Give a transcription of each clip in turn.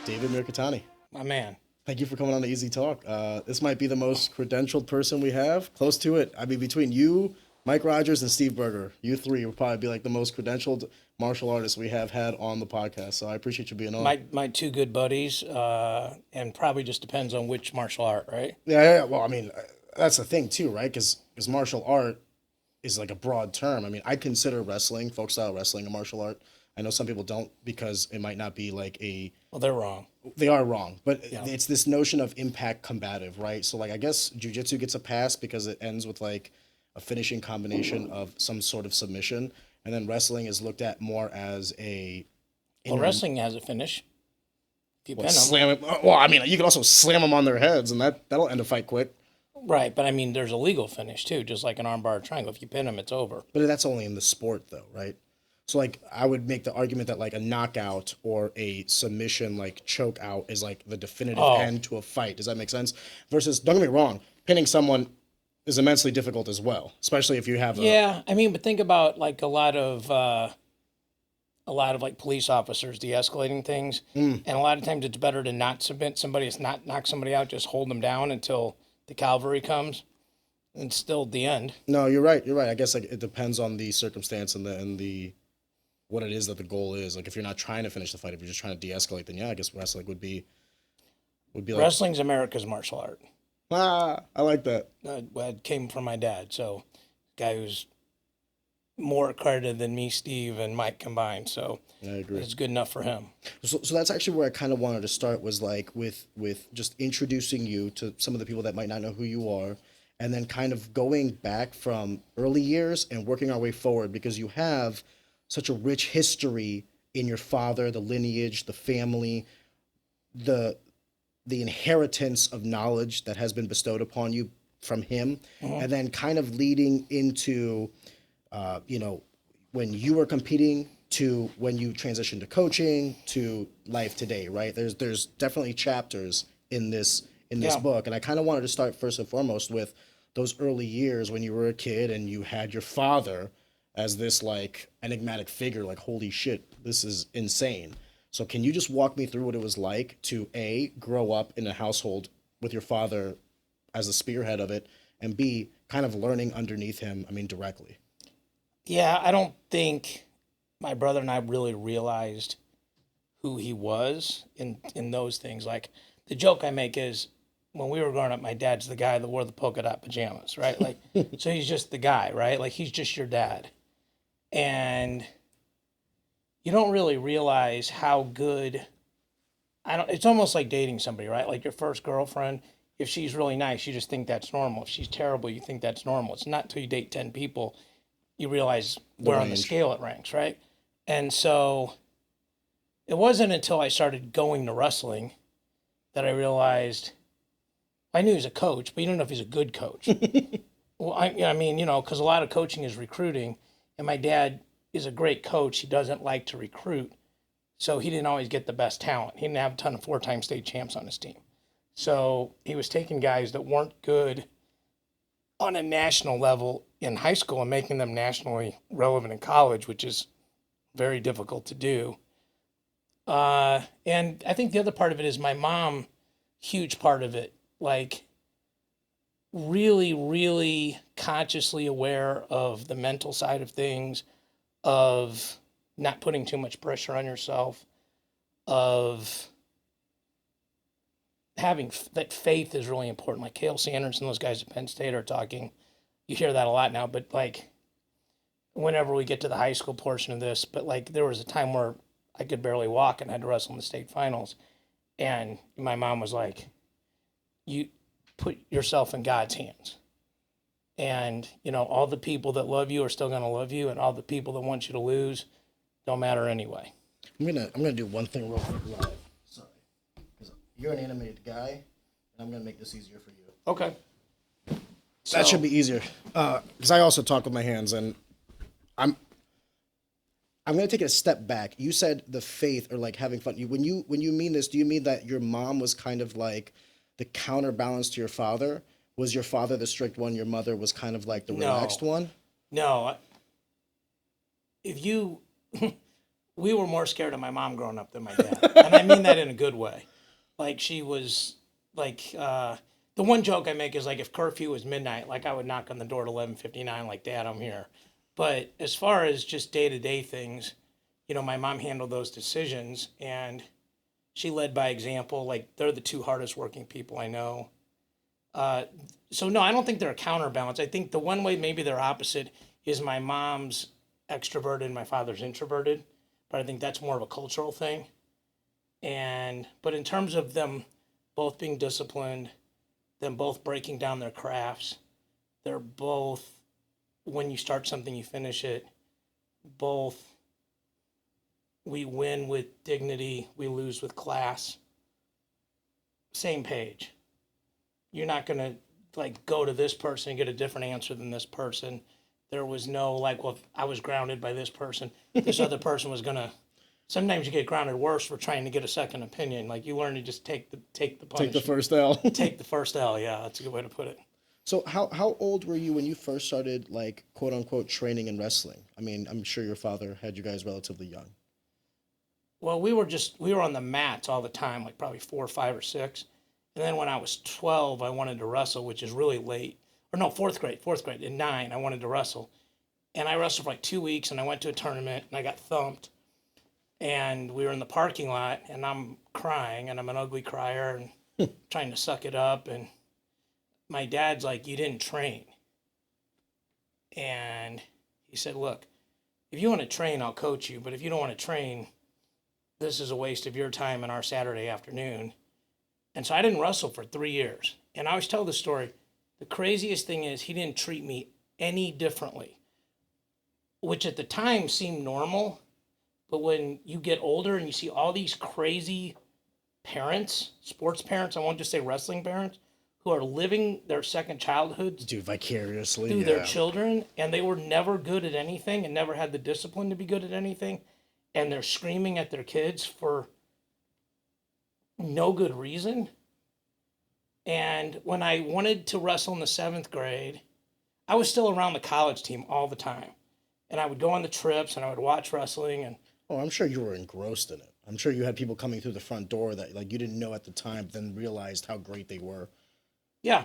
David Mirikitani. My man. Thank you for coming on to Easy Talk. This might be the most credentialed person we have, close to it. I mean, between you, Mike Rogers, and Steve Berger, you three will probably be like the most credentialed martial artists we have had on the podcast. So I appreciate you being on. My two good buddies, and probably just depends on which martial art, right? Yeah. Well, I mean, that's the thing too, right? Because martial art is like a broad term. I mean, I consider wrestling, folk style wrestling, a martial art. I know some people don't because it might not be like a. Well, they're wrong. They are wrong, but Yeah. it's this notion of impact combative, right? So like I guess jujitsu gets a pass because it ends with like a finishing combination of some sort of submission, and then wrestling is looked at more as a. Well, wrestling has a finish. If you pin them. Slam it. Well, I mean, you can also slam them on their heads, and that'll end a fight quick. Right, but I mean, there's a legal finish too, just like an armbar triangle. If you pin them, it's over. But that's only in the sport, though, right? So like I would make the argument that like a knockout or a submission like choke out is like the definitive end to a fight. Does that make sense? Versus, don't get me wrong, pinning someone is immensely difficult as well, especially if you have Yeah, I mean, but think about like a lot of like police officers de-escalating things, and a lot of times it's better to not submit somebody, it's not knock somebody out, just hold them down until the cavalry comes, and still the end. No, you're right. You're right. I guess like it depends on the circumstance and the what it is that the goal is. Like if you're not trying to finish the fight, if you're just trying to de-escalate, then yeah, I guess wrestling would be like Wrestling's America's martial art. I like that. It came from my dad, so guy who's more accredited than me, Steve, and Mike combined. So I agree. it's good enough for him. So that's actually where I kind of wanted to start was like with just introducing you to some of the people that might not know who you are, and then kind of going back from early years and working our way forward because you have such a rich history in your father, the lineage, the family, the inheritance of knowledge that has been bestowed upon you from him, and then kind of leading into, when you were competing to when you transitioned to coaching to life today, right? There's definitely chapters in this book, and I kind of wanted to start first and foremost with those early years when you were a kid and you had your father as this like enigmatic figure, like holy shit, this is insane. So can you just walk me through what it was like to A, grow up in a household with your father as the spearhead of it, and B, kind of learning underneath him, I mean, directly? Yeah, I don't think my brother and I really realized who he was in those things. Like the joke I make is when we were growing up, my dad's the guy that wore the polka dot pajamas, right? Like, so he's just the guy, right? Like he's just your dad. And you don't really realize how good, it's almost like dating somebody, right? Like your first girlfriend, if she's really nice, you just think that's normal. If she's terrible, you think that's normal. It's not until you date 10 people, you realize where on the scale it ranks, right? And so it wasn't until I started going to wrestling that I realized I knew he was a coach, but you don't know if he's a good coach. Well, I mean, because a lot of coaching is recruiting, and my dad is a great coach. He doesn't like to recruit, so he didn't always get the best talent. He didn't have a ton of four-time state champs on his team. So he was taking guys that weren't good on a national level in high school and making them nationally relevant in college, which is very difficult to do. And I think the other part of it is my mom, huge part of it, like really, really consciously aware of the mental side of things, of not putting too much pressure on yourself, of having that faith is really important. Like Cale Sanders and those guys at Penn State are talking. You hear that a lot now, but like whenever we get to the high school portion of this, but like there was a time where I could barely walk and had to wrestle in the state finals. And my mom was like, you put yourself in God's hands. And, all the people that love you are still going to love you, and all the people that want you to lose don't matter anyway. I'm gonna do one thing real quick live. Sorry, because you're an animated guy, and I'm gonna make this easier for you. Okay. That should be easier, because I also talk with my hands, and I'm gonna take it a step back. You said the faith or like having fun. When you mean this, do you mean that your mom was kind of like the counterbalance to your father? Was your father the strict one? Your mother was kind of like the relaxed one? No. If you, we were more scared of my mom growing up than my dad. And I mean that in a good way. Like, she was, like, the one joke I make is, like, if curfew was midnight, like, I would knock on the door at 11:59, like, Dad, I'm here. But as far as just day-to-day things, you know, my mom handled those decisions, and she led by example. Like, they're the two hardest working people I know. So, no, I don't think they're a counterbalance. I think the one way maybe they're opposite is my mom's extroverted and my father's introverted. But I think that's more of a cultural thing. But in terms of them both being disciplined, them both breaking down their crafts, they're both, when you start something, you finish it. Both, we win with dignity, we lose with class. Same page. You're not going to, like, go to this person and get a different answer than this person. There was no, like, well, I was grounded by this person. This other person was going to. Sometimes you get grounded worse for trying to get a second opinion. Like, you learn to just take the punishment. Take the first L. Take the first L, yeah. That's a good way to put it. So how old were you when you first started, like, quote unquote training in wrestling? I mean, I'm sure your father had you guys relatively young. Well, we were on the mats all the time, like probably 4 or 5 or 6. And then when I was 12, I wanted to wrestle, which is really late. Or no, fourth grade. In 9, I wanted to wrestle. And I wrestled for like 2 weeks, and I went to a tournament, and I got thumped. And we were in the parking lot, and I'm crying, and I'm an ugly crier, and trying to suck it up. And my dad's like, you didn't train. And he said, look, if you want to train, I'll coach you. But if you don't want to train, this is a waste of your time and our Saturday afternoon. And so I didn't wrestle for 3 years. And I always tell the story. The craziest thing is he didn't treat me any differently, which at the time seemed normal. But when you get older and you see all these crazy parents, sports parents, I won't just say wrestling parents, who are living their second childhoods Vicariously through their children, and they were never good at anything and never had the discipline to be good at anything, and they're screaming at their kids for no good reason. And when I wanted to wrestle in the 7th grade, I was still around the college team all the time. And I would go on the trips, and I would watch wrestling, and Oh, I'm sure you were engrossed in it. I'm sure you had people coming through the front door that, like, you didn't know at the time, but then realized how great they were. yeah.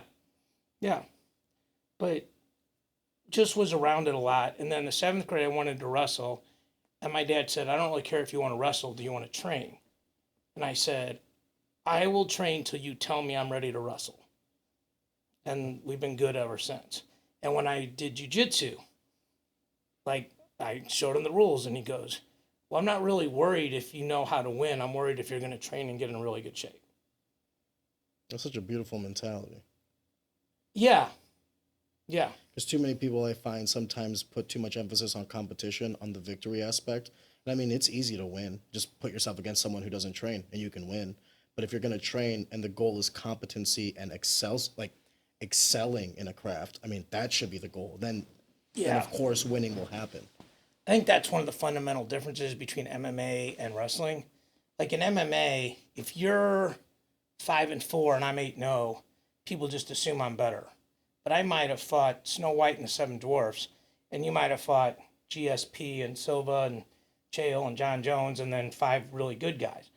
But just was around it a lot. And then the 7th grade, I wanted to wrestle. And my dad said, I don't really care if you want to wrestle. Do you want to train? And I said, I will train till you tell me I'm ready to wrestle. And we've been good ever since. And when I did jiu-jitsu, like, I showed him the rules, and he goes, well, I'm not really worried if you know how to win. I'm worried if you're going to train and get in really good shape. That's such a beautiful mentality. Yeah. Because too many people, I find, sometimes put too much emphasis on competition, on the victory aspect. And I mean, it's easy to win. Just put yourself against someone who doesn't train, and you can win. But if you're going to train and the goal is competency and excelling in a craft, I mean, that should be the goal. Then of course, winning will happen. I think that's one of the fundamental differences between MMA and wrestling. Like in MMA, if you're 5-4 and I'm 8-0, people just assume I'm better. But I might have fought Snow White and the Seven Dwarfs, and you might have fought GSP and Silva and Chael and John Jones, and then 5 really good guys.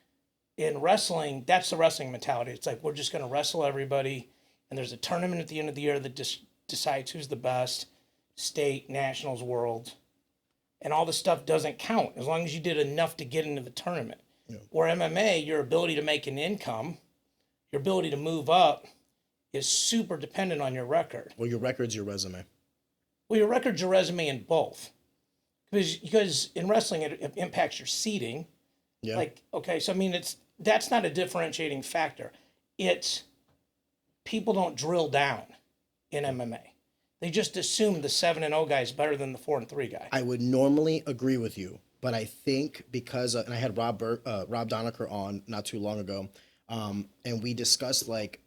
In wrestling, that's the wrestling mentality. It's like, we're just going to wrestle everybody, and there's a tournament at the end of the year that just decides who's the best, state, nationals, world. And all this stuff doesn't count as long as you did enough to get into the tournament. Yeah. Where MMA, your ability to make an income, your ability to move up is super dependent on your record. Well, your record's your resume. Well, your record's your resume in both. Because in wrestling, it impacts your seeding. Yeah. Like, okay, so I mean, that's not a differentiating factor. It's people don't drill down in MMA. They just assume the 7-0 guy is better than the 4-3 guy. I would normally agree with you, but I think because and I had Rob Donaker on not too long ago, and we discussed like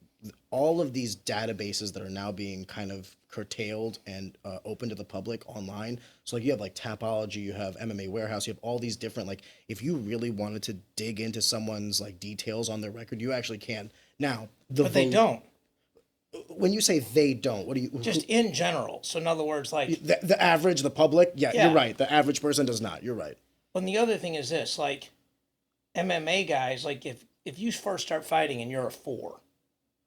all of these databases that are now being kind of curtailed and open to the public online. So like you have like Tapology, you have MMA Warehouse, you have all these different, like if you really wanted to dig into someone's like details on their record, you actually can. Now, but they don't. When you say they don't, what do you... Just in general. So in other words, like... The average, the public? Yeah, you're right. The average person does not. You're right. And the other thing is this, like MMA guys, like if you first start fighting and you're a 4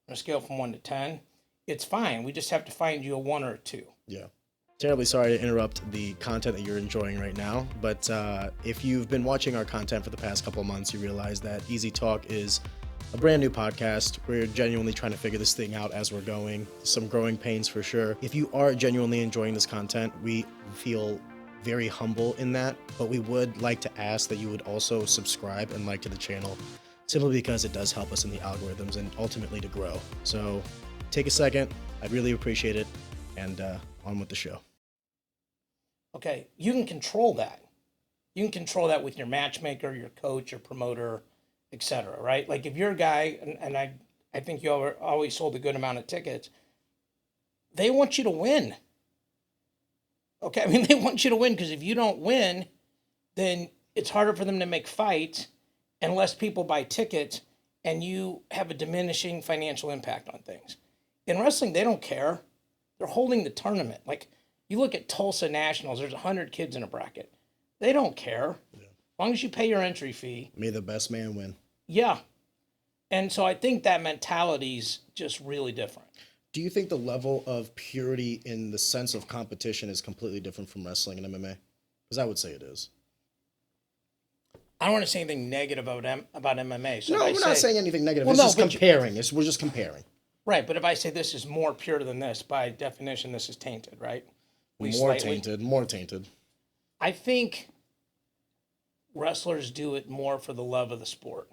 on a scale from 1 to 10, it's fine. We just have to find you a 1 or a 2. Yeah. Terribly sorry to interrupt the content that you're enjoying right now, but if you've been watching our content for the past couple of months, you realize that Easy Talk is a brand new podcast. We're genuinely trying to figure this thing out as we're going. Some growing pains for sure. If you are genuinely enjoying this content, we feel very humble in that, but we would like to ask that you would also subscribe and like to the channel, simply because it does help us in the algorithms and ultimately to grow. So take a second. I'd really appreciate it. And on with the show. Okay, you can control that. You can control that with your matchmaker, your coach, your promoter, etc. Right? Like if you're a guy, and I think you always sold a good amount of tickets, they want you to win. Okay, I mean, they want you to win, because if you don't win, then it's harder for them to make fights and less people buy tickets, and you have a diminishing financial impact on things. In wrestling, they don't care. They're holding the tournament. Like, you look at Tulsa Nationals, there's 100 kids in a bracket. They don't care. Yeah. As long as you pay your entry fee. May the best man win. Yeah. And so I think that mentality's just really different. Do you think the level of purity in the sense of competition is completely different from wrestling and MMA? Because I would say it is. I don't want to say anything negative about MMA. So no, we're not saying anything negative. We're just comparing. Right, but if I say this is more pure than this, by definition, this is tainted, right? More tainted. I think wrestlers do it more for the love of the sport.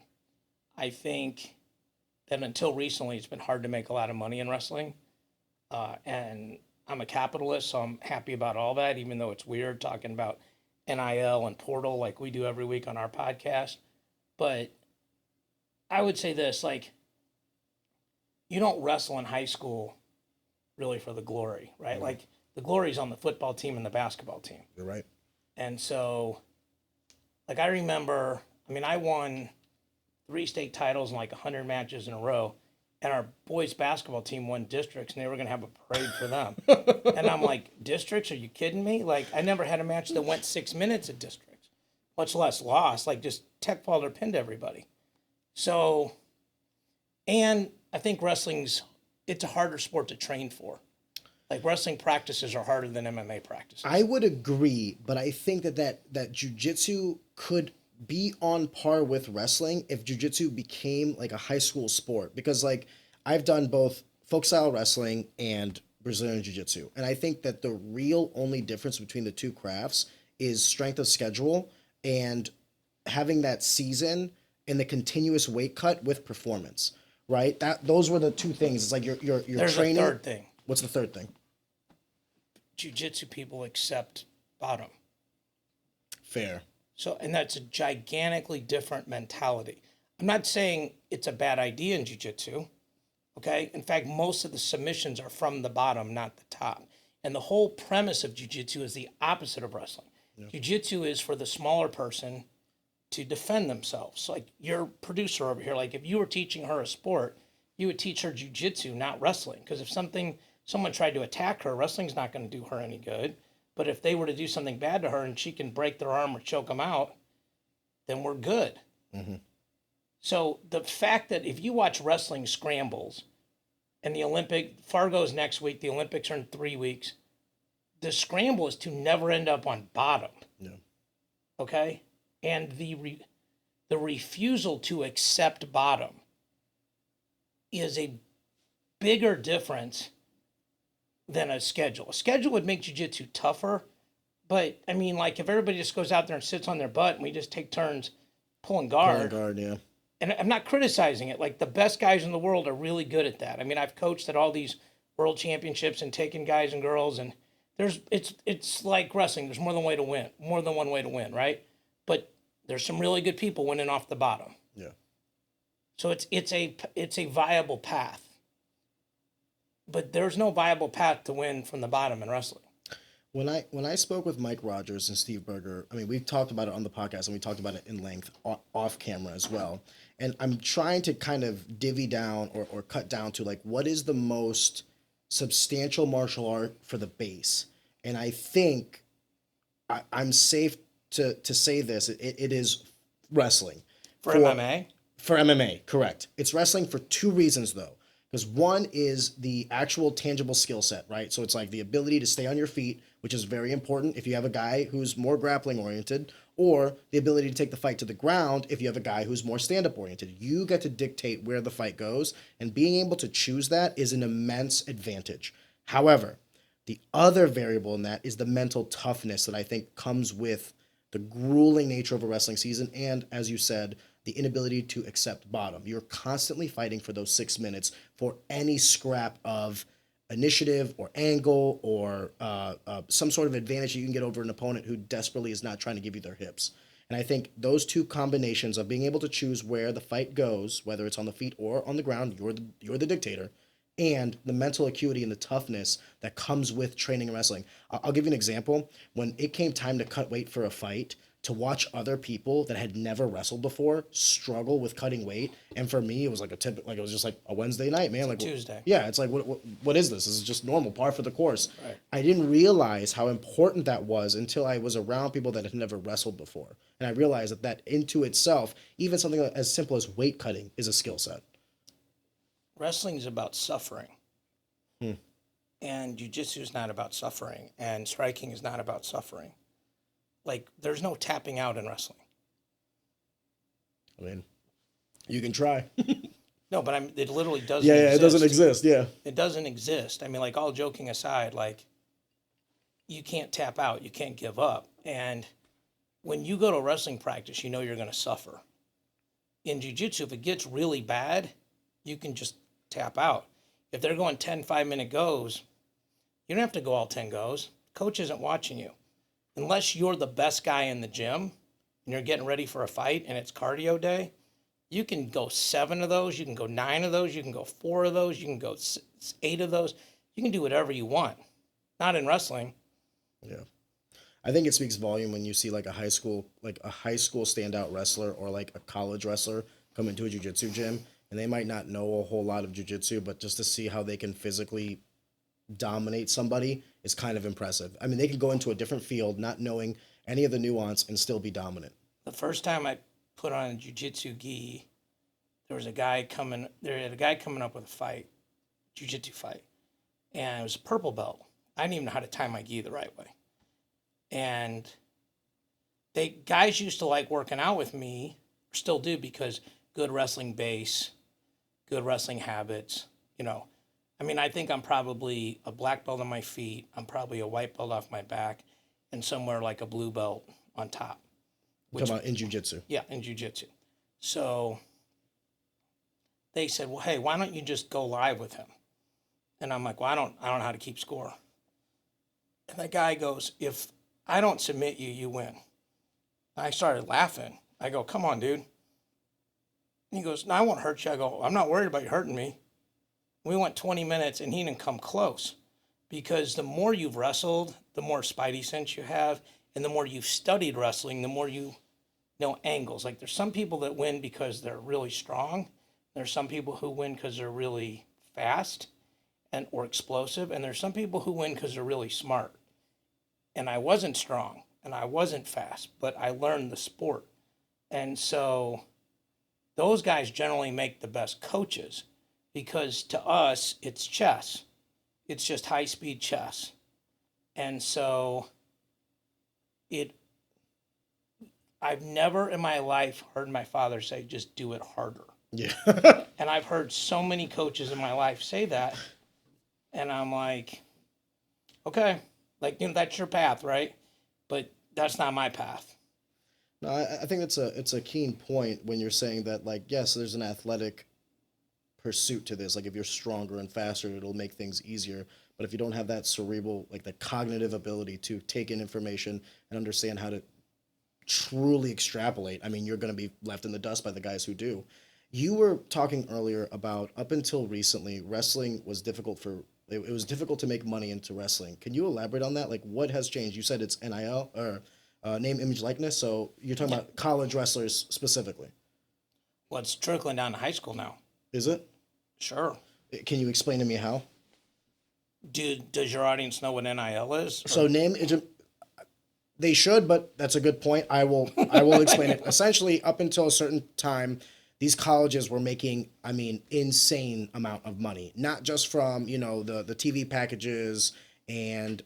I think that until recently, it's been hard to make a lot of money in wrestling. And I'm a capitalist, so I'm happy about all that, even though it's weird talking about NIL and portal like we do every week on our podcast. But I would say this, like, you don't wrestle in high school really for the glory, right? Mm-hmm. Like, the glory's on the football team and the basketball team. You're right. And so, like, I remember, I won 3 state titles in like 100 matches in a row, and our boys basketball team won districts, and they were going to have a parade for them. And I'm like, districts? Are you kidding me? Like, I never had a match that went 6 minutes at districts, much less lost. Like, just tech fault or pinned everybody. So, and I think it's a harder sport to train for. Like, wrestling practices are harder than MMA practices. I would agree, but I think that jiu-jitsu could be on par with wrestling if jiu-jitsu became like a high school sport, because like I've done both folk style wrestling and Brazilian jiu-jitsu, and I think that the real only difference between the two crafts is strength of schedule and having that season and the continuous weight cut with performance, right? Those were the two things. It's like you're There's training. There's a third thing. What's the third thing? Jiu-jitsu people accept bottom. Fair. So, and that's a gigantically different mentality. I'm not saying it's a bad idea in jiu-jitsu, okay? In fact, most of the submissions are from the bottom, not the top. And the whole premise of jiu-jitsu is the opposite of wrestling. Yeah. Jiu-jitsu is for the smaller person to defend themselves. Like your producer over here, like if you were teaching her a sport, you would teach her jiu-jitsu, not wrestling. Because if someone tried to attack her, wrestling's not going to do her any good. But if they were to do something bad to her and she can break their arm or choke them out, then we're good. Mm-hmm. So the fact that if you watch wrestling scrambles and the Fargo's next week, the Olympics are in 3 weeks, the scramble is to never end up on bottom. Yeah. Okay? And the refusal to accept bottom is a bigger difference than a schedule. A schedule would make jiu-jitsu tougher, but like if everybody just goes out there and sits on their butt and we just take turns pulling guard. Yeah. And I'm not criticizing it. Like the best guys in the world are really good at that. I've coached at all these world championships and taken guys and girls, and it's like wrestling. There's more than one way to win, right? But there's some really good people winning off the bottom. Yeah. So it's a viable path. But there's no viable path to win from the bottom in wrestling. When I spoke with Mike Rogers and Steve Berger, we've talked about it on the podcast and we talked about it in length off camera as well. And I'm trying to kind of divvy down or cut down to like what is the most substantial martial art for the base. And I think I'm safe to say this, it is wrestling. For MMA? For MMA, correct. It's wrestling for two reasons, though. Because one is the actual tangible skill set, right? So it's like the ability to stay on your feet, which is very important if you have a guy who's more grappling oriented, or the ability to take the fight to the ground if you have a guy who's more stand-up oriented. You get to dictate where the fight goes, and being able to choose that is an immense advantage. However, the other variable in that is the mental toughness that I think comes with the grueling nature of a wrestling season, and as you said, the inability to accept bottom. You're constantly fighting for those 6 minutes for any scrap of initiative or angle or some sort of advantage you can get over an opponent who desperately is not trying to give you their hips. And I think those two combinations of being able to choose where the fight goes, whether it's on the feet or on the ground, you're the dictator, and the mental acuity and the toughness that comes with training and wrestling. I'll give you an example. When it came time to cut weight for a fight, to watch other people that had never wrestled before struggle with cutting weight, and for me, it was like it was just like a Wednesday night, man. Like Tuesday. Yeah, it's like what is this? This is just normal, par for the course. Right. I didn't realize how important that was until I was around people that had never wrestled before, and I realized that into itself, even something as simple as weight cutting, is a skill set. Wrestling is about suffering. And jiu-jitsu is not about suffering, and striking is not about suffering. Like, there's no tapping out in wrestling. I mean, you can try. No, but it literally doesn't yeah, exist. it doesn't exist, yeah. It doesn't exist. I mean, like, all joking aside, like, you can't tap out. You can't give up. And when you go to wrestling practice, you know you're going to suffer. In jiu-jitsu, if it gets really bad, you can just tap out. If they're going 10 5-minute goes, you don't have to go all 10 goes. Coach isn't watching you. Unless you're the best guy in the gym and you're getting ready for a fight and it's cardio day, you can go 7 of those, you can go 9 of those, you can go 4 of those, you can go 8 of those. You can do whatever you want. Not in wrestling. Yeah. I think it speaks volume when you see like a high school standout wrestler or like a college wrestler come into a jiu-jitsu gym, and they might not know a whole lot of jiu-jitsu, but just to see how they can physically dominate somebody is kind of impressive. I mean, they can go into a different field not knowing any of the nuance and still be dominant. The first time I put on a jiu-jitsu gi, there had a guy coming up with a fight, jiu-jitsu fight, and it was a purple belt. I didn't even know how to tie my gi the right way. And guys used to like working out with me, still do, because good wrestling base, good wrestling habits, you know. I mean, I think I'm probably a black belt on my feet. I'm probably a white belt off my back, and somewhere like a blue belt on top. Talking about in jiu-jitsu. Yeah, in jiu-jitsu. So they said, well, hey, why don't you just go live with him? And I'm like, well, I don't know how to keep score. And the guy goes, if I don't submit you, you win. And I started laughing. I go, come on, dude. And he goes, no, I won't hurt you. I go, I'm not worried about you hurting me. We went 20 minutes, and he didn't come close, because the more you've wrestled, the more spidey sense you have, and the more you've studied wrestling, the more you know angles. Like, there's some people that win because they're really strong. There's some people who win because they're really fast or explosive, and there's some people who win because they're really smart. And I wasn't strong, and I wasn't fast, but I learned the sport. And so those guys generally make the best coaches, because to us, it's chess. It's just high-speed chess. And so I've never in my life heard my father say, just do it harder. Yeah. And I've heard so many coaches in my life say that. And I'm like, okay, like, you know, that's your path, right? But that's not my path. No, I think it's a keen point when you're saying that, like, yes, there's an athletic pursuit to this. Like, if you're stronger and faster, it'll make things easier. But if you don't have that cerebral, like the cognitive ability to take in information and understand how to truly extrapolate, I mean, you're going to be left in the dust by the guys who do. You were talking earlier about, up until recently, wrestling was difficult it was difficult to make money into wrestling. Can you elaborate on that? Like, what has changed? You said it's NIL, or name, image, likeness. So you're talking about college wrestlers specifically. Well, it's trickling down to high school now. Is it? Sure. Can you explain to me how? Does your audience know what NIL is? So They should, but that's a good point. I will explain it. Essentially, up until a certain time, these colleges were making, I mean, insane amount of money. Not just from, you know, the TV packages and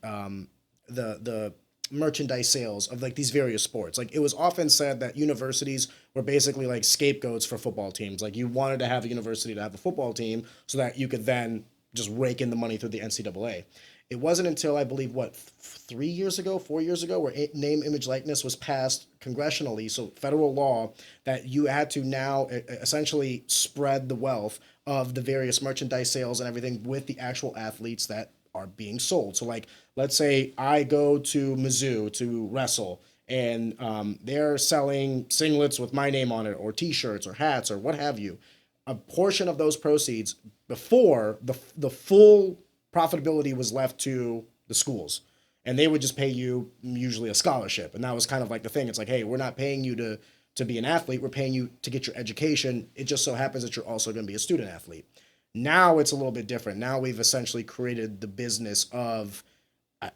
the merchandise sales of like these various sports. Like it was often said that universities were basically like scapegoats for football teams. Like you wanted to have a university to have a football team so that you could then just rake in the money through the NCAA. It wasn't until I believe what 3 years ago, 4 years ago, where name, image, likeness was passed congressionally, so federal law, that you had to now essentially spread the wealth of the various merchandise sales and everything with the actual athletes that are being sold. So like, let's say I go to Mizzou to wrestle, and they're selling singlets with my name on it, or T-shirts, or hats, or what have you. A portion of those proceeds before the full profitability was left to the schools, and they would just pay you usually a scholarship, and that was kind of like the thing. It's like, hey, we're not paying you to be an athlete, we're paying you to get your education. It just so happens that you're also going to be a student athlete. Now it's a little bit different. Now we've essentially created the business of,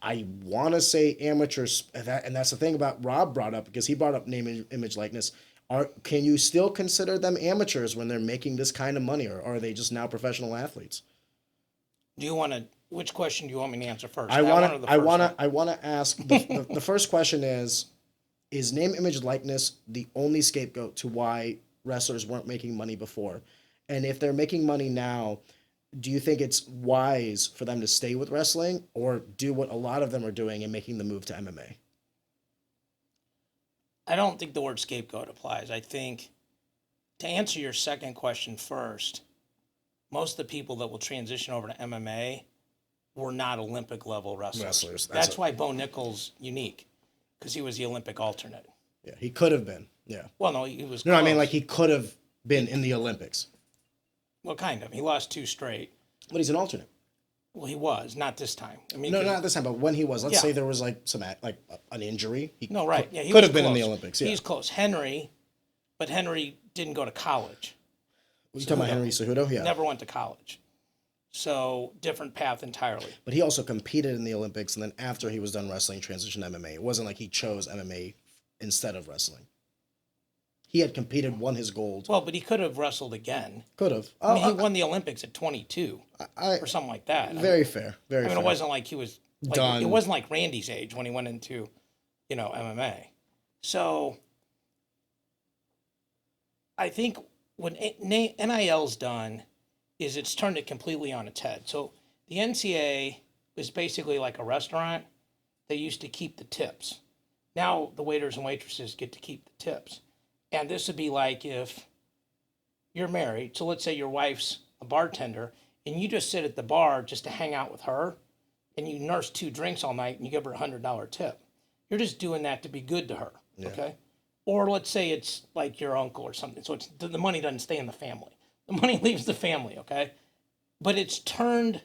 I want to say amateurs, and that's the thing about Rob brought up, because he brought up name, image, likeness. Can you still consider them amateurs when they're making this kind of money, or are they just now professional athletes? Do you want to? Which question do you want me to answer first? I want to ask the first question is name, image, likeness the only scapegoat to why wrestlers weren't making money before? And if they're making money now, do you think it's wise for them to stay with wrestling, or do what a lot of them are doing and making the move to MMA? I don't think the word scapegoat applies. I think, to answer your second question first, most of the people that will transition over to MMA were not Olympic level wrestlers. That's why Bo Nickal's unique, because he was the Olympic alternate. Yeah, he could have been. Yeah. Well, no, he was. No, I mean, like, he could have been in the Olympics. Well, kind of. He lost 2 straight. But he's an alternate. Well, he was, not this time. I mean, no, not this time, but when he was, let's say there was like an injury. He right. Yeah, he could have been close. in the Olympics. Yeah. He's close. But Henry didn't go to college. You talking about Henry Cejudo? Yeah. Never went to college. So different path entirely. But he also competed in the Olympics, and then after he was done wrestling, transitioned to MMA. It wasn't like he chose MMA instead of wrestling. He had competed, won his gold. Well, but he could have wrestled again. Could have. I mean, he won the Olympics at 22 or something like that. Very fair. Very fair. It wasn't like he was done. It wasn't like Randy's age when he went into, MMA. So I think what NIL's done is it's turned it completely on its head. So the NCAA was basically like a restaurant. They used to keep the tips. Now the waiters and waitresses get to keep the tips. And this would be like if you're married, so let's say your wife's a bartender, and you just sit at the bar just to hang out with her, and you nurse 2 drinks all night, and you give her $100 tip. You're just doing that to be good to her, okay? Or let's say it's like your uncle or something, so the money doesn't stay in the family. The money leaves the family, okay? But it's turned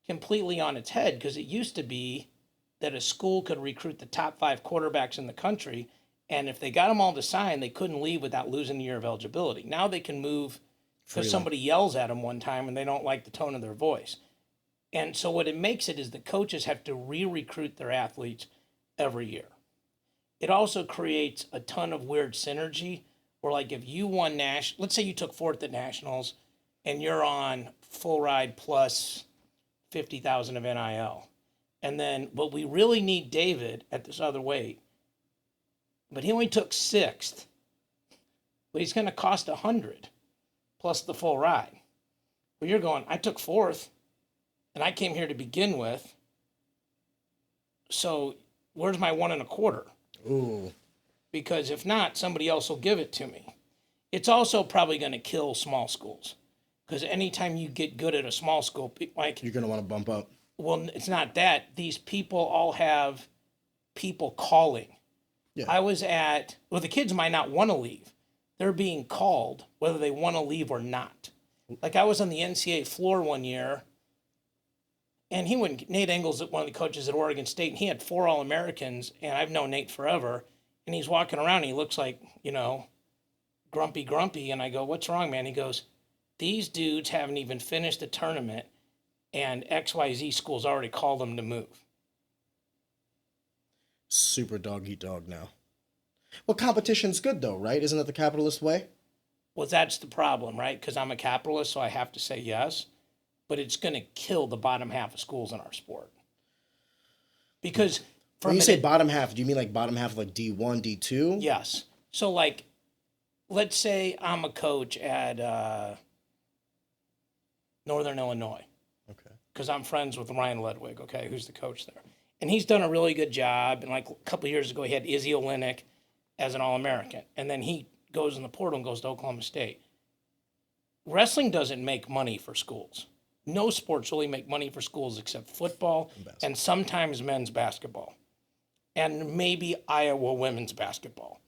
completely on its head, because it used to be that a school could recruit the top 5 quarterbacks in the country, and if they got them all to sign, they couldn't leave without losing a year of eligibility. Now they can move because somebody yells at them one time and they don't like the tone of their voice. And so what it makes it is the coaches have to re-recruit their athletes every year. It also creates a ton of weird synergy where, like, if you won let's say you took 4th at nationals and you're on full ride plus 50,000 of NIL. And then, but we really need David at this other weight. But he only took 6th. But he's going to cost 100 plus the full ride. Well, you're going, I took 4th, and I came here to begin with. So where's my 1 1/4? Ooh. Because if not, somebody else will give it to me. It's also probably going to kill small schools. Because anytime you get good at a small school, like, you're going to want to bump up. Well, it's not that. These people all have people calling. Yeah. The kids might not want to leave. They're being called whether they want to leave or not. Like, I was on the NCAA floor one year, and Nate Engels, one of the coaches at Oregon State, and he had 4 All-Americans, and I've known Nate forever, and he's walking around, and he looks like, grumpy, and I go, what's wrong, man? He goes, these dudes haven't even finished the tournament, and XYZ school's already called them to move. super dog eat dog now. Well, competition's good though, right? Isn't it the capitalist way? Well, that's the problem, right? Because I'm a capitalist, so I have to say yes. But it's going to kill the bottom half of schools in our sport. Because when you say bottom half, do you mean like bottom half of like D1, D2? Yes. So like, let's say I'm a coach at Northern Illinois. Okay. Because I'm friends with Ryan Ledwig, okay, who's the coach there. And he's done a really good job. And like a couple of years ago, he had Izzy Olenek as an All-American. And then he goes in the portal and goes to Oklahoma State. Wrestling doesn't make money for schools. No sports really make money for schools except football and sometimes men's basketball. And maybe Iowa women's basketball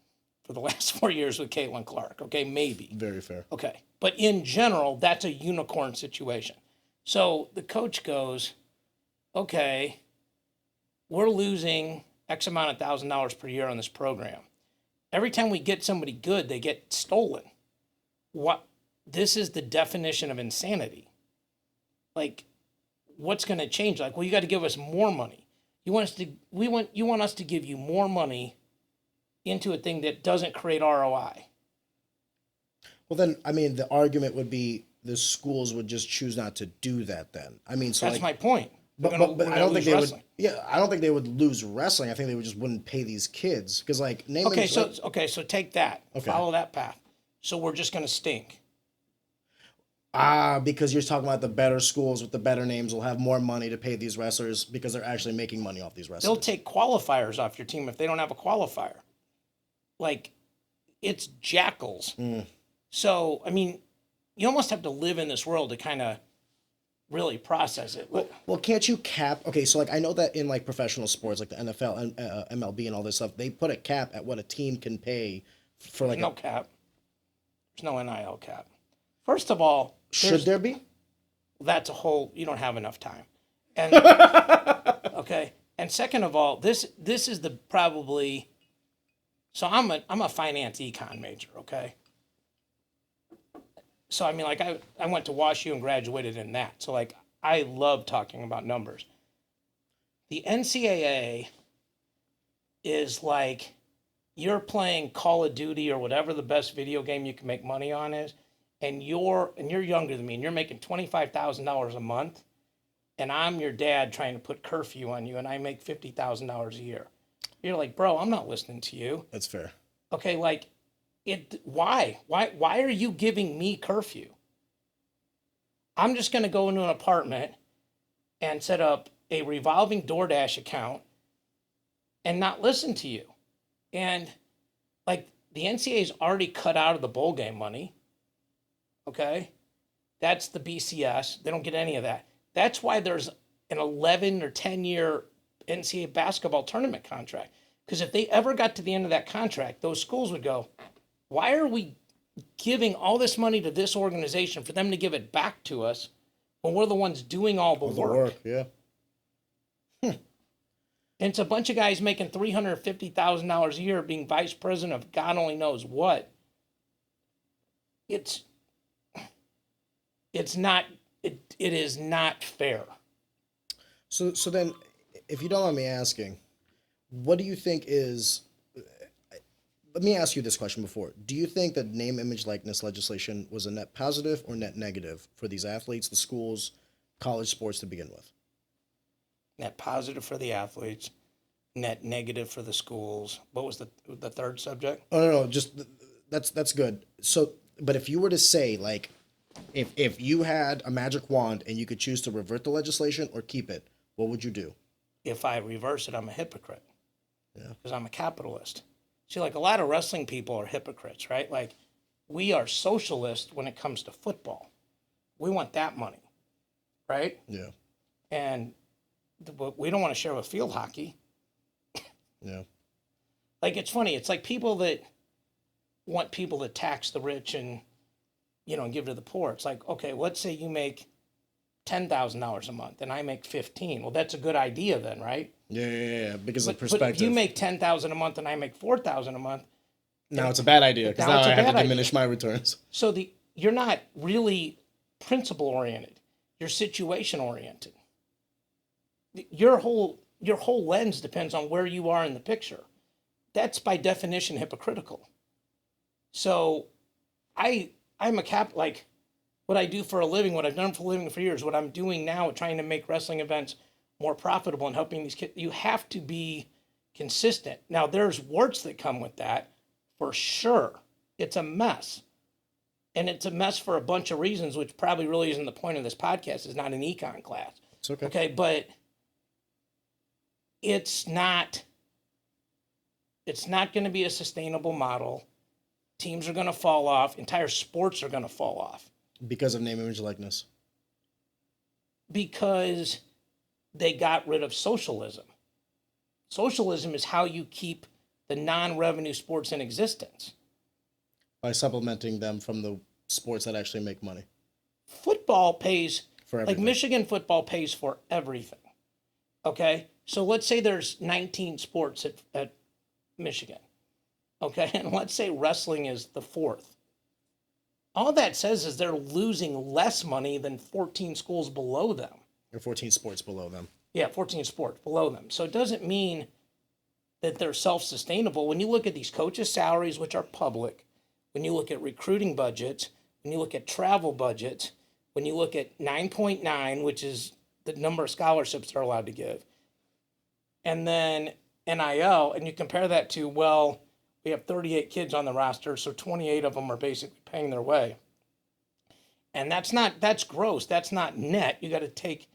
for the last 4 years with Caitlin Clark. Okay, maybe. Very fair. Okay. But in general, that's a unicorn situation. So the coach goes, okay, we're losing X amount of $1,000 per year on this program. Every time we get somebody good, they get stolen. What? This is the definition of insanity. Like, what's going to change? Like, well, you got to give us more money. You want us to give you more money into a thing that doesn't create ROI. Well, then, I mean, the argument would be the schools would just choose not to do that. Then, I mean, so that's my point. But I don't think they would. Yeah, I don't think they would lose wrestling. I think they would just wouldn't pay these kids because, like, name. Okay, so take that. Okay. Follow that path. So we're just going to stink. Because you're talking about the better schools with the better names will have more money to pay these wrestlers because they're actually making money off these wrestlers. They'll take qualifiers off your team if they don't have a qualifier. Like, it's jackals. So, I mean, you almost have to live in this world to kind of really process it. Well, can't you cap? Okay, so like I know that in like professional sports, like the NFL and MLB and all this stuff, they put a cap at what a team can pay for like. There's no cap. There's no NIL cap. First of all, should there be? That's a whole. You don't have enough time. And okay. And second of all, this is the probably. So I'm a finance econ major. Okay. So I mean, like I went to WashU and graduated in that. So like I love talking about numbers. The NCAA is like you're playing Call of Duty or whatever the best video game you can make money on is. And you're younger than me, and you're making $25,000 a month, and I'm your dad trying to put curfew on you, and I make $50,000 a year. You're like, bro, I'm not listening to you. That's fair. Okay, like, why are you giving me curfew? I'm just going to go into an apartment and set up a revolving DoorDash account and not listen to you. And like the NCAA's already cut out of the bowl game money. Okay, that's the BCS. They don't get any of that. That's why there's an 11 or 10-year NCAA basketball tournament contract. Because if they ever got to the end of that contract, those schools would go, why are we giving all this money to this organization for them to give it back to us when we're the ones doing all the work? Yeah. And it's a bunch of guys making $350,000 a year being vice president of God only knows what. It is not fair. So then, if you don't mind me asking, what do you think is? Let me ask you this question before. Do you think that name, image, likeness legislation was a net positive or net negative for these athletes, the schools, college sports to begin with? Net positive for the athletes, net negative for the schools. What was the third subject? Oh no, just that's good. So, but if you were to say like, if you had a magic wand and you could choose to revert the legislation or keep it, what would you do? If I reverse it, I'm a hypocrite. Yeah. Because I'm a capitalist. See, like a lot of wrestling people are hypocrites, right? Like we are socialists when it comes to football. We want that money, right? Yeah. And we don't want to share with field hockey. Yeah. Like it's funny. It's like people that want people to tax the rich and, and give to the poor. It's like, okay, let's say you make $10,000 a month and I make 15. Well, that's a good idea then, right? Yeah. Because of perspective. But if you make 10,000 a month and I make 4,000 a month. Now it's a bad idea because now I have to diminish my returns. So you're not really principle oriented. You're situation oriented. Your your whole lens depends on where you are in the picture. That's by definition hypocritical. So I'm like what I do for a living, what I've done for a living for years, what I'm doing now, trying to make wrestling events more profitable and helping these kids. You have to be consistent. Now there's warts that come with that for sure. It's a mess. And it's a mess for a bunch of reasons, which probably really isn't the point of this podcast. It's not an econ class. It's okay. Okay, but it's not going to be a sustainable model. Teams are going to fall off. Entire sports are going to fall off. Because of name, image, likeness. Because they got rid of socialism. Socialism is how you keep the non-revenue sports in existence. By supplementing them from the sports that actually make money. Football pays, For everything. like Michigan football pays for everything. Okay? So let's say there's 19 sports at Michigan. Okay? And let's say wrestling is the fourth. All that says is they're losing less money than 14 schools below them. Or 14 sports below them. Yeah, 14 sports below them. So it doesn't mean that they're self-sustainable. When you look at these coaches' salaries, which are public, when you look at recruiting budgets, when you look at travel budgets, when you look at 9.9, which is the number of scholarships they're allowed to give, and then NIL, and you compare that to, well, we have 38 kids on the roster, so 28 of them are basically paying their way. And that's gross. That's not net. You got to take,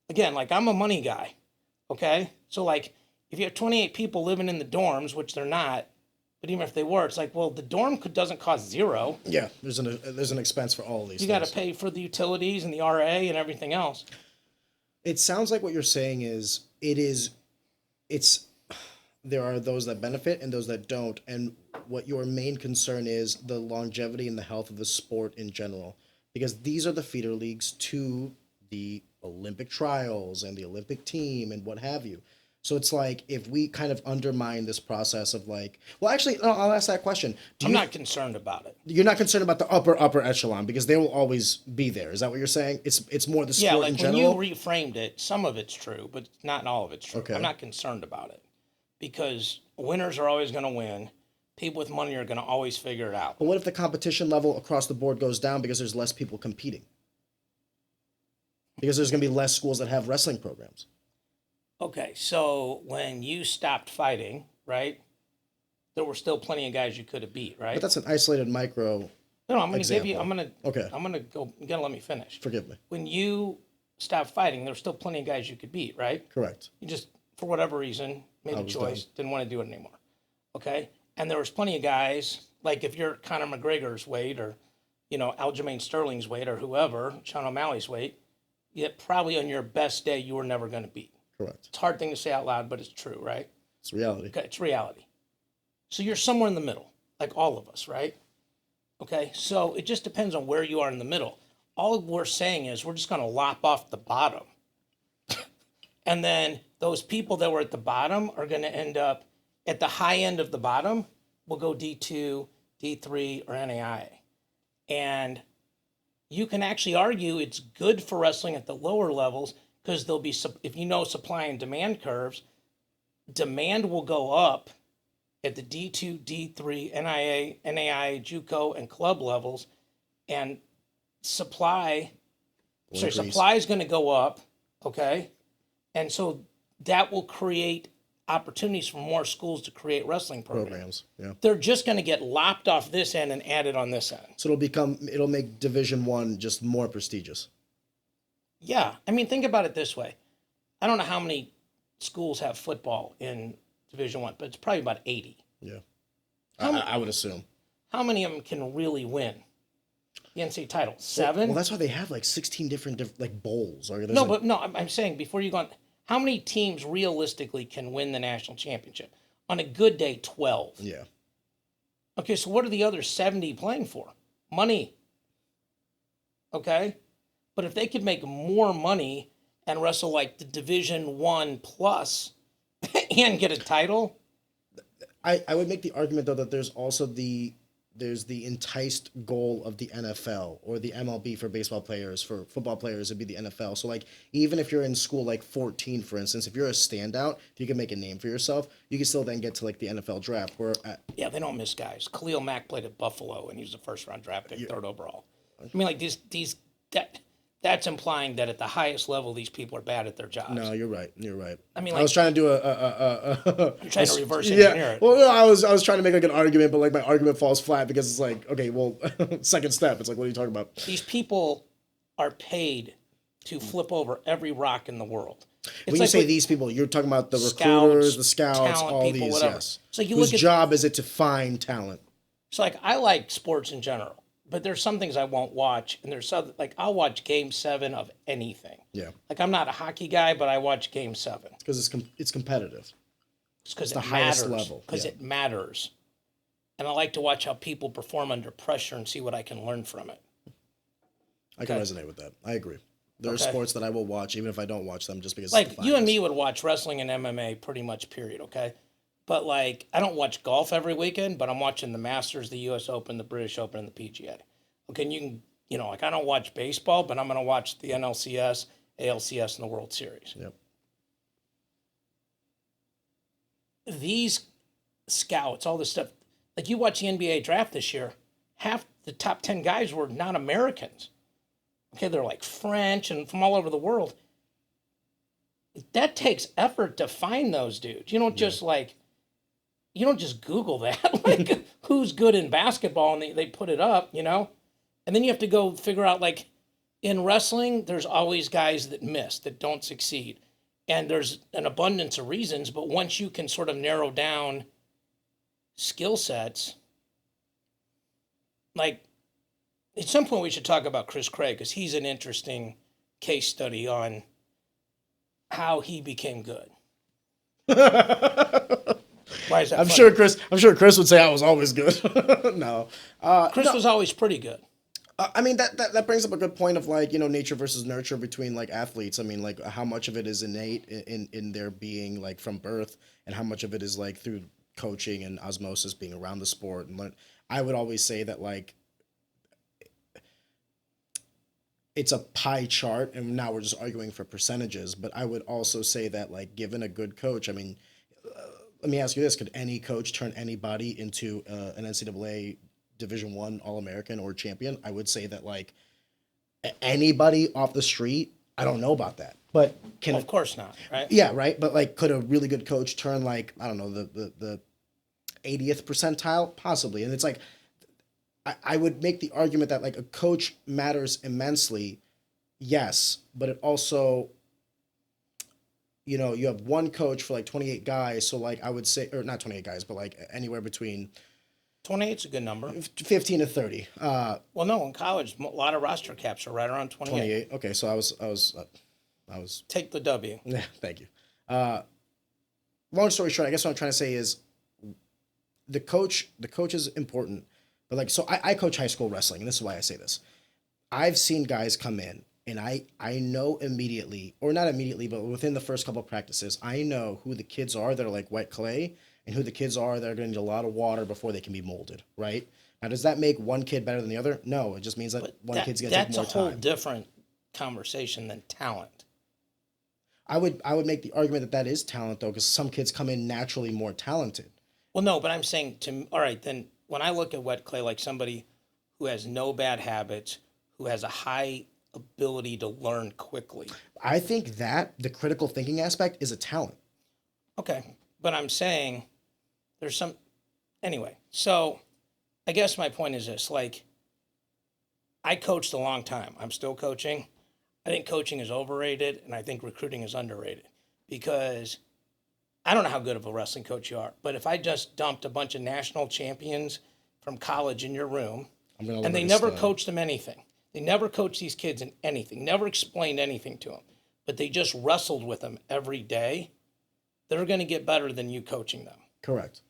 again, like I'm a money guy, okay? So like if you have 28 people living in the dorms, which they're not, but even if they were, it's like, well, the dorm doesn't cost zero. Yeah, there's an expense for all of these You things. got to pay for the utilities and the RA and everything else. It sounds like what you're saying is there are those that benefit and those that don't, and what your main concern is the longevity and the health of the sport in general, because these are the feeder leagues to the Olympic trials and the Olympic team and what have you. So it's like if we kind of undermine this process of like, well, actually, no, I'll ask that question. I'm not concerned about it. You're not concerned about the upper echelon because they will always be there. Is that what you're saying? It's more the sport Yeah, like in general. when you reframed it, some of it's true, but not all of it's true. Okay. I'm not concerned about it because winners are always going to win. People with money are going to always figure it out. But what if the competition level across the board goes down because there's less people competing? Because there's going to be less schools that have wrestling programs. Okay, so when you stopped fighting, right, there were still plenty of guys you could have beat, right? But that's an isolated micro. No, I'm going to give you, Okay. I'm going to go, you got to let me finish. Forgive me. When you stopped fighting, there were still plenty of guys you could beat, right? Correct. You just, for whatever reason, made a choice, didn't want to do it anymore. Okay? And there was plenty of guys, like if you're Conor McGregor's weight or, Aljamain Sterling's weight or whoever, Sean O'Malley's weight, yet probably on your best day, you were never going to beat. Correct. It's a hard thing to say out loud, but it's true, right? It's reality. Okay, it's reality. So you're somewhere in the middle, like all of us, right? Okay, so it just depends on where you are in the middle. All we're saying is we're just going to lop off the bottom. And then those people that were at the bottom are going to end up at the high end of the bottom, will go D2, D3, or NAIA. And you can actually argue it's good for wrestling at the lower levels because there'll be, if you know supply and demand curves, demand will go up at the D2, D3, NIA, NAIA, JUCO, and club levels, and supply is going to go up, okay? And so that will create opportunities for more schools to create wrestling programs. Yeah. They're just going to get lopped off this end and added on this end. So it'll make Division I just more prestigious. Yeah. I mean, think about it this way. I don't know how many schools have football in Division I, but it's probably about 80. Yeah. I would assume. How many of them can really win the NCAA title? 7? Well, that's why they have like 16 different like bowls. I'm saying before you go on, how many teams realistically can win the national championship? On a good day, 12. Yeah. Okay, so what are the other 70 playing for? Money. Okay? But if they could make more money and wrestle like the Division I plus and get a title. I would make the argument though that there's also the there's the enticed goal of the NFL or the MLB for baseball players. For football players, it'd be the NFL. So like even if you're in school like 14, for instance, if you're a standout, if you can make a name for yourself, you can still then get to like the NFL draft. Where yeah, they don't miss guys. Khalil Mack played at Buffalo and he was a first round draft pick, third overall. I mean, like that's implying that at the highest level, these people are bad at their jobs. No, you're right. You're right. I mean, I was trying to do I'm trying to reverse engineer it. Well, no, I was trying to make like an argument, but like my argument falls flat because it's like, okay, well, second step. It's like, what are you talking about? These people are paid to flip over every rock in the world. When you say these people, you're talking about the recruiters, the scouts, all people, these, whatever. yes. So you Whose look at, job is it to find talent? it's like I like sports in general, but there's some things I won't watch, and there's some like I'll watch Game 7 of anything. Yeah. Like I'm not a hockey guy, but I watch Game 7. Because it's competitive. It's because the it highest matters. level, Because yeah. it matters, and I like to watch how people perform under pressure and see what I can learn from it. I can resonate with that. I agree. There are Okay. sports that I will watch even if I don't watch them just because Like it's the you and finals. me would watch wrestling and MMA pretty much, period, okay? But like I don't watch golf every weekend, but I'm watching the Masters, the US Open, the British Open, and the PGA. Okay, and you can, like I don't watch baseball, but I'm going to watch the NLCS, ALCS, and the World Series. Yep. These scouts, all this stuff, like you watch the NBA draft this year, half the top 10 guys were not Americans. Okay, they're like French and from all over the world. That takes effort to find those dudes. You don't just you don't just Google that, like who's good in basketball and they put it up, And then you have to go figure out, like in wrestling, there's always guys that miss, that don't succeed. And there's an abundance of reasons, but once you can sort of narrow down skill sets, like at some point we should talk about Chris Craig because he's an interesting case study on how he became good. Why is that? I'm sure Chris would say I was always good. No. Chris was always pretty good. I mean that brings up a good point of like, nature versus nurture between like athletes. I mean, like how much of it is innate in their being like from birth and how much of it is like through coaching and osmosis, being around the sport and learn. I would always say that like it's a pie chart, and now we're just arguing for percentages. But I would also say that, like, given a good coach, I mean, let me ask you this: could any coach turn anybody into an NCAA Division I All-American or champion? I would say that, like, anybody off the street, I don't know about that, but Well, of course not, right? Yeah, right. But like, could a really good coach turn like I don't know the 80th percentile possibly? And it's like. I would make the argument that like a coach matters immensely, yes, but it also, you have one coach for like 28 guys, so like I would say, or not 28 guys, but like anywhere between 28's a good number. 15 to 30. Well, no, in college, a lot of roster caps are right around 28. 28. Okay, so I was. Take the W. Yeah, thank you. Long story short, I guess what I'm trying to say is, the coach is important. But like, so I coach high school wrestling, and this is why I say this. I've seen guys come in, and I know immediately, or not immediately, but within the first couple of practices, I know who the kids are that are like wet clay, and who the kids are that are going to need a lot of water before they can be molded, right? Now, does that make one kid better than the other? No, it just means that one kid's going to take more time. That's a whole different conversation than talent. I would make the argument that is talent, though, because some kids come in naturally more talented. Well, no, but I'm saying all right, then when I look at wet clay, like somebody who has no bad habits, who has a high ability to learn quickly. I think that the critical thinking aspect is a talent. Okay, but I'm saying there's some, anyway, so I guess my point is this, like, I coached a long time. I'm still coaching. I think coaching is overrated, and I think recruiting is underrated because I don't know how good of a wrestling coach you are, but if I just dumped a bunch of national champions from college in your room, and they never coached them anything, they never coached these kids in anything, never explained anything to them, but they just wrestled with them every day, they're going to get better than you coaching them. Correct.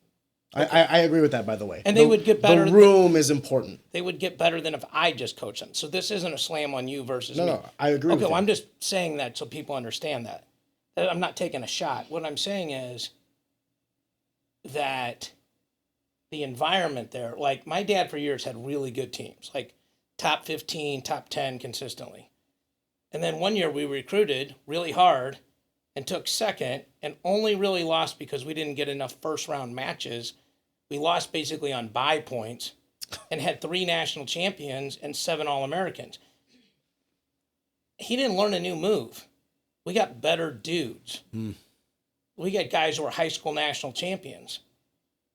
Okay. I agree with that, by the way. And they would get better. The room is important. They would get better than if I just coached them. So this isn't a slam on you versus me. No, I agree with you. Okay, well, I'm just saying that so people understand that. I'm not taking a shot. What I'm saying is that the environment there, like my dad for years had really good teams, like top 15, top 10 consistently. And then one year we recruited really hard and took second and only really lost because we didn't get enough first round matches. We lost basically on bye points and had 3 national champions and 7 All-Americans. He didn't learn a new move. We got better dudes. We got guys who were high school national champions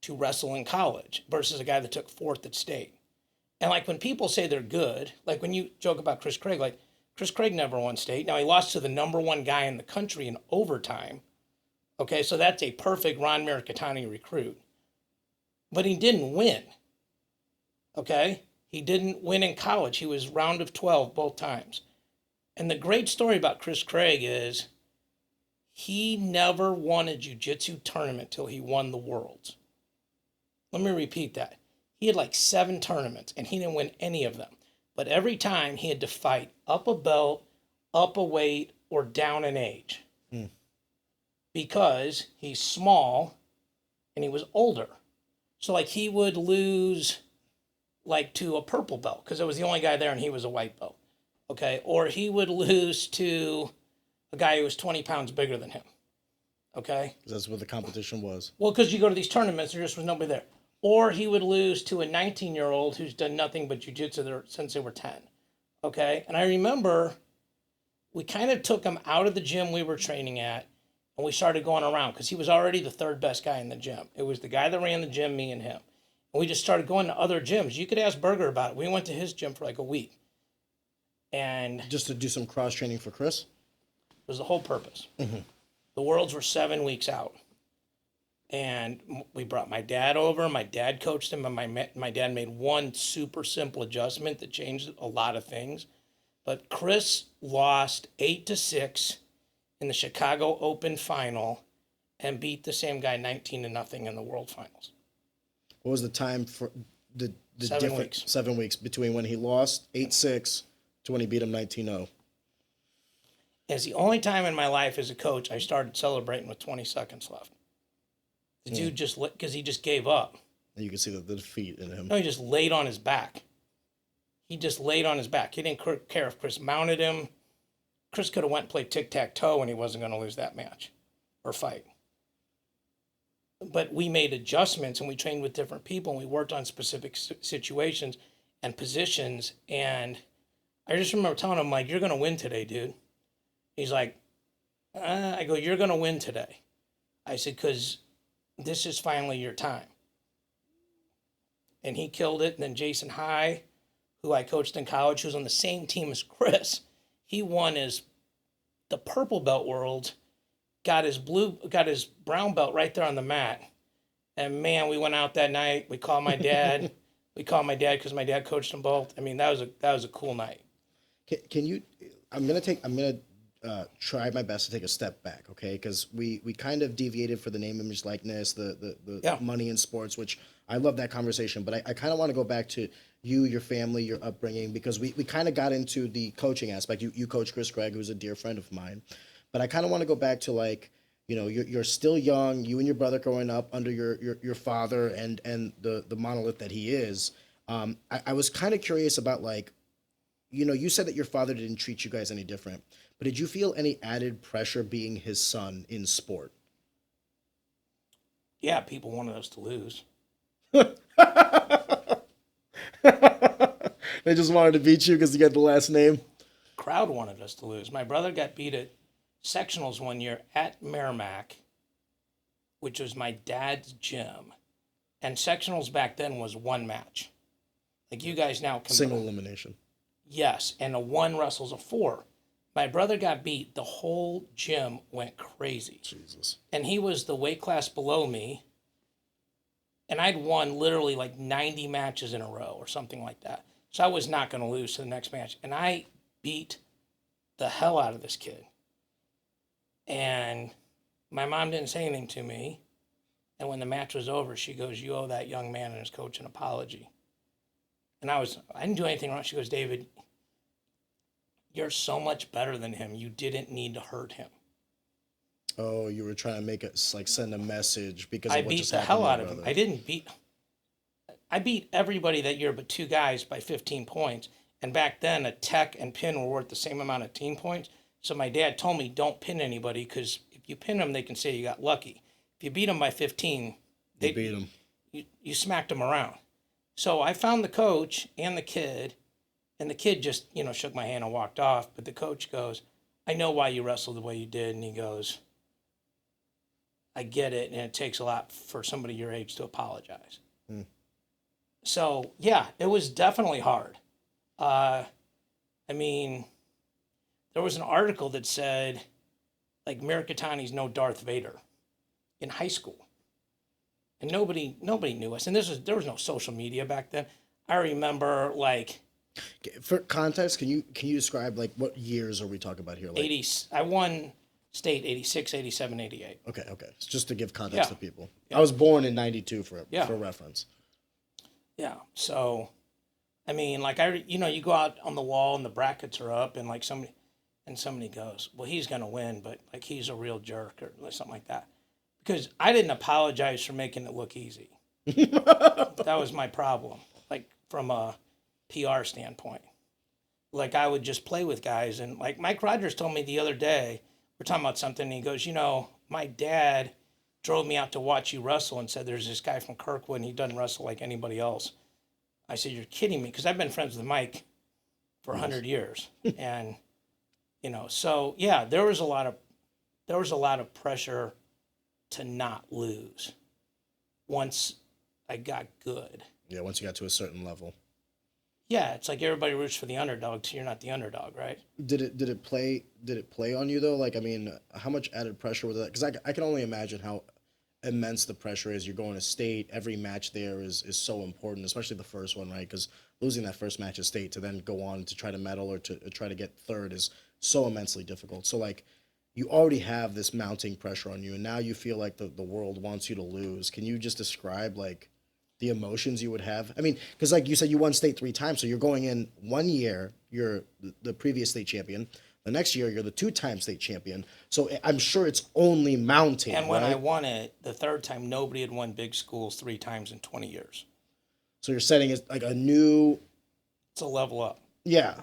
to wrestle in college versus a guy that took 4th at state. And like when people say they're good, like when you joke about Chris Craig, like Chris Craig never won state. Now he lost to the number 1 guy in the country in overtime. Okay, so that's a perfect Ron Mirikitani recruit. But he didn't win. Okay? He didn't win in college. He was round of 12 both times. And the great story about Chris Craig is he never won a jiu-jitsu tournament till he won the Worlds. Let me repeat that. He had like 7 tournaments, and he didn't win any of them. But every time he had to fight up a belt, up a weight, or down an age. Because he's small and he was older. So like he would lose like to a purple belt because it was the only guy there and he was a white belt. Okay. Or he would lose to a guy who was 20 pounds bigger than him. Okay. That's what the competition was. Well, because you go to these tournaments, there just was nobody there. Or he would lose to a 19-year-old who's done nothing but jiu-jitsu since they were 10. Okay. And I remember we kind of took him out of the gym we were training at and we started going around because he was already the 3rd best guy in the gym. It was the guy that ran the gym, me and him. And we just started going to other gyms. You could ask Berger about it. We went to his gym for like a week. And just to do some cross training for Chris? Was the whole purpose. The Worlds were 7 weeks out. And we brought my dad over. My dad coached him, and my dad made one super simple adjustment that changed a lot of things. But Chris lost 8-6 in the Chicago Open final and beat the same guy 19-0 in the World Finals. What was the time for the 7 weeks? 7 weeks between when he lost 8-6 to when he beat him 19-0. It's the only time in my life as a coach I started celebrating with 20 seconds left. The dude just, because he just gave up. And you can see the defeat in him. No, he just laid on his back. He just laid on his back. He didn't care if Chris mounted him. Chris could have went and played tic-tac-toe and he wasn't going to lose that match or fight. But we made adjustments and we trained with different people and we worked on specific situations and positions. And I just remember telling him, like, you're going to win today, dude. He's like, I go, you're going to win today. I said, because this is finally your time. And he killed it. And then Jason High, who I coached in college, who's on the same team as Chris, he won the purple belt world, got his brown belt right there on the mat. And man, we went out that night. We called my dad. Because my dad coached them both. I mean, that was a cool night. Can you? I'm gonna try my best to take a step back, okay? Because we kind of deviated for the name, image, likeness, the money in sports, which I love that conversation. But I kind of want to go back to you, your family, your upbringing, because we kind of got into the coaching aspect. You coach Chris Craig, who's a dear friend of mine. But I kind of want to go back to, like, you know, you're still young, you and your brother growing up under your father and the monolith that he is. I was kind of curious about, like, you know, you said that your father didn't treat you guys any different, but did you feel any added pressure being his son in sport? Yeah, people wanted us to lose. They just wanted to beat you because you got the last name? Crowd wanted us to lose. My brother got beat at sectionals one year at Merrimack, which was my dad's gym. And sectionals back then was one match. Like you guys now can single elimination. Yes, and a 1 wrestles a 4. My brother got beat. The whole gym went crazy. Jesus. And he was the weight class below me. And I'd won literally like 90 matches in a row or something like that. So I was not going to lose to the next match. And I beat the hell out of this kid. And my mom didn't say anything to me. And when the match was over, she goes, "You owe that young man and his coach an apology." And I didn't do anything wrong. She goes, "David, you're so much better than him. You didn't need to hurt him." Oh, you were trying to make it, like, send a message because I of what beat just the happened hell to out your of him. brother. I didn't beat. I beat everybody that year but 2 guys by 15 points. And back then, a tech and pin were worth the same amount of team points. So my dad told me, don't pin anybody, because if you pin them, they can say you got lucky. If you beat them by 15, You beat them. You smacked them around. So I found the coach and the kid just, shook my hand and walked off. But the coach goes, I know why you wrestled the way you did. And he goes, I get it. And it takes a lot for somebody your age to apologize. So, yeah, it was definitely hard. I mean, there was an article that said, like, Mirikitani's no Darth Vader in high school. And nobody knew us. And there was no social media back then. I remember, like, for context, can you describe, like, what years are we talking about here? Like, 80. I won state 86, 87, 88. Okay. It's just to give context to people. Yeah. I was born in 92 for reference. Yeah. So, I mean, like, you go out on the wall and the brackets are up, and like somebody goes, well, he's going to win, but like, he's a real jerk or something like that. Because I didn't apologize for making it look easy. That was my problem. Like, from a PR standpoint. Like, I would just play with guys, and like Mike Rogers told me the other day, we're talking about something, and he goes, my dad drove me out to watch you wrestle and said, there's this guy from Kirkwood and he doesn't wrestle like anybody else. I said, you're kidding me, because I've been friends with Mike for 100 years. And, so yeah, there was a lot of pressure to not lose once I got good. Yeah, once you got to a certain level. Yeah, it's like everybody roots for the underdog till you're not the underdog, right? Did it play on you though? Like, I mean, how much added pressure was that? Because I can only imagine how immense the pressure is. You're going to state. Every match there is so important, especially the first one, right? Because losing that first match at state to then go on to try to medal or to try to get third is so immensely difficult. So, like, you already have this mounting pressure on you, and now you feel like the world wants you to lose. Can you just describe, like, the emotions you would have? I mean, because like you said, you won state 3 times, so you're going in 1 year, you're the previous state champion. The next year, you're the 2-time state champion. So I'm sure it's only mounting. And when right? I won it, the third time, nobody had won big schools 3 times in 20 years. So you're setting it like a new... It's a level up. Yeah.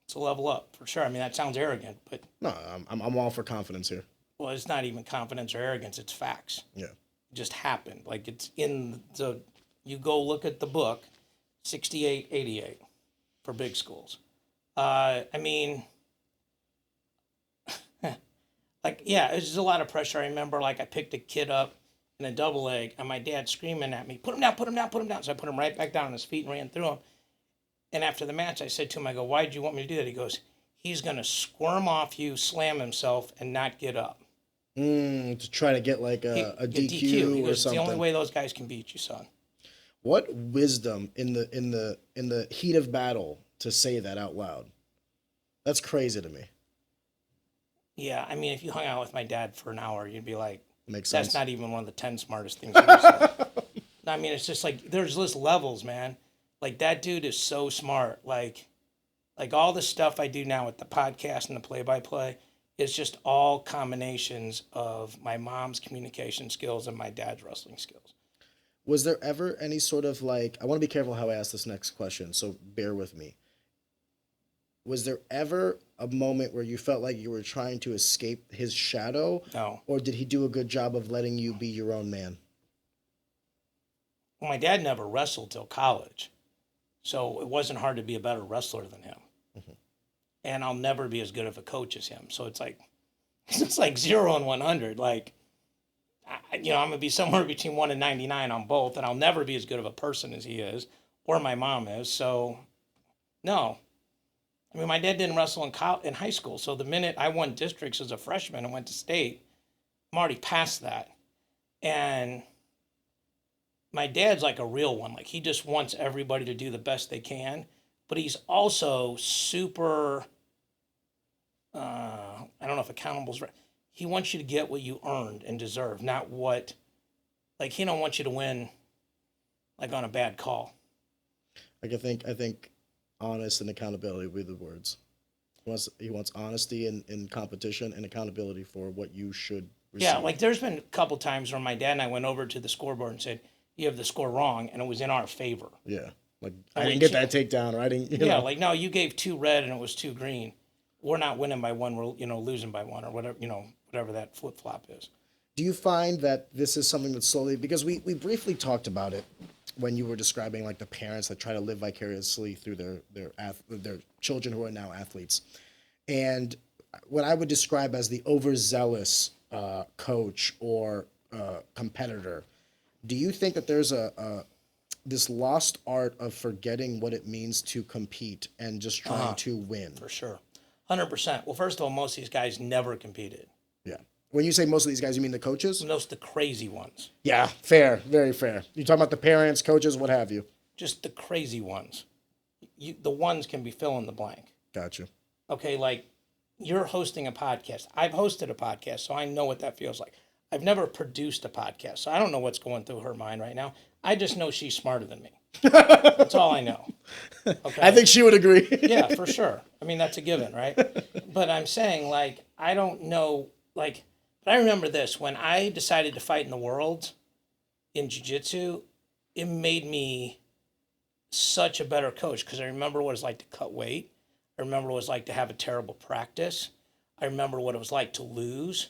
It's a level up, for sure. I mean, that sounds arrogant, but... No, I'm all for confidence here. Well, it's not even confidence or arrogance, it's facts. Yeah. It just happened. Like, it's in the... You go look at the book, 68, 88 for big schools. I mean, like, yeah, it was just a lot of pressure. I remember, like, I picked a kid up in a double leg, and my dad screaming at me, put him down, put him down, put him down. So I put him right back down on his feet and ran through him. And after the match, I said to him, I go, why'd you want me to do that? He goes, he's going to squirm off you, slam himself, and not get up. To try to get, like, a DQ He goes, or it's something. the only way those guys can beat you, son. What wisdom in the heat of battle to say that out loud. That's crazy to me. Yeah, I mean, if you hung out with my dad for an hour, you'd be like, Makes that's sense. not even one of the 10 smartest things I've said. I mean, it's just like, there's just levels, man. Like, that dude is so smart. Like all the stuff I do now with the podcast and the play-by-play is just all combinations of my mom's communication skills and my dad's wrestling skills. Was there ever any sort of, like, I want to be careful how I ask this next question, so bear with me. Was there ever a moment where you felt like you were trying to escape his shadow? No. Or did he do a good job of letting you be your own man? Well, my dad never wrestled till college, so it wasn't hard to be a better wrestler than him. Mm-hmm. And I'll never be as good of a coach as him. So it's like 0 and 100. Like, I'm going to be somewhere between 1 and 99 on both, and I'll never be as good of a person as he is, or my mom is. So, no. I mean, my dad didn't wrestle in high school, so the minute I won districts as a freshman and went to state, I'm already past that. And my dad's like a real one. Like, he just wants everybody to do the best they can, but he's also super, I don't know if accountable's right. He wants you to get what you earned and deserve, not what, like, he don't want you to win, like, on a bad call. Like, I think honest and accountability would be the words. He wants honesty in competition and accountability for what you should receive. Yeah, like, there's been a couple times where my dad and I went over to the scoreboard and said, you have the score wrong, and it was in our favor. Yeah. Like, I didn't get that takedown, or I didn't, you know. Like, no, you gave 2 red and it was 2 green. We're not winning by 1, we're, losing by 1 or whatever, whatever that flip-flop is. Do you find that this is something that slowly, because we briefly talked about it when you were describing like the parents that try to live vicariously through their children who are now athletes, and what I would describe as the overzealous coach or competitor. Do you think that there's this lost art of forgetting what it means to compete and just trying to win? For sure. 100%. Well, first of all, most of these guys never competed. Yeah. When you say most of these guys, you mean the coaches? Those the crazy ones. Yeah, fair, very fair. You're talking about the parents, coaches, what have you. Just the crazy ones. The ones can be fill in the blank. Gotcha. Okay, like you're hosting a podcast. I've hosted a podcast, so I know what that feels like. I've never produced a podcast, so I don't know what's going through her mind right now. I just know she's smarter than me. That's all I know. Okay? I think she would agree. Yeah, for sure. I mean, that's a given, right? But I'm saying, like, I don't know, like, but I remember this. When I decided to fight in the world in jiu-jitsu, it made me such a better coach because I remember what it was like to cut weight. I remember what it was like to have a terrible practice. I remember what it was like to lose.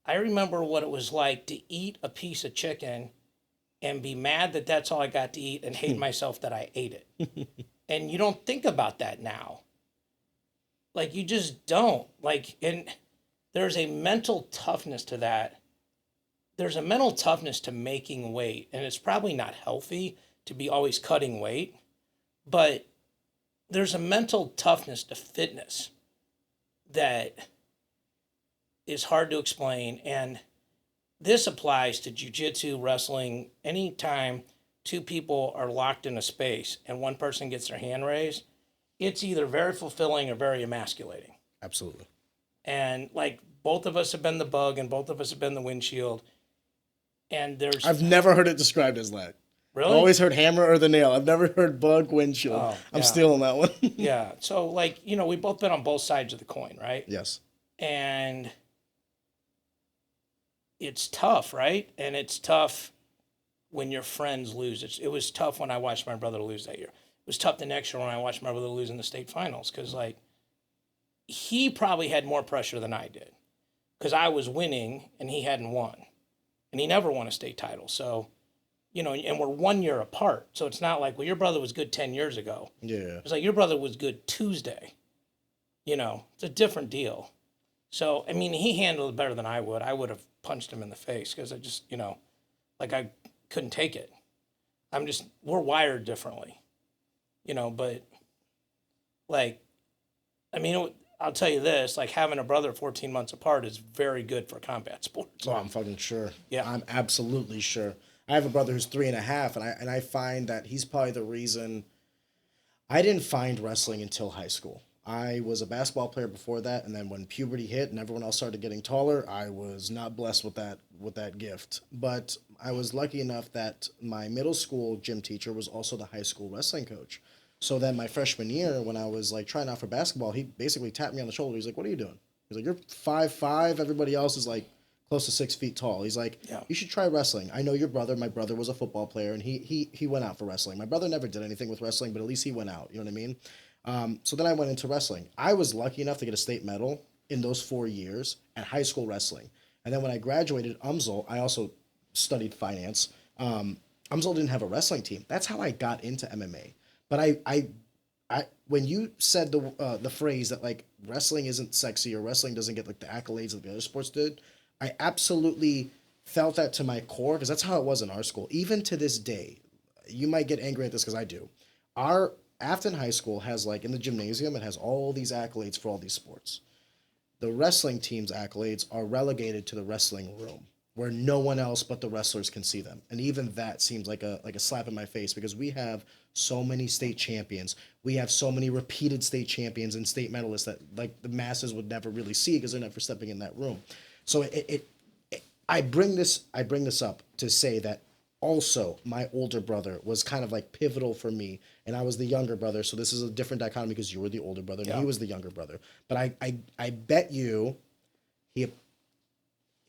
I remember what it was like to eat a piece of chicken and be mad that that's all I got to eat and hate myself that I ate it. And you don't think about that now. Like, you just don't. Like, and there's a mental toughness to that. There's a mental toughness to making weight, and it's probably not healthy to be always cutting weight, but there's a mental toughness to fitness that is hard to explain. And this applies to jiu-jitsu, wrestling. Anytime 2 people are locked in a space and one person gets their hand raised, it's either very fulfilling or very emasculating. Absolutely. And like both of us have been the bug and both of us have been the windshield. And I've never heard it described as that. Really? I've always heard hammer or the nail. I've never heard bug, windshield. Oh, I'm stealing that one. Yeah. So like, we've both been on both sides of the coin, right? Yes. And it's tough, right? And it's tough when your friends lose. It was tough when I watched my brother lose that year. It was tough the next year when I watched my brother lose in the state finals because, like, he probably had more pressure than I did because I was winning and he hadn't won. And he never won a state title. So, and we're 1 year apart. So it's not like, well, your brother was good 10 years ago. Yeah. It's like your brother was good Tuesday. It's a different deal. So, I mean, he handled it better than I would. I would have punched him in the face because I just, like I couldn't take it. We're wired differently, but like, I mean, I'll tell you this, like having a brother 14 months apart is very good for combat sports. Oh, I'm fucking sure. Yeah. I'm absolutely sure. I have a brother who's 3.5, and I find that he's probably the reason I didn't find wrestling until high school. I was a basketball player before that, and then when puberty hit and everyone else started getting taller, I was not blessed with that gift. But I was lucky enough that my middle school gym teacher was also the high school wrestling coach. So then my freshman year, when I was like trying out for basketball, he basically tapped me on the shoulder. He's like, "What are you doing?" He's like, "You're 5'5". Everybody else is like close to 6 feet tall." He's like, Yeah. "You should try wrestling. I know your brother. My brother was a football player, and he went out for wrestling. My brother never did anything with wrestling, but at least he went out. You know what I mean?" So then I went into wrestling. I was lucky enough to get a state medal in those 4 years at high school wrestling. And then when I graduated UMSL, I also studied finance. UMSL didn't have a wrestling team. That's how I got into MMA. But I when you said the phrase that like wrestling isn't sexy or wrestling doesn't get like the accolades that the other sports did, I absolutely felt that to my core because that's how it was in our school. Even to this day, you might get angry at this because I do. Our Afton High School has like in the gymnasium, it has all these accolades for all these sports. The wrestling team's accolades are relegated to the wrestling room where no one else but the wrestlers can see them. And even that seems like a slap in my face because we have so many state champions. We have so many repeated state champions and state medalists that like the masses would never really see because they're never stepping in that room. So I bring this up to say that also my older brother was kind of like pivotal for me, and I was the younger brother. So this is a different dichotomy because you were the older brother and he was the younger brother. But I bet you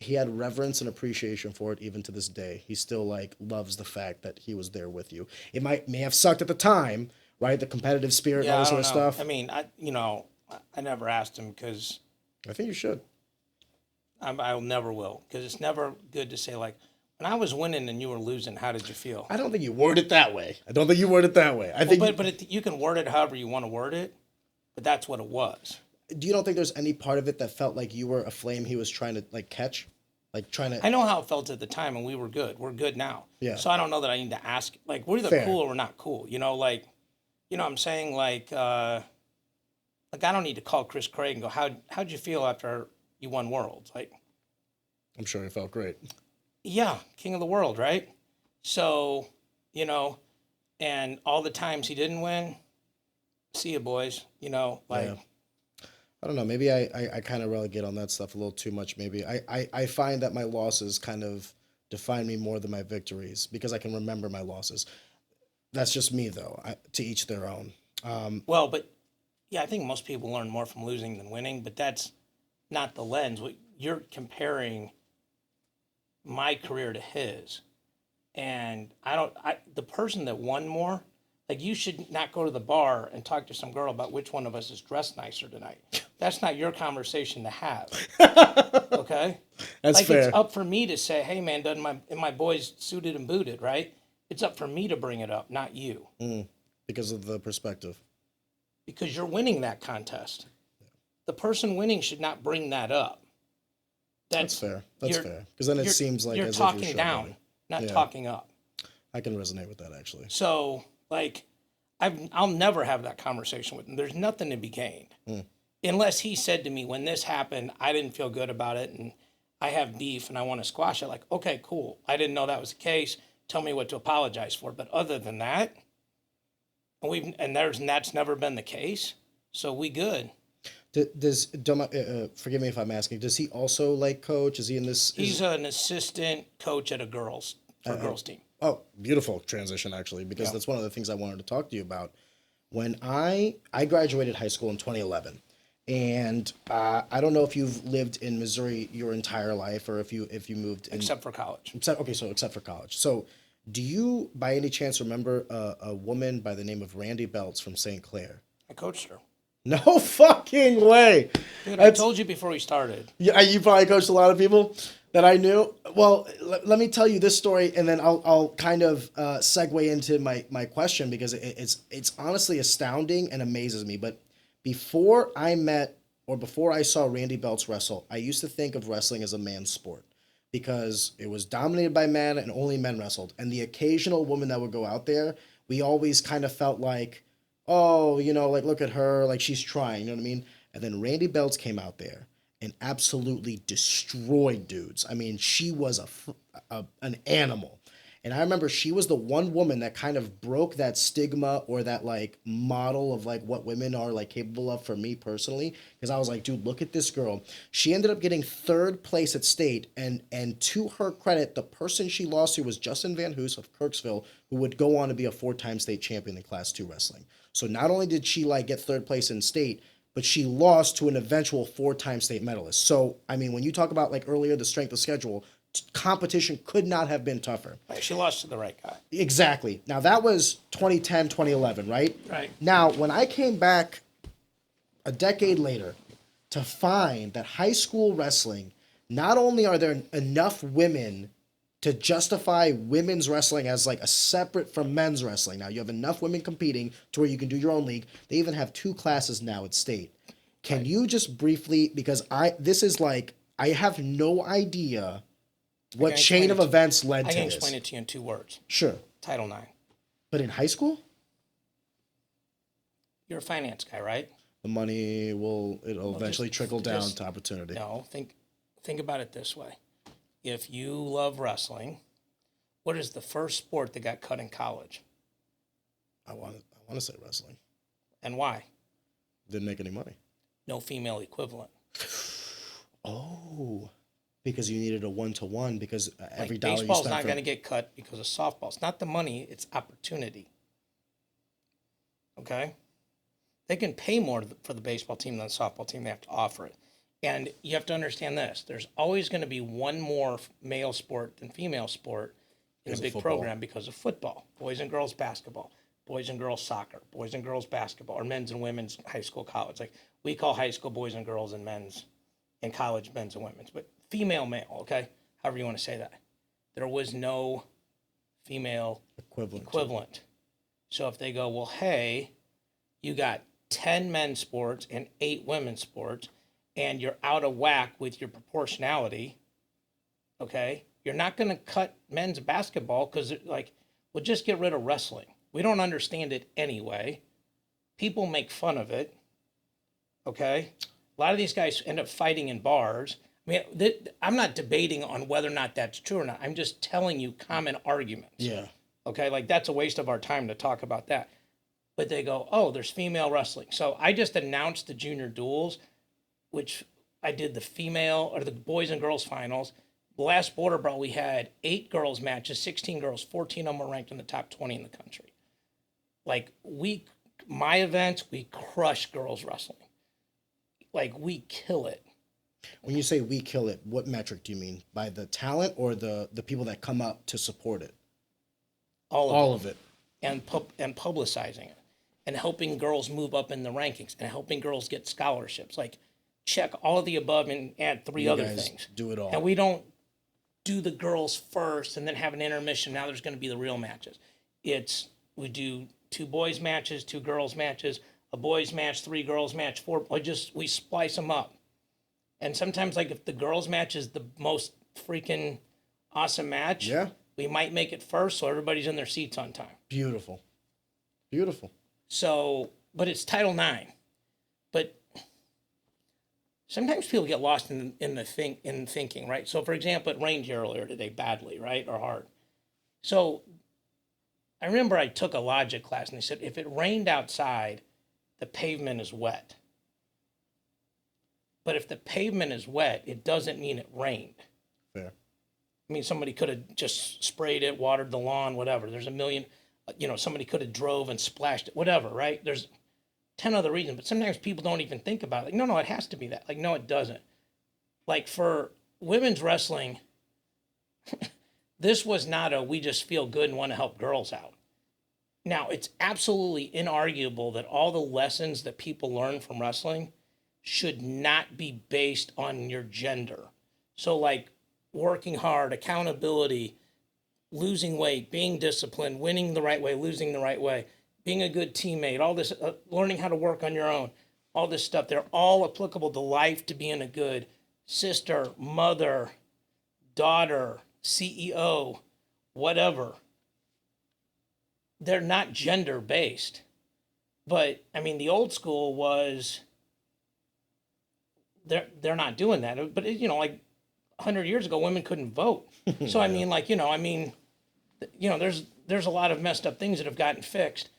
he had reverence and appreciation for it even to this day. He still like loves the fact that he was there with you. It may have sucked at the time, right? The competitive spirit and all Yeah, this I sort don't of know. stuff. I mean, I never asked him because I think you should. I never will, because it's never good to say like, when I was winning and you were losing, how did you feel? I don't think you word it that way. I think You can word it however you want to word it, but that's what it was. do you don't think there's any part of it that felt like you were a flame he was trying to like catch? Like trying to I know how it felt at the time, and we were good. We're good now. Yeah. So I don't know that I need to ask. Like, we're either Fair. cool or we're not cool. Like, what I'm saying? Like I don't need to call Chris Craig and go, how'd you feel after you won Worlds? Like, I'm sure it felt great. yeah, king of the world, right? So, and all the times he didn't win, see you boys, like. Yeah. I don't know. Maybe I kind of relegate on that stuff a little too much. Maybe I find that my losses kind of define me more than my victories because I can remember my losses. That's just me, though. To each their own. Well, but yeah, I think most people learn more from losing than winning, but that's not the lens. You're comparing my career to his, and the person that won more, like, you should not go to the bar and talk to some girl about which one of us is dressed nicer tonight. That's not your conversation to have. Okay? That's like, fair. it's up for me to say, hey man, doesn't my boys suited and booted, right? It's up for me to bring it up, not you. Because of the perspective. Because you're winning that contest. The person winning should not bring that up. That's fair. That's fair. Because then it seems like you're as talking if you're down, not talking up. I can resonate with that actually. So, like, I'll never have that conversation with him. There's nothing to be gained. Unless he said to me, when this happened, I didn't feel good about it, and I have beef and I want to squash it. Like, okay, cool. I didn't know that was the case. Tell me what to apologize for. But other than that, that's never been the case. So we good. Forgive me if I'm asking, does he also like coach? Is he in this? He's an assistant coach at a girls team. Oh, beautiful transition actually, because that's one of the things I wanted to talk to you about. When I graduated high school in 2011, and I don't know if you've lived in Missouri your entire life or if you moved in, Except for college. Except for college. So, do you by any chance remember a woman by the name of Randy Belts from St. Clair? I coached her. No fucking way. Dude, I told you before we started. Yeah, you probably coached a lot of people that I knew. Well, let me tell you this story, and then I'll kind of segue into my question because it's honestly astounding and amazes me. But before I saw Randy Belts wrestle, I used to think of wrestling as a man's sport because it was dominated by men and only men wrestled. And the occasional woman that would go out there, we always kind of felt like, oh, like, look at her, like, she's trying, you know what I mean? And then Randy Belts came out there and absolutely destroyed dudes. I mean, she was an animal. And I remember she was the one woman that kind of broke that stigma or that, like, model of, like, what women are, like, capable of for me personally. Because I was like, dude, look at this girl. She ended up getting third place at state. And to her credit, the person she lost to was Justin Van Hoos of Kirksville, who would go on to be a 4-time state champion in Class 2 wrestling. So not only did she, like, get third place in state, but she lost to an eventual 4-time state medalist. So, I mean, when you talk about, like, earlier the strength of schedule, competition could not have been tougher. She lost to the right guy. Exactly. Now, that was 2010, 2011, right? Right. Now, when I came back a decade later to find that high school wrestling, not only are there enough women to justify women's wrestling as, like, a separate from men's wrestling. Now, you have enough women competing to where you can do your own league. They even have 2 classes now at state. Can you just briefly, because I have no idea what chain of events led to this. I can explain it to you in 2 words. Sure. Title IX. But in high school? You're a finance guy, right? The money it'll eventually trickle down to opportunity. No, think about it this way. If you love wrestling, what is the first sport that got cut in college? I want to say wrestling. And why? Didn't make any money. No female equivalent. Oh, because you needed a 1-to-1 because every like dollar you baseball's spent not going to get cut because of softball. It's not the money, it's opportunity. Okay? They can pay more for the baseball team than the softball team. They have to offer it. And you have to understand this. There's always going to be one more male sport than female sport in a big program because of football, boys and girls basketball, boys and girls soccer, boys and girls basketball, or men's and women's high school, college. Like we call high school boys and girls and men's, and college men's and women's, but female, male, okay? However you want to say that. There was no female equivalent. So if they go, well, hey, you got 10 men's sports and 8 women's sports, and you're out of whack with your proportionality, okay? You're not going to cut men's basketball because, like, we'll just get rid of wrestling. We don't understand it anyway. People make fun of it, okay? A lot of these guys end up fighting in bars. I mean, I'm not debating on whether or not that's true or not. I'm just telling you common arguments. Yeah. Okay, like that's a waste of our time to talk about that. But they go, oh, there's female wrestling. So I just announced the junior duels, which I did the female or the boys and girls finals. The last Border Brawl, we had 8 girls matches, 16 girls, 14 of them were ranked in the top 20 in the country. Like my events, we crush girls wrestling. Like we kill it. When you say we kill it, what metric do you mean? By the talent or the people that come up to support it? All of it. And publicizing it and helping girls move up in the rankings and helping girls get scholarships. Like check all of the above and add 3 other things. Do it all. And we don't do the girls first and then have an intermission. Now there's going to be the real matches. We do 2 boys matches, 2 girls matches, a boys match, 3 girls match, 4. We splice them up. And sometimes, like, if the girls match is the most freaking awesome match, we might make it first so everybody's in their seats on time. Beautiful. So, but it's Title IX. But sometimes people get lost in thinking, right? So, for example, it rained here earlier today badly, right, or hard. So I remember I took a logic class, and they said, if it rained outside, the pavement is wet. But if the pavement is wet, it doesn't mean it rained. Fair. I mean, somebody could have just sprayed it, watered the lawn, whatever. There's a million, somebody could have drove and splashed it, whatever, right? There's 10 other reasons, but sometimes people don't even think about it. Like, no, it has to be that. Like, no, it doesn't. Like, for women's wrestling, this was not we just feel good and want to help girls out. Now, it's absolutely inarguable that all the lessons that people learn from wrestling should not be based on your gender. So like working hard, accountability, losing weight, being disciplined, winning the right way, losing the right way, being a good teammate, all this, learning how to work on your own, all this stuff, they're all applicable to life, to being a good sister, mother, daughter, CEO, whatever. They're not gender based. But I mean, the old school was, they're not doing that. But like 100 years ago, women couldn't vote. So I mean, there's a lot of messed up things that have gotten fixed.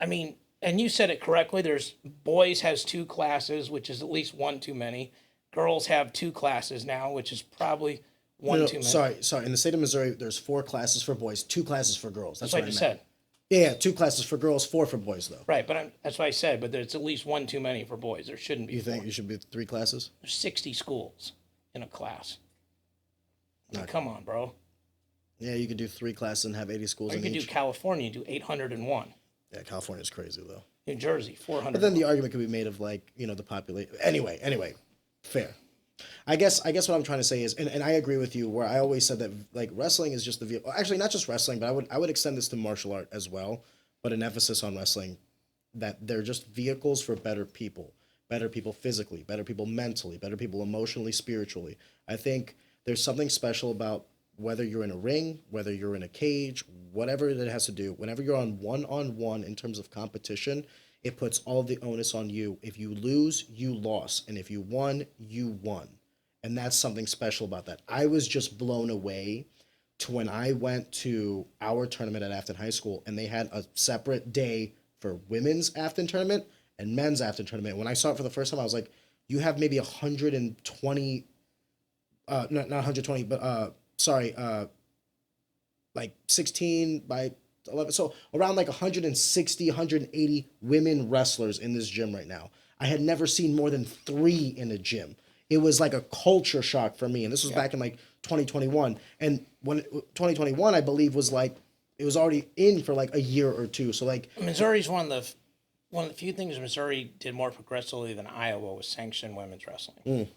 I mean, and you said it correctly. There's boys has 2 classes, which is at least 1 too many. Girls have 2 classes now, which is probably 1 too many. Sorry. In the state of Missouri, there's 4 classes for boys, 2 classes for girls. That's what I just meant. said. Yeah, 2 classes for girls, 4 for boys, though. Right, but that's what I said. But there's at least 1 too many for boys. There shouldn't be. You think 4. you should be 3 classes? There's 60 schools in a class. I mean, come on, bro. Yeah, you could do 3 classes and have 80 schools Or in you could each. do California, do 801. Yeah, California's crazy, though. New Jersey, 400. But then the argument could be made of, like, the population. Anyway, fair. I guess what I'm trying to say is, and I agree with you, where I always said that, like, wrestling is just the vehicle. Actually, not just wrestling, but I would extend this to martial art as well, but an emphasis on wrestling, that they're just vehicles for better people physically, better people mentally, better people emotionally, spiritually. I think there's something special about whether you're in a ring, whether you're in a cage, whatever it has to do, whenever you're on one-on-one in terms of competition, it puts all the onus on you. If you lose, you lost. And if you won, you won. And that's something special about that. I was just blown away to when I went to our tournament at Afton High School, and they had a separate day for women's Afton tournament and men's Afton tournament. When I saw it for the first time, I was like, you have maybe 120, not 120, but like 16 by 11. So around like 160, 180 women wrestlers in this gym right now. I had never seen more than 3 in a gym. it was like a culture shock for me. And this was back in like 2021. And when 2021, I believe, was like, it was already in for like a year or two. So like Missouri's one of the few things Missouri did more progressively than Iowa was sanction women's wrestling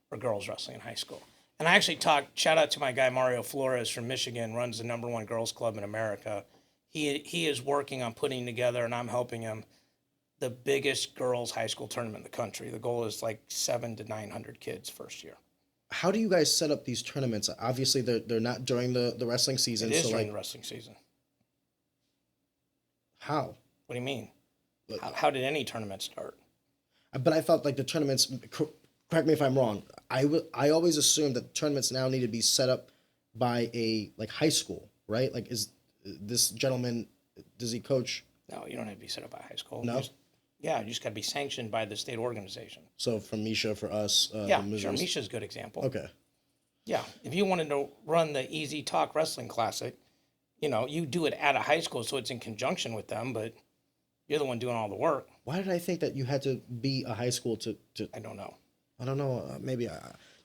or girls wrestling in high school. And I actually shout out to my guy Mario Flores from Michigan, runs the #1 girls club in America. He is working on putting together, and I'm helping him, the biggest girls high school tournament in the country. The goal is like 700 to 900 kids first year. how do you guys set up these tournaments? Obviously, they're not during the wrestling season. It is so during like, the wrestling season. how? What do you mean? How did any tournament start? But I felt like the tournaments. Correct me if I'm wrong. I always assumed that tournaments now need to be set up by a like high school, right? Like, is this gentleman, does he coach? No, you don't have to be set up by high school. No? You just got to be sanctioned by the state organization. So from Misha, for us, Yeah, the sure. Missouri- Misha's a good example. Okay. Yeah, if you wanted to run the Easy Talk Wrestling Classic, you do it at a high school, so it's in conjunction with them, but you're the one doing all the work. Why did I think that you had to be a high school to I don't know. I don't know. Maybe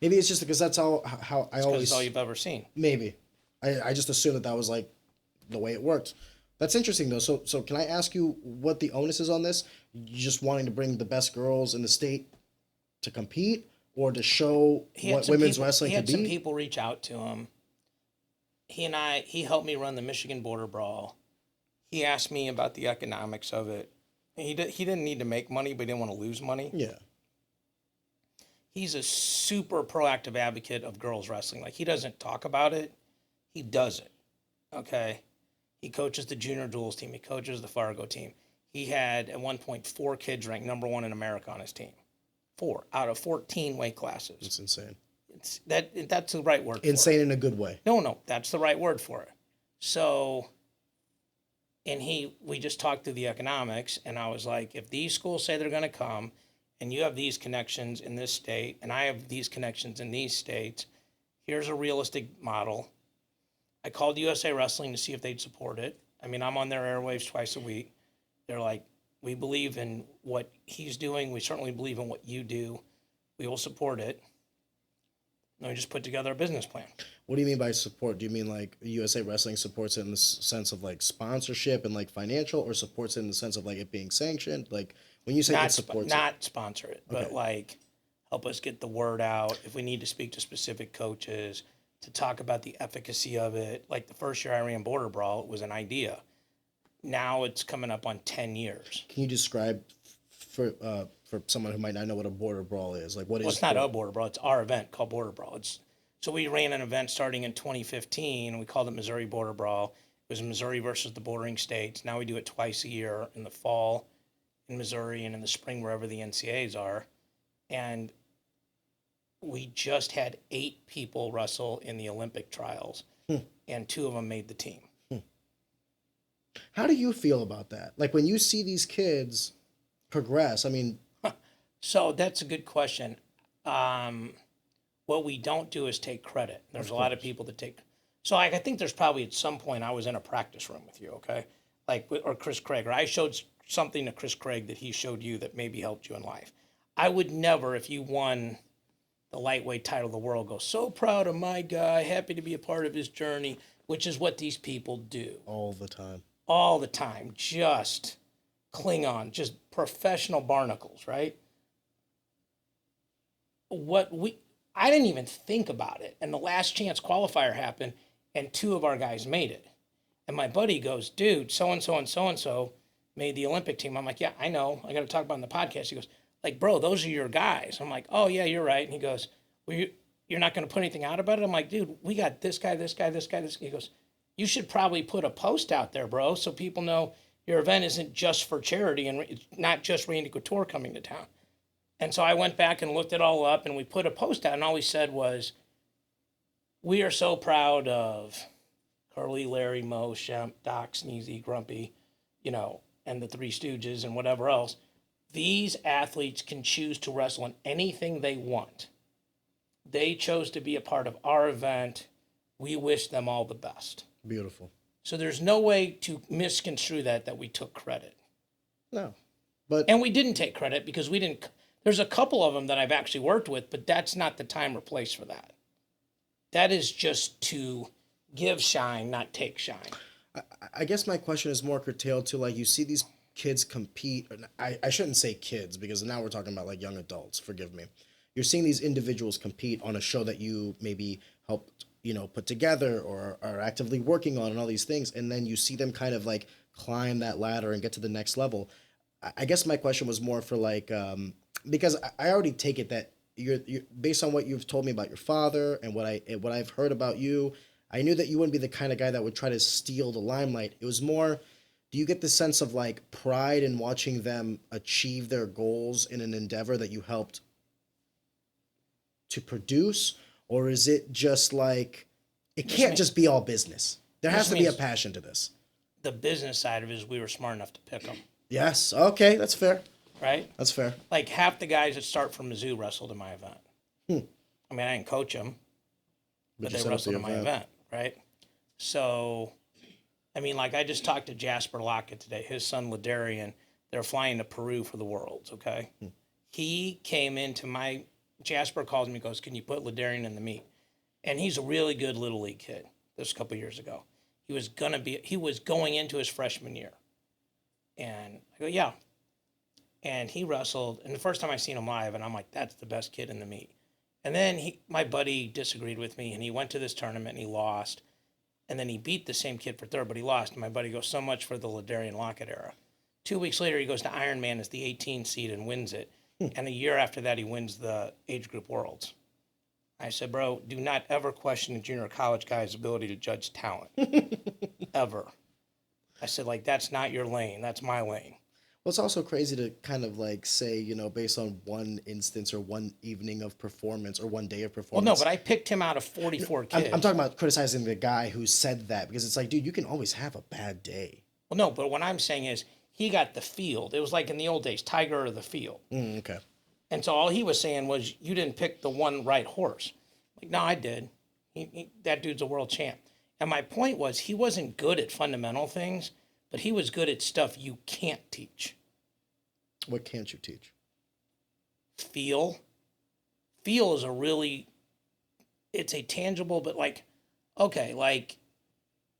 it's just because that's how I Because always. it's all you've ever seen. Maybe, I just assumed that was like the way it worked. That's interesting though. So can I ask you what the onus is on this? You just wanting to bring the best girls in the state to compete, or to show what women's wrestling could He had some be? people reach out to him. He helped me run the Michigan Border Brawl. He asked me about the economics of it. He didn't need to make money, but he didn't want to lose money. Yeah. He's a super proactive advocate of girls wrestling. Like, he doesn't talk about it, he does it. Okay. He coaches the junior duels team. He coaches the Fargo team. He had at one point 4 kids ranked #1 in America on his team. 4 out of 14 weight classes. It's insane. That's the right word. Insane in a good way. No, that's the right word for it. So, and we just talked through the economics, and I was like, if these schools say they're going to come, and you have these connections in this state, and I have these connections in these states, here's a realistic model. I called USA Wrestling to see if they'd support it. I mean, I'm on their airwaves twice a week. They're like, we believe in what he's doing. We certainly believe in what you do. We will support it. And we just put together a business plan. What do you mean by support? Do you mean like USA Wrestling supports it in the sense of like sponsorship and like financial, or supports it in the sense of like it being sanctioned? Like when you say it supports not sponsor it, but Okay. like help us get the word out. If we need to speak to specific coaches to talk about the efficacy of it, like the first year I ran Border Brawl, it was an idea. Now it's coming up on 10 years. Can you describe for someone who might not know what a border brawl is? Like, what is? Well, it's not a Border Brawl. It's our event called Border Brawl. So we ran an event starting in 2015, and we called it Missouri Border Brawl. It was Missouri versus the bordering states. Now we do it twice a year, in the fall in Missouri and in the spring wherever the NCAAs are. And we just had 8 people wrestle in the Olympic trials, and 2 of them made the team. How do you feel about that? Like when you see these kids progress, I mean, So that's a good question. What we don't do is take credit. There's a lot of people that take. So I think there's probably at some point I was in a practice room with you, okay? Or Chris Craig, or I showed something to Chris Craig that he showed you that maybe helped you in life. I would never, if you won the lightweight title of the world, go, so proud of my guy, happy to be a part of his journey, which is what these people do. all the time. All the time, just cling on, just professional barnacles, right? I didn't even think about it. And the last chance qualifier happened, and 2 of our guys made it. And my buddy goes, dude, so-and-so and so-and-so made the Olympic team. I'm like, yeah, I know. I got to talk about it on the podcast. He goes, like, bro, those are your guys. I'm like, oh, yeah, you're right. And he goes, well, you're not going to put anything out about it? I'm like, dude, we got this guy, this guy, this guy, this guy. He goes, you should probably put a post out there, bro, so people know your event isn't just for charity and it's not just Randy Couture coming to town. And so I went back and looked it all up, and we put a post out, and all we said was, we are so proud of Carly, Larry, Mo, Shemp, Doc, Sneezy, Grumpy, and the Three Stooges and whatever else. These athletes can choose to wrestle in anything they want. They chose to be a part of our event. We wish them all the best. Beautiful. So there's no way to misconstrue that we took credit. No, but And we didn't take credit because we didn't There's a couple of them that I've actually worked with, but that's not the time or place for that. That is just to give shine, not take shine. I guess my question is more curtailed to like you see these kids compete. I shouldn't say kids because now we're talking about like young adults. Forgive me. You're seeing these individuals compete on a show that you maybe helped, put together or are actively working on and all these things. And then you see them kind of like climb that ladder and get to the next level. I guess my question was more for like, because I already take it that you're based on what you've told me about your father and what I've heard about you. I knew that you wouldn't be the kind of guy that would try to steal the limelight. It was more, do you get the sense of like pride in watching them achieve their goals in an endeavor that you helped to produce? Or is it just like, it can't just be all business? There has to be a passion to this. The business side of it is we were smart enough to pick them. Yes. Okay. That's fair. Right? That's fair. Like half the guys that start from Mizzou wrestled in my event. I mean, I didn't coach them, but they wrestled in my event, right? So, I mean, like I just talked to Jasper Lockett today. His son, Ladarian, they're flying to Peru for the Worlds, okay? He came into my, Jasper calls me and goes, can you put Ladarian in the meet? And he's a really good Little League kid. This was a couple years ago. He was going into his freshman year. And I go, yeah. And he wrestled, and the first time I seen him live, and I'm like, that's the best kid in the meet. And then my buddy disagreed with me, and he went to this tournament, and he lost. And then he beat the same kid for third, but he lost. And my buddy goes, so much for the Ladarian Lockett era. 2 weeks later, he goes to Ironman as the 18 seed and wins it. And a year after that, he wins the age group worlds. I said, bro, do not ever question a junior college guy's ability to judge talent. Ever. I said, like, that's not your lane. That's my lane. Well, it's also crazy to kind of like say, based on one instance or one evening of performance or one day of performance. Well, no, but I picked him out of 44 kids. I'm talking about criticizing the guy who said that because it's like, dude, you can always have a bad day. Well, no, but what I'm saying is he got the field. It was like in the old days, Tiger or the field. Okay. And so all he was saying was, you didn't pick the one right horse. Like, no, I did. That dude's a world champ. And my point was, he wasn't good at fundamental things, but he was good at stuff you can't teach. What can't you teach? Feel. Feel is it's a tangible, but like, okay, like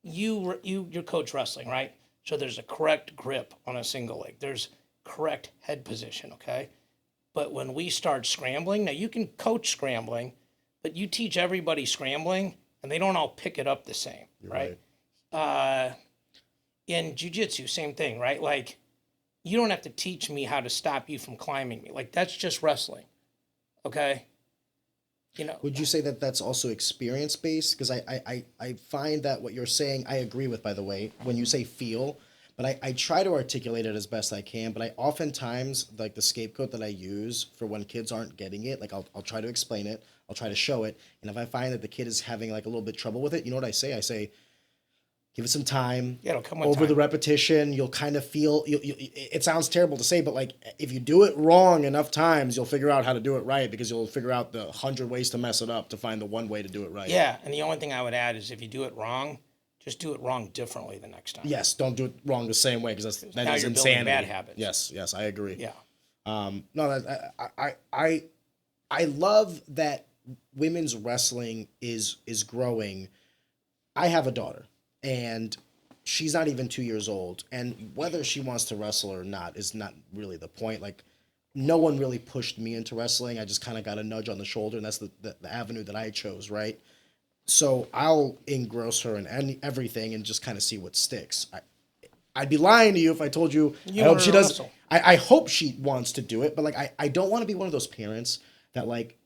you're coach wrestling, right? So there's a correct grip on a single leg. There's correct head position, okay? But when we start scrambling, now you can coach scrambling, but you teach everybody scrambling, and they don't all pick it up the same, right? In jiu-jitsu, same thing, right? Like, you don't have to teach me how to stop you from climbing me. Like, that's just wrestling, okay? Would you say that that's also experience-based? Because I find that what you're saying, I agree with, by the way, when you say feel, but I try to articulate it as best I can, but I oftentimes, like the scapegoat that I use for when kids aren't getting it, like I'll try to explain it, I'll try to show it, and if I find that the kid is having like a little bit trouble with it, you know what I say? I say, give it some time. Yeah, it'll come with over time. the repetition. You'll kind of feel. It sounds terrible to say, but like if you do it wrong enough times, you'll figure out how to do it right because you'll figure out the 100 ways to mess it up to find the one way to do it right. Yeah, and the only thing I would add is if you do it wrong, just do it wrong differently the next time. Yes, don't do it wrong the same way because that now is you're insanity. building bad habits. Yes, I agree. Yeah. No, I love that women's wrestling is growing. I have a daughter, and she's not even 2 years old. And whether she wants to wrestle or not is not really the point. Like, no one really pushed me into wrestling. I just kind of got a nudge on the shoulder, and that's the avenue that I chose, right? So I'll engross her in everything and just kind of see what sticks. I'd be lying to you if I told you I hope she does. I hope she wants to do it, but like I don't want to be one of those parents that like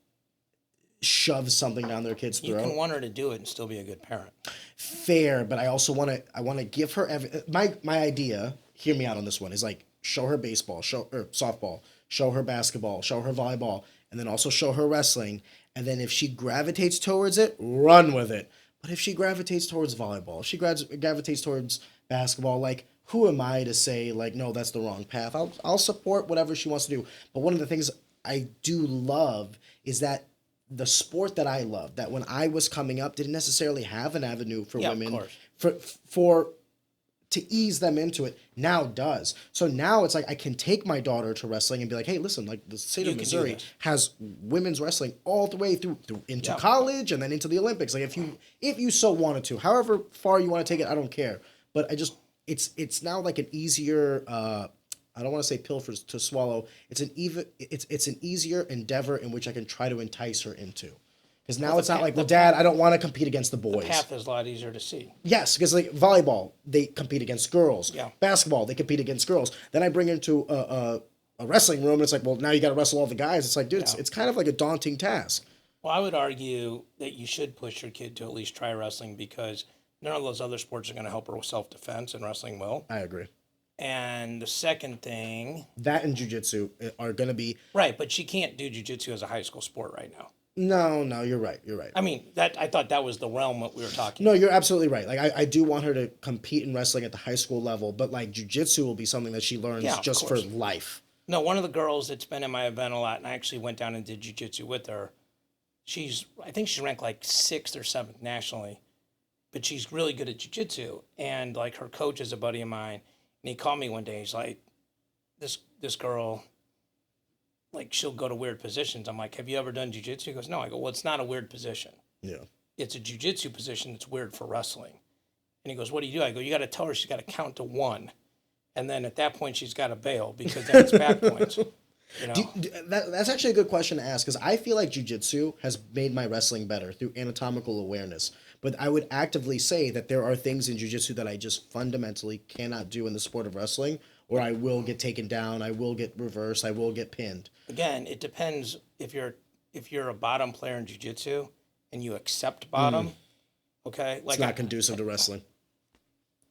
shoves something down their kid's throat. You can want her to do it and still be a good parent. Fair, but I also want to give her my idea. Hear me out on this one. Is like show her baseball, show her softball, show her basketball, show her volleyball, and then also show her wrestling. And then if she gravitates towards it, run with it. But if she gravitates towards volleyball, if she gravitates towards basketball, like who am I to say like no, that's the wrong path? I'll support whatever she wants to do. But one of the things I do love is that the sport that I love, that when I was coming up, didn't necessarily have an avenue for women of course. for to ease them into it now does. So now it's like I can take my daughter to wrestling and be like, hey, listen, like the state You of can do Missouri this. has women's wrestling all the way through into Yeah. college and then into the Olympics. Like if you so wanted to, however far you want to take it, I don't care. But I just it's now like an easier I don't want to say pill to swallow. It's an easier endeavor in which I can try to entice her into. Because now it's not like, well, Dad, I don't want to compete against the boys. The path is a lot easier to see. Yes, because like volleyball, they compete against girls. Yeah. Basketball, they compete against girls. Then I bring her into a wrestling room, and it's like, well, now you got to wrestle all the guys. It's like, dude, it's kind of like a daunting task. Well, I would argue that you should push your kid to at least try wrestling because none of those other sports are going to help her with self-defense, and wrestling will. I agree. And the second thing... That and jiu-jitsu are going to be... Right, but she can't do jiu-jitsu as a high school sport right now. No, you're right. You're right. I mean, I thought that was the realm that we were talking No, you're absolutely right. Like, I do want her to compete in wrestling at the high school level, but, like, jiu-jitsu will be something that she learns just for life. No, one of the girls that's been in my event a lot, and I actually went down and did jiu-jitsu with her, I think she's ranked, like, 6th or 7th nationally, but she's really good at jiu-jitsu. And, like, her coach is a buddy of mine, and he called me one day. He's like, this girl... like, she'll go to weird positions. I'm like, have you ever done jiu-jitsu? He goes, no. I go, well, it's not a weird position. Yeah. It's a jiu-jitsu position that's weird for wrestling. And he goes, what do you do? I go, you got to tell her she's got to count to 1. And then at that point, she's got to bail because then it's back points. You know? That's actually a good question to ask because I feel like jiu-jitsu has made my wrestling better through anatomical awareness. But I would actively say that there are things in jiu-jitsu that I just fundamentally cannot do in the sport of wrestling, or I will get taken down, I will get reversed, I will get pinned. Again, it depends if you're a bottom player in jiu-jitsu and you accept bottom, okay? Like it's not conducive to wrestling.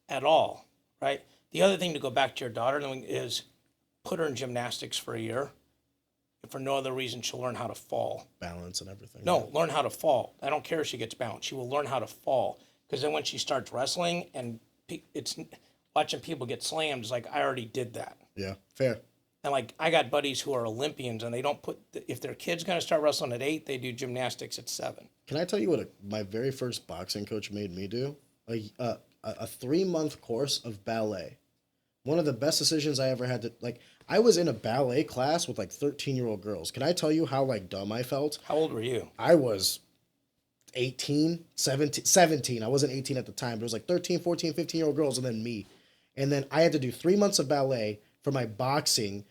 At all, right? The other thing to go back to your daughter is put her in gymnastics for a year. If for no other reason, she'll learn how to fall. Balance and everything. No, learn how to fall. I don't care if she gets bounced. She will learn how to fall. Because then when she starts wrestling and it's watching people get slammed, it's like, I already did that. Yeah, fair. And like, I got buddies who are Olympians and they don't if their kid's going to start wrestling at 8, they do gymnastics at 7. Can I tell you what my very first boxing coach made me do? A 3-month course of ballet. One of the best decisions I ever had to, like, I was in a ballet class with like 13-year-old girls. Can I tell you how like dumb I felt? How old were you? I was 18, 17. I wasn't 18 at the time, but it was like 13, 14, 15-year-old girls and then me. And then I had to do 3 months of ballet for my boxing.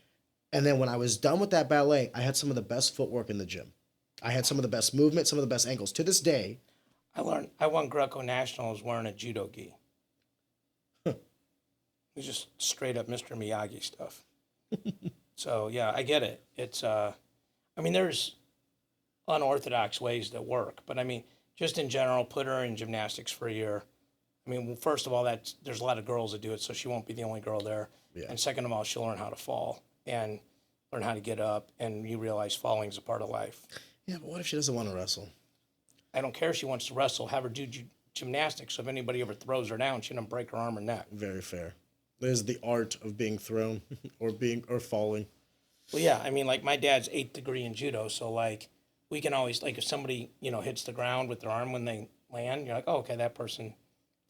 And then when I was done with that ballet, I had some of the best footwork in the gym. I had some of the best movement, some of the best angles. To this day, I won Greco Nationals wearing a judo gi. It was just straight up Mr. Miyagi stuff. So yeah, I get it. It's I mean, there's unorthodox ways that work, but I mean, just in general, put her in gymnastics for a year. I mean, well, first of all, there's a lot of girls that do it, so she won't be the only girl there. Yeah. And second of all, she'll learn how to fall and learn how to get up, and you realize falling is a part of life. Yeah, but what if she doesn't want to wrestle? I don't care if she wants to wrestle. Have her do gymnastics, so if anybody ever throws her down, she doesn't break her arm or neck. Very fair. There's the art of being thrown or falling. Well, yeah, I mean, like my dad's 8th degree in judo, so like we can always, like if somebody, hits the ground with their arm when they land, you're like, oh, okay, that person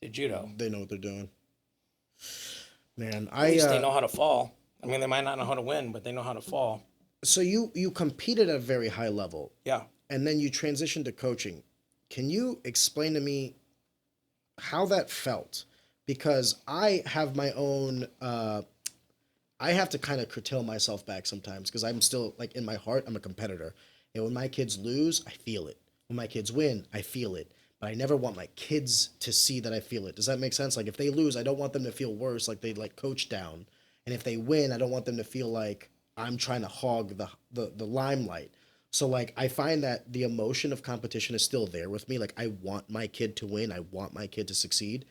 did judo. They know what they're doing. Man, at least they know how to fall. I mean, they might not know how to win, but they know how to fall. So you competed at a very high level. Yeah. And then you transitioned to coaching. Can you explain to me how that felt? Because I have my own, I have to kind of curtail myself back sometimes because I'm still, like, in my heart, I'm a competitor. And when my kids lose, I feel it. When my kids win, I feel it. But I never want my kids to see that I feel it. Does that make sense? Like, if they lose, I don't want them to feel worse, like they, like, coach down. And if they win, I don't want them to feel like I'm trying to hog the limelight. So, like, I find that the emotion of competition is still there with me. Like, I want my kid to win. I want my kid to succeed.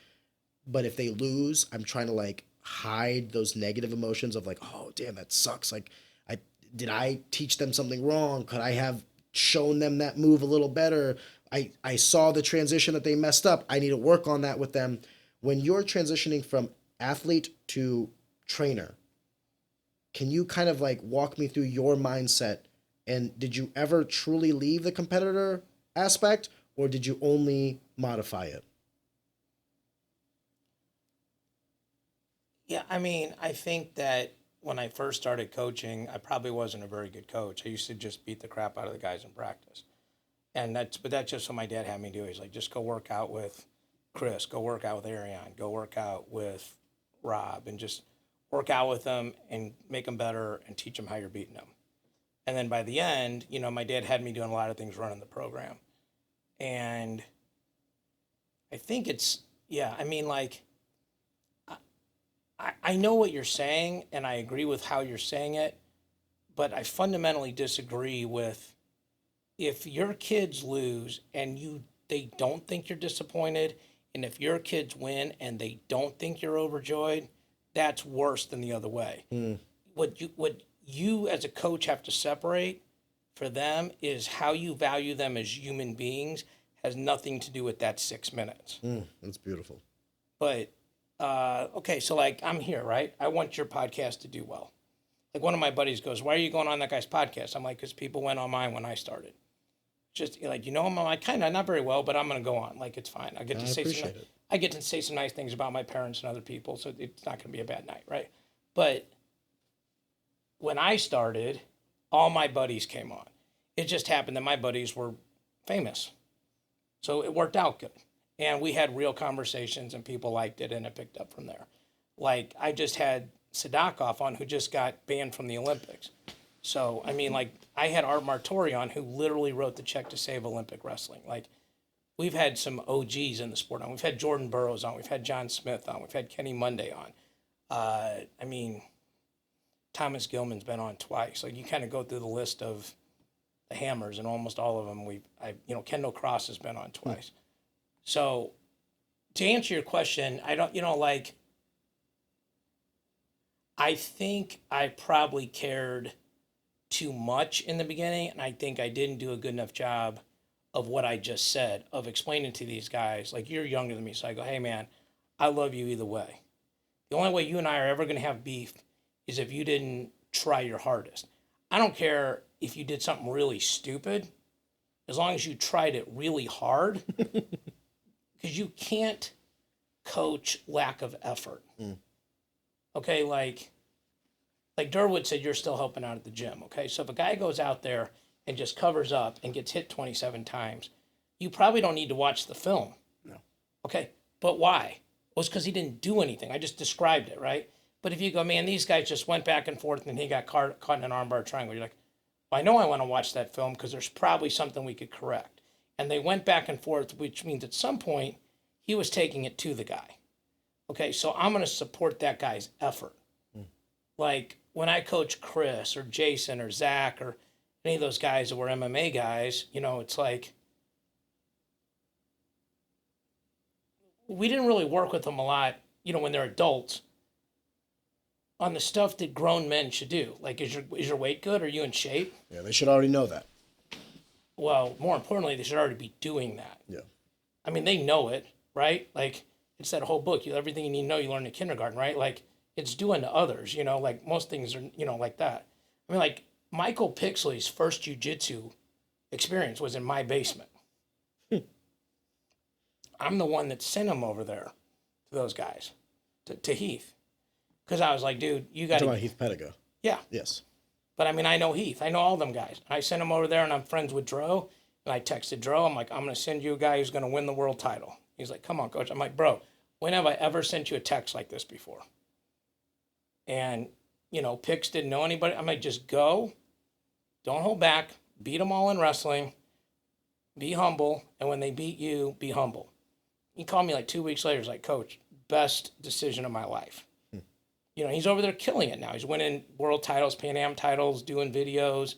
But if they lose, I'm trying to, like, hide those negative emotions of, like, oh, damn, that sucks. Like, did I teach them something wrong? Could I have shown them that move a little better? I saw the transition that they messed up. I need to work on that with them. When you're transitioning from athlete to trainer, can you kind of, like, walk me through your mindset? And did you ever truly leave the competitor aspect, or did you only modify it? Yeah, I mean, I think that when I first started coaching, I probably wasn't a very good coach. I used to just beat the crap out of the guys in practice. But that's just what my dad had me do. He's like, just go work out with Chris, go work out with Ariane, go work out with Rob, and just work out with them and make them better and teach them how you're beating them. And then by the end, my dad had me doing a lot of things running the program. And I think yeah, I mean, like, I know what you're saying, and I agree with how you're saying it, but I fundamentally disagree with if your kids lose and they don't think you're disappointed, and if your kids win and they don't think you're overjoyed, that's worse than the other way. What you as a coach have to separate for them is how you value them as human beings has nothing to do with that 6 minutes. That's beautiful. But okay, so like I'm here, right? I want your podcast to do well. Like one of my buddies goes, "Why are you going on that guy's podcast?" I'm like, "Because people went on mine when I started." Just like I'm like kind of not very well, but I'm gonna go on. Like it's fine. I get to say some nice things about my parents and other people, so it's not gonna be a bad night, right? But when I started, all my buddies came on. It just happened that my buddies were famous, so it worked out good. And we had real conversations and people liked it and it picked up from there. Like I just had Sadakov on who just got banned from the Olympics. So, I mean, like I had Art Martori on who literally wrote the check to save Olympic wrestling. Like we've had some OGs in the sport on. We've had Jordan Burroughs on. We've had John Smith on. We've had Kenny Monday on. I mean, Thomas Gilman's been on twice. Like you kind of go through the list of the Hammers and almost all of them. Kendall Cross has been on twice. So to answer your question, I don't, I think I probably cared too much in the beginning, and I think I didn't do a good enough job of what I just said, of explaining to these guys, like, you're younger than me, so I go, hey, man, I love you either way. The only way you and I are ever going to have beef is if you didn't try your hardest. I don't care if you did something really stupid, as long as you tried it really hard. Because you can't coach lack of effort. Okay, like Durwood said, you're still helping out at the gym. Okay, so if a guy goes out there and just covers up and gets hit 27 times, you probably don't need to watch the film. No. Okay, but why? Well, it's because he didn't do anything. I just described it, right? But if you go, man, these guys just went back and forth and he got caught in an armbar triangle, you're like, well, I know I want to watch that film because there's probably something we could correct. And they went back and forth, which means at some point he was taking it to the guy. Okay, so I'm going to support that guy's effort. Like when I coach Chris or Jason or Zach or any of those guys that were MMA guys, it's like we didn't really work with them a lot, when they're adults on the stuff that grown men should do. Like, is your weight good? Are you in shape? Yeah, they should already know that. Well, more importantly, they should already be doing that. Yeah. I mean, they know it, right? Like, it's that whole book. Everything you need to know, you learn in kindergarten, right? Like, it's doing to others, like most things are, like that. I mean, like, Michael Pixley's first jiu-jitsu experience was in my basement. I'm the one that sent him over there to those guys, to Heath. Because I was like, dude, you got to... You're talking about Heath Pedigo. Yeah. Yes. But I mean, I know Heath. I know all them guys. I sent him over there, and I'm friends with Dro. And I texted Dro. I'm like, I'm going to send you a guy who's going to win the world title. He's like, come on, coach. I'm like, bro, when have I ever sent you a text like this before? And, Pix didn't know anybody. I'm like, just go. Don't hold back. Beat them all in wrestling. Be humble. And when they beat you, be humble. He called me like 2 weeks later. He's like, coach, best decision of my life. He's over there killing it now. He's winning world titles, Pan Am titles, doing videos,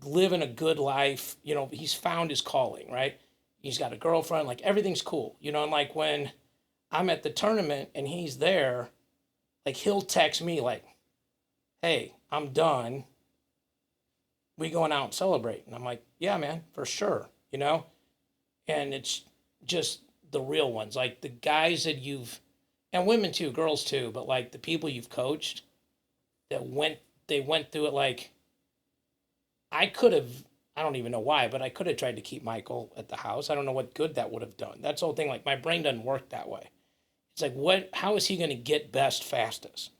living a good life. He's found his calling, right? He's got a girlfriend, like everything's cool. And like when I'm at the tournament and he's there, like he'll text me like, hey, I'm done. We going out and celebrate. And I'm like, yeah, man, for sure. And it's just the real ones, like the guys that you've, and women too, girls too, but like the people you've coached that went through it. Like I don't even know why, but I could have tried to keep Michael at the house. I don't know what good that would have done. That's the whole thing. Like my brain doesn't work that way. It's like, how is he going to get best fastest?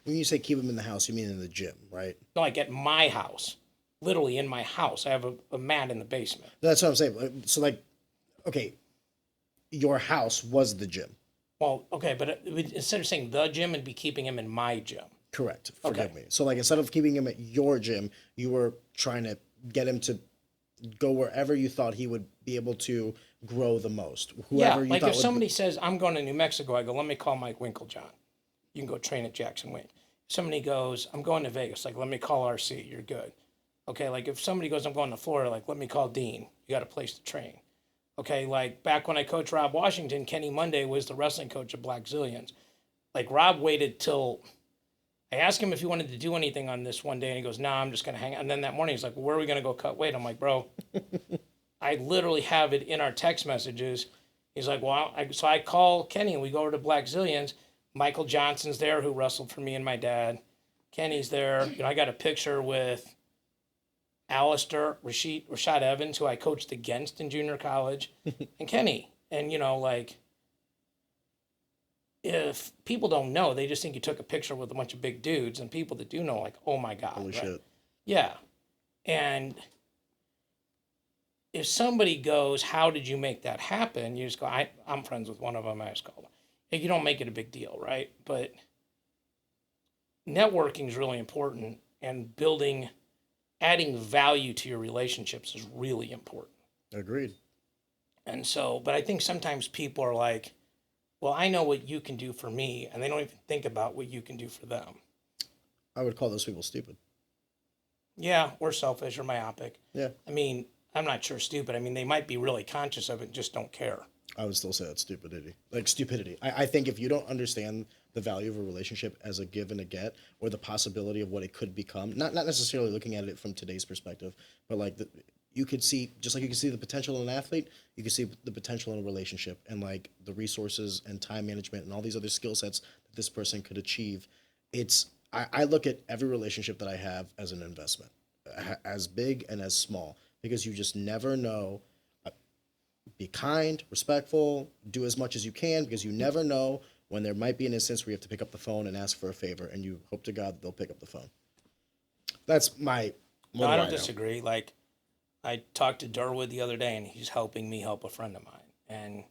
When you say keep him in the house, you mean in the gym, right? Like at my house, literally in my house. I have a mat in the basement. That's what I'm saying. So like, okay, your house was the gym. Well, okay, but instead of saying the gym, it'd be keeping him in my gym. Correct. Forgive me. So like, instead of keeping him at your gym, you were trying to get him to go wherever you thought he would be able to grow the most. Whoever you like thought if somebody says, I'm going to New Mexico, I go, let me call Mike Winklejohn. You can go train at Jackson Wink. Somebody goes, I'm going to Vegas, like, let me call RC, you're good. Okay, like if somebody goes, I'm going to Florida, like, let me call Dean, you got a place to train. Okay, like back when I coached Rob Washington, Kenny Monday was the wrestling coach of Black Zillions. Like Rob waited till, I asked him if he wanted to do anything on this one day, and he goes, nah, I'm just going to hang out. And then that morning, he's like, well, where are we going to go cut weight? I'm like, bro, I literally have it in our text messages. He's like, well, so I call Kenny, and we go over to Black Zillions. Michael Johnson's there, who wrestled for me and my dad. Kenny's there. You know, I got a picture with Alistair, Rashad Evans, who I coached against in junior college, and Kenny. And, you know, like, if people don't know, they just think you took a picture with a bunch of big dudes, and people that do know, like, oh my God. Holy shit. Yeah. And if somebody goes, how did you make that happen? You just go, I'm friends with one of them. I just call them. You don't make it a big deal, right? But networking is really important, and adding value to your relationships is really important. Agreed. And so, but I think sometimes people are like, well, I know what you can do for me, and they don't even think about what you can do for them. I would call those people stupid. Yeah, or selfish or myopic. Yeah. I mean, I'm not sure stupid. I mean, they might be really conscious of it and just don't care. I would still say that's stupidity. Like stupidity. I think if you don't understand the value of a relationship as a give and a get, or the possibility of what it could become, not necessarily looking at it from today's perspective, but like you could see, just like you can see the potential in an athlete, you can see the potential in a relationship, and like the resources and time management and all these other skill sets that this person could achieve. I look at every relationship that I have as an investment, as big and as small, because you just never know. Be kind, respectful, do as much as you can, because you never know when there might be an instance where you have to pick up the phone and ask for a favor, and you hope to God that they'll pick up the phone. That's my... No, I don't disagree. Like, I talked to Durwood the other day, and he's helping me help a friend of mine. And,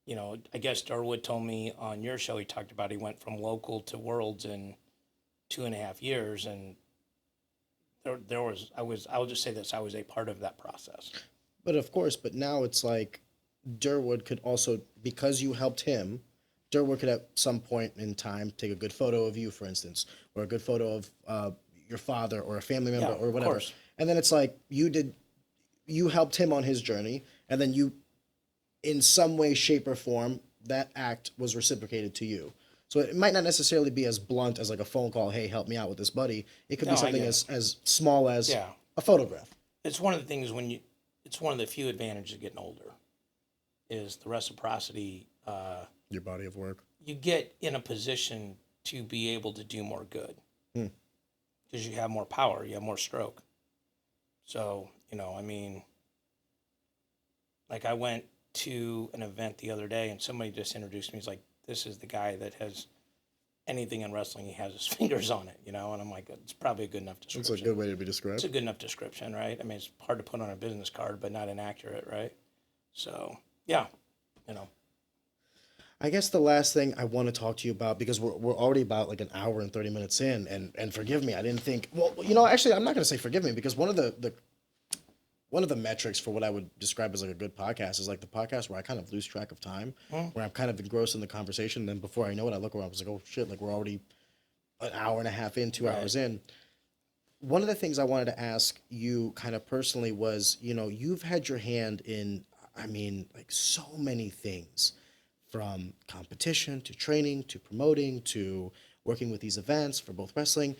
you know, I guess Durwood told me on your show, he talked about he went from local to Worlds in 2.5 years, and I'll just say this, I was a part of that process. But of course, but now it's like Durwood could also, because you helped him, Durwood could at some point in time take a good photo of you, for instance, or a good photo of your father or a family member or whatever. Course. And then it's like you helped him on his journey, and then you, in some way, shape, or form, that act was reciprocated to you. So it might not necessarily be as blunt as like a phone call, hey, help me out with this, buddy. It could be something as small as a photograph. It's one of the things it's one of the few advantages of getting older is the reciprocity. Your body of work. You get in a position to be able to do more good because you have more power, you have more stroke. So, you know, I mean, like I went to an event the other day and somebody just introduced me. He's like, this is the guy that has anything in wrestling, he has his fingers on it, you know? And I'm like, it's probably a good enough description. It's a good way to be described. It's a good enough description, right? I mean, it's hard to put on a business card, but not inaccurate, right? So, yeah, you know. I guess the last thing I want to talk to you about, because we're already about like an hour and 30 minutes in, and forgive me, I didn't think, well, you know, actually, I'm not going to say forgive me, because one of the metrics for what I would describe as like a good podcast is like the podcast where I kind of lose track of time, where I'm kind of engrossed in the conversation. And then before I know it, I look around, I was like, oh shit, like we're already an hour and a half in, 2 hours in. One of the things I wanted to ask you kind of personally was, you know, you've had your hand in, I mean, like so many things, from competition to training to promoting to working with these events for both wrestling.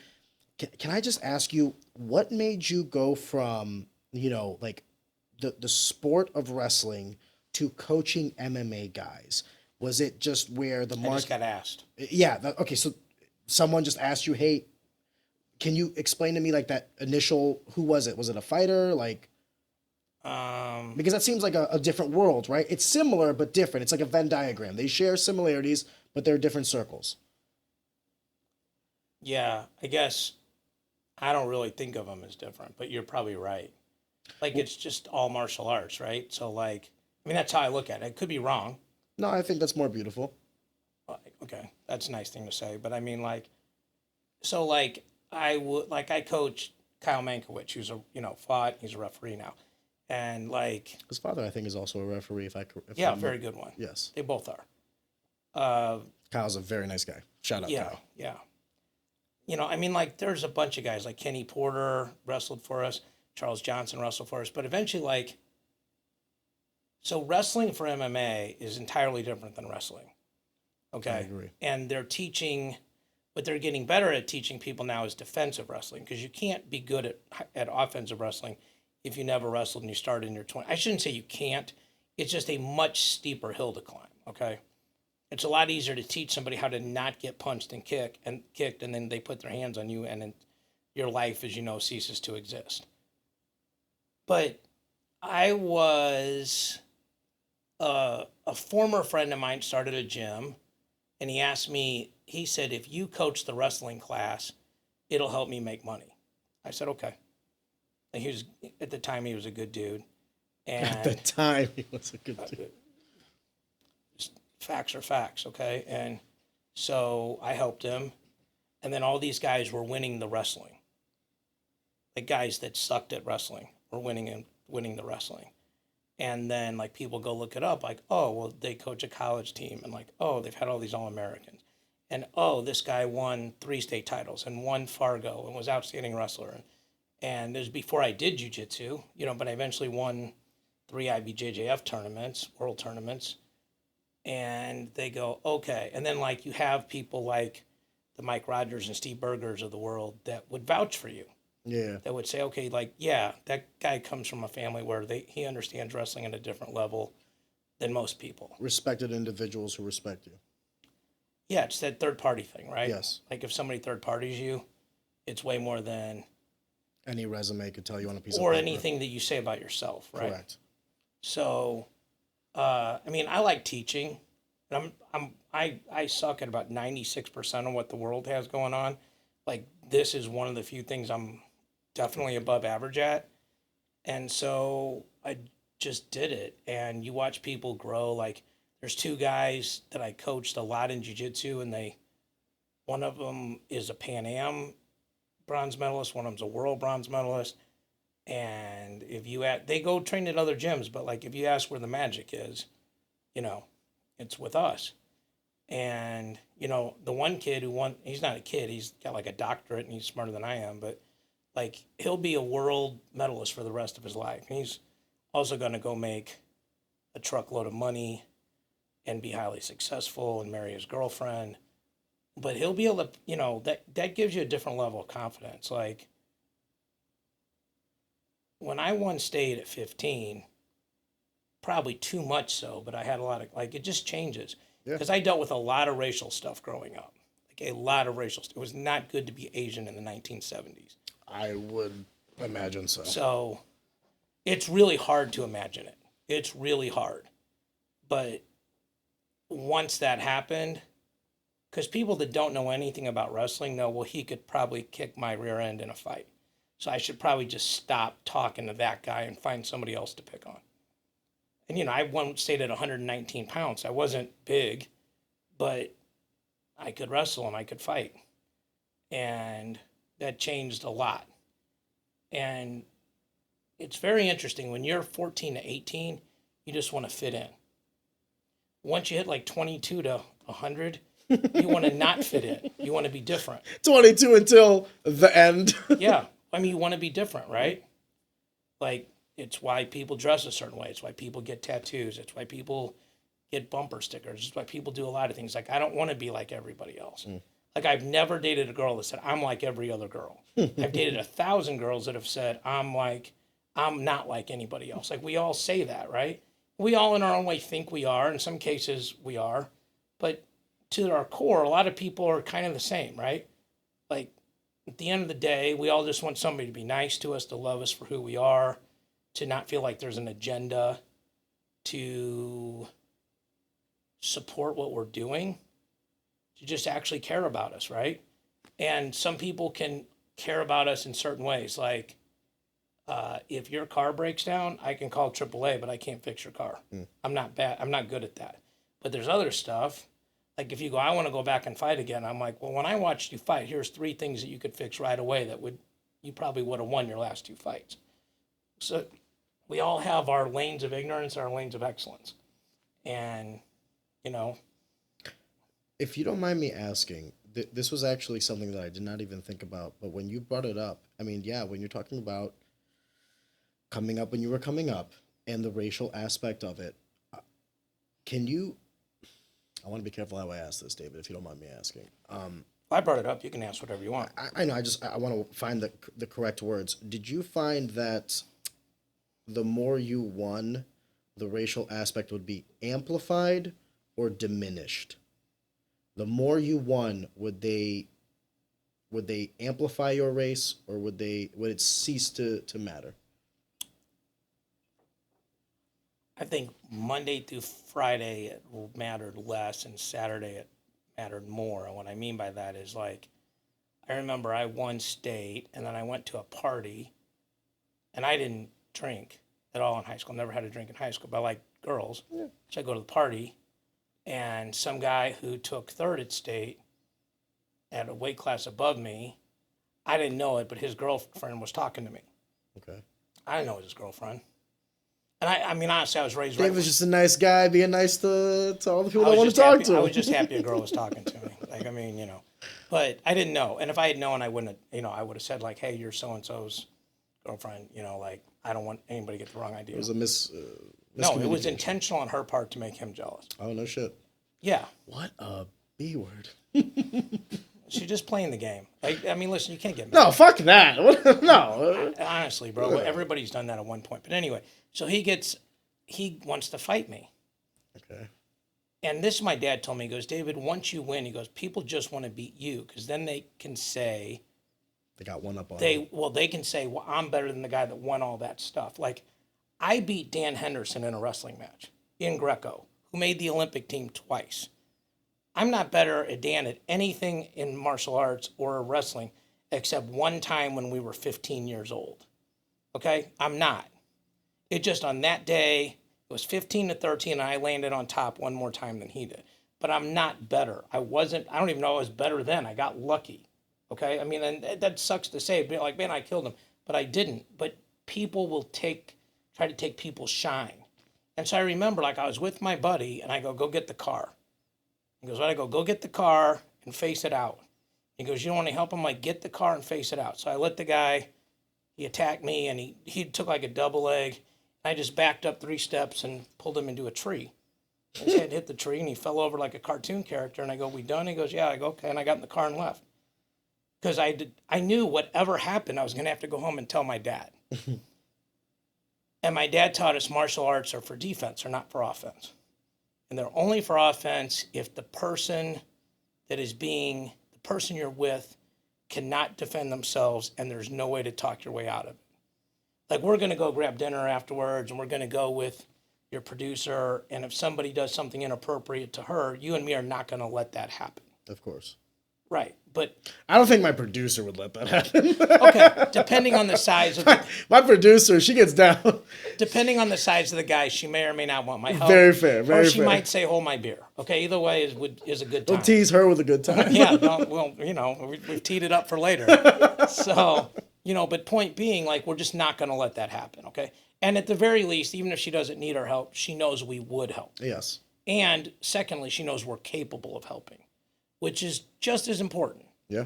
Can I just ask you, what made you go from, you know, like the sport of wrestling to coaching MMA guys? Was it just where the market... I just got asked. Yeah. Okay. So someone just asked you, hey, can you explain to me like that initial, who was it? Was it a fighter? Like... Because that seems like a different world, right? It's similar but different. It's like a Venn diagram. They share similarities, but they're different circles. Yeah, I guess I don't really think of them as different, but you're probably right. Like it's just all martial arts, right? So like, I mean, that's how I look at it. It could be wrong. No, I think that's more beautiful. Like, okay, that's a nice thing to say, but I mean, like, so like I coach Kyle Mankiewicz, who's fought. He's a referee now, and like His father, I think, is also a referee. yeah, very good one. Yes, They both are. Kyle's a very nice guy. Shout out, Yeah, Kyle. yeah. I mean, like, there's a bunch of guys like Kenny Porter wrestled for us, Charles Johnson wrestled for us, but eventually, like, so wrestling for MMA is entirely different than wrestling. Okay. I agree. And they're teaching, what they're getting better at teaching people now is defensive wrestling, because you can't be good at offensive wrestling if you never wrestled and you started in your 20s. I shouldn't say you can't. It's just a much steeper hill to climb. Okay. It's a lot easier to teach somebody how to not get punched and kicked, and then they put their hands on you, and then your life, as you know, ceases to exist. But I was a former friend of mine started a gym, and he asked me. He said, "If you coach the wrestling class, it'll help me make money." I said, "Okay." And at the time he was a good dude, and At the time, he was a good dude. Facts are facts, okay? And so I helped him, and then all these guys were winning the wrestling. The guys that sucked at wrestling were winning the wrestling. And then like people go look it up, like, oh, well, they coach a college team, and like, oh, they've had all these All-Americans. And oh, this guy won 3 state titles and won Fargo and was outstanding wrestler. And it was before I did jiu-jitsu, but I eventually won 3 IBJJF tournaments, world tournaments. And they go, okay. And then like you have people like the Mike Rogers and Steve Burgers of the world that would vouch for you. Yeah. That would say, okay, like, yeah, that guy comes from a family where he understands wrestling at a different level than most people. Respected individuals who respect you. Yeah, it's that third party thing, right? Yes. Like if somebody third parties you, it's way more than any resume could tell you on a piece of paper. Or paper. anything that you say about yourself, right? Correct. So I mean, I like teaching. I suck at about 96% of what the world has going on. Like this is one of the few things I'm definitely above average at. And so I just did it. And you watch people grow. Like there's 2 guys that I coached a lot in jiu-jitsu, and one of them is a Pan Am bronze medalist. One of them's a world bronze medalist. And if you they go train at other gyms, but like if you ask where the magic is, it's with us. And the one kid who won, he's not a kid, he's got like a doctorate and he's smarter than I am, but like he'll be a world medalist for the rest of his life. And he's also going to go make a truckload of money and be highly successful and marry his girlfriend. But he'll be able to, that gives you a different level of confidence. Like when I won state at 15, probably too much so, but I had a lot of, like, it just changes. Because I dealt with a lot of racial stuff growing up. Like a lot of racial stuff. It was not good to be Asian in the 1970s. I would imagine so. So it's really hard to imagine it. It's really hard. But once that happened, because people that don't know anything about wrestling know, well, he could probably kick my rear end in a fight. So I should probably just stop talking to that guy and find somebody else to pick on. And, I stayed at 119 pounds. I wasn't big, but I could wrestle and I could fight. And that changed a lot. And it's very interesting. When you're 14 to 18, you just want to fit in. Once you hit like 22 to 100, you want to not fit in. You want to be different. 22 until the end. Yeah. I mean, you want to be different, right? Like, it's why people dress a certain way. It's why people get tattoos. It's why people get bumper stickers. It's why people do a lot of things. Like, I don't want to be like everybody else. Like, I've never dated a girl that said, I'm like every other girl. I've dated 1,000 girls that have said, I'm not like anybody else. Like, we all say that, right? We all in our own way think we are. In some cases, we are. But to our core, a lot of people are kind of the same, right? Like, at the end of the day, we all just want somebody to be nice to us, to love us for who we are, to not feel like there's an agenda to support what we're doing, to just actually care about us, right? And some people can care about us in certain ways. Like, if your car breaks down, I can call AAA, but I can't fix your car. I'm not bad. I'm not good at that. But there's other stuff. Like if you go, I want to go back and fight again. I'm like, well, when I watched you fight, here's 3 things that you could fix right away that you probably would have won your last 2 fights. So we all have our lanes of ignorance, our lanes of excellence. And, If you don't mind me asking, this was actually something that I did not even think about, but when you brought it up, I mean, yeah, when you're talking about coming up when you were coming up and the racial aspect of it, I want to be careful how I ask this, David, if you don't mind me asking. I brought it up. You can ask whatever you want. I know, I want to find the correct words. Did you find that the more you won, the racial aspect would be amplified or diminished? The more you won, would they amplify your race, or would it cease to matter? I think Monday through Friday it mattered less, and Saturday it mattered more. And what I mean by that is, like, I remember I won state, and then I went to a party, and I didn't drink at all in high school. Never had a drink in high school, but I like girls. Yeah. So I go to the party, and some guy who took 3rd at state at a weight class above me, I didn't know it, but his girlfriend was talking to me. Okay. I didn't know it was his girlfriend. And I mean, honestly, I was raised Dave was just a nice guy, being nice to all the people that want to talk to him. I was just happy a girl was talking to me. Like, I mean, but I didn't know. And if I had known, I wouldn't have, I would have said, like, hey, you're so-and-so's girlfriend, like, I don't want anybody to get the wrong idea. It was a no, it was intentional on her part to make him jealous. Oh, no shit. Yeah. What a B word. She's just playing the game. Like, I mean, listen, you can't get mad. No, fuck that. No. Honestly, bro, everybody's done that at one point. But anyway, so he wants to fight me. Okay. And this, my dad told me, he goes, David, once you win, he goes, people just want to beat you, because then they can say they got one up on them. Well, they can say, well, I'm better than the guy that won all that stuff. Like, I beat Dan Henderson in a wrestling match in Greco, who made the Olympic team twice. I'm not better at Dan at anything in martial arts or wrestling except one time when we were 15 years old. Okay? I'm not. It just on that day, it was 15-13, and I landed on top one more time than he did. But I'm not better. I don't even know I was better then. I got lucky. Okay? I mean, and that sucks to say, but like, man, I killed him. But I didn't. But people will try to take people's shine. And so I remember, like, I was with my buddy, and I go get the car. He goes, well, I go get the car and face it out. He goes, you don't want to help him? Like, get the car and face it out. So I let the guy, he attacked me, and he took like a double leg. I just backed up 3 steps and pulled him into a tree. His head hit the tree, and he fell over like a cartoon character. And I go, we done? He goes, yeah. I go, okay. And I got in the car and left. Because I knew whatever happened, I was going to have to go home and tell my dad. And my dad taught us martial arts are for defense, or not for offense. And they're only for offense if the person you're with cannot defend themselves, and there's no way to talk your way out of it. Like, we're going to go grab dinner afterwards, and we're going to go with your producer, and if somebody does something inappropriate to her, you and me are not going to let that happen. Of course. Right, but I don't think my producer would let that happen. Okay, depending on the size of my producer, she gets down. Depending on the size of the guy, she may or may not want my help. Very fair, very fair. Or she might say, hold my beer. Okay, either way is a good time. Don't tease her with a good time. Yeah, we've teed it up for later. So, but point being, like, we're just not going to let that happen, okay? And at the very least, even if she doesn't need our help, she knows we would help. Yes. And secondly, she knows we're capable of helping, which is just as important. Yeah.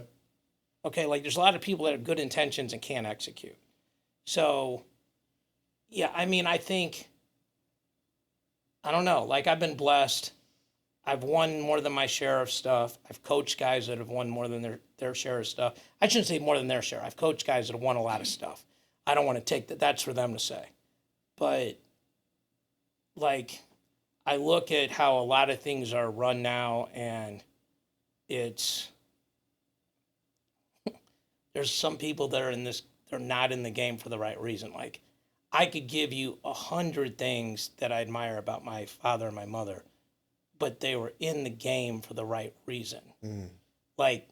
Okay, like, there's a lot of people that have good intentions and can't execute. So, yeah, I mean, I don't know. Like, I've been blessed. I've won more than my share of stuff. I've coached guys that have won more than their share of stuff. I shouldn't say more than their share. I've coached guys that have won a lot of stuff. I don't want to take that. That's for them to say. But, like, I look at how a lot of things are run now, and there's some people that are they're not in the game for the right reason. Like, I could give you 100 things that I admire about my father and my mother, but they were in the game for the right reason. Like,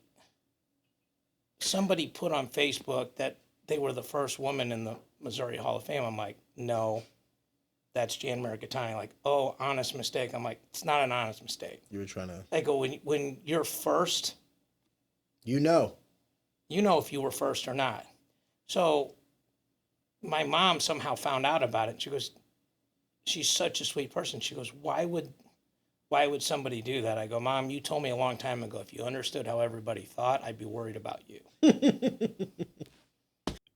somebody put on Facebook that they were the first woman in the Missouri Hall of Fame. I'm like, no, that's Jan Mirikitani. Like, oh, honest mistake. I'm like, it's not an honest mistake. You were trying to. I go, when you're first, You know if you were first or not. So my mom somehow found out about it. She goes, she's such a sweet person. She goes, why would somebody do that? I go, Mom, you told me a long time ago, if you understood how everybody thought, I'd be worried about you.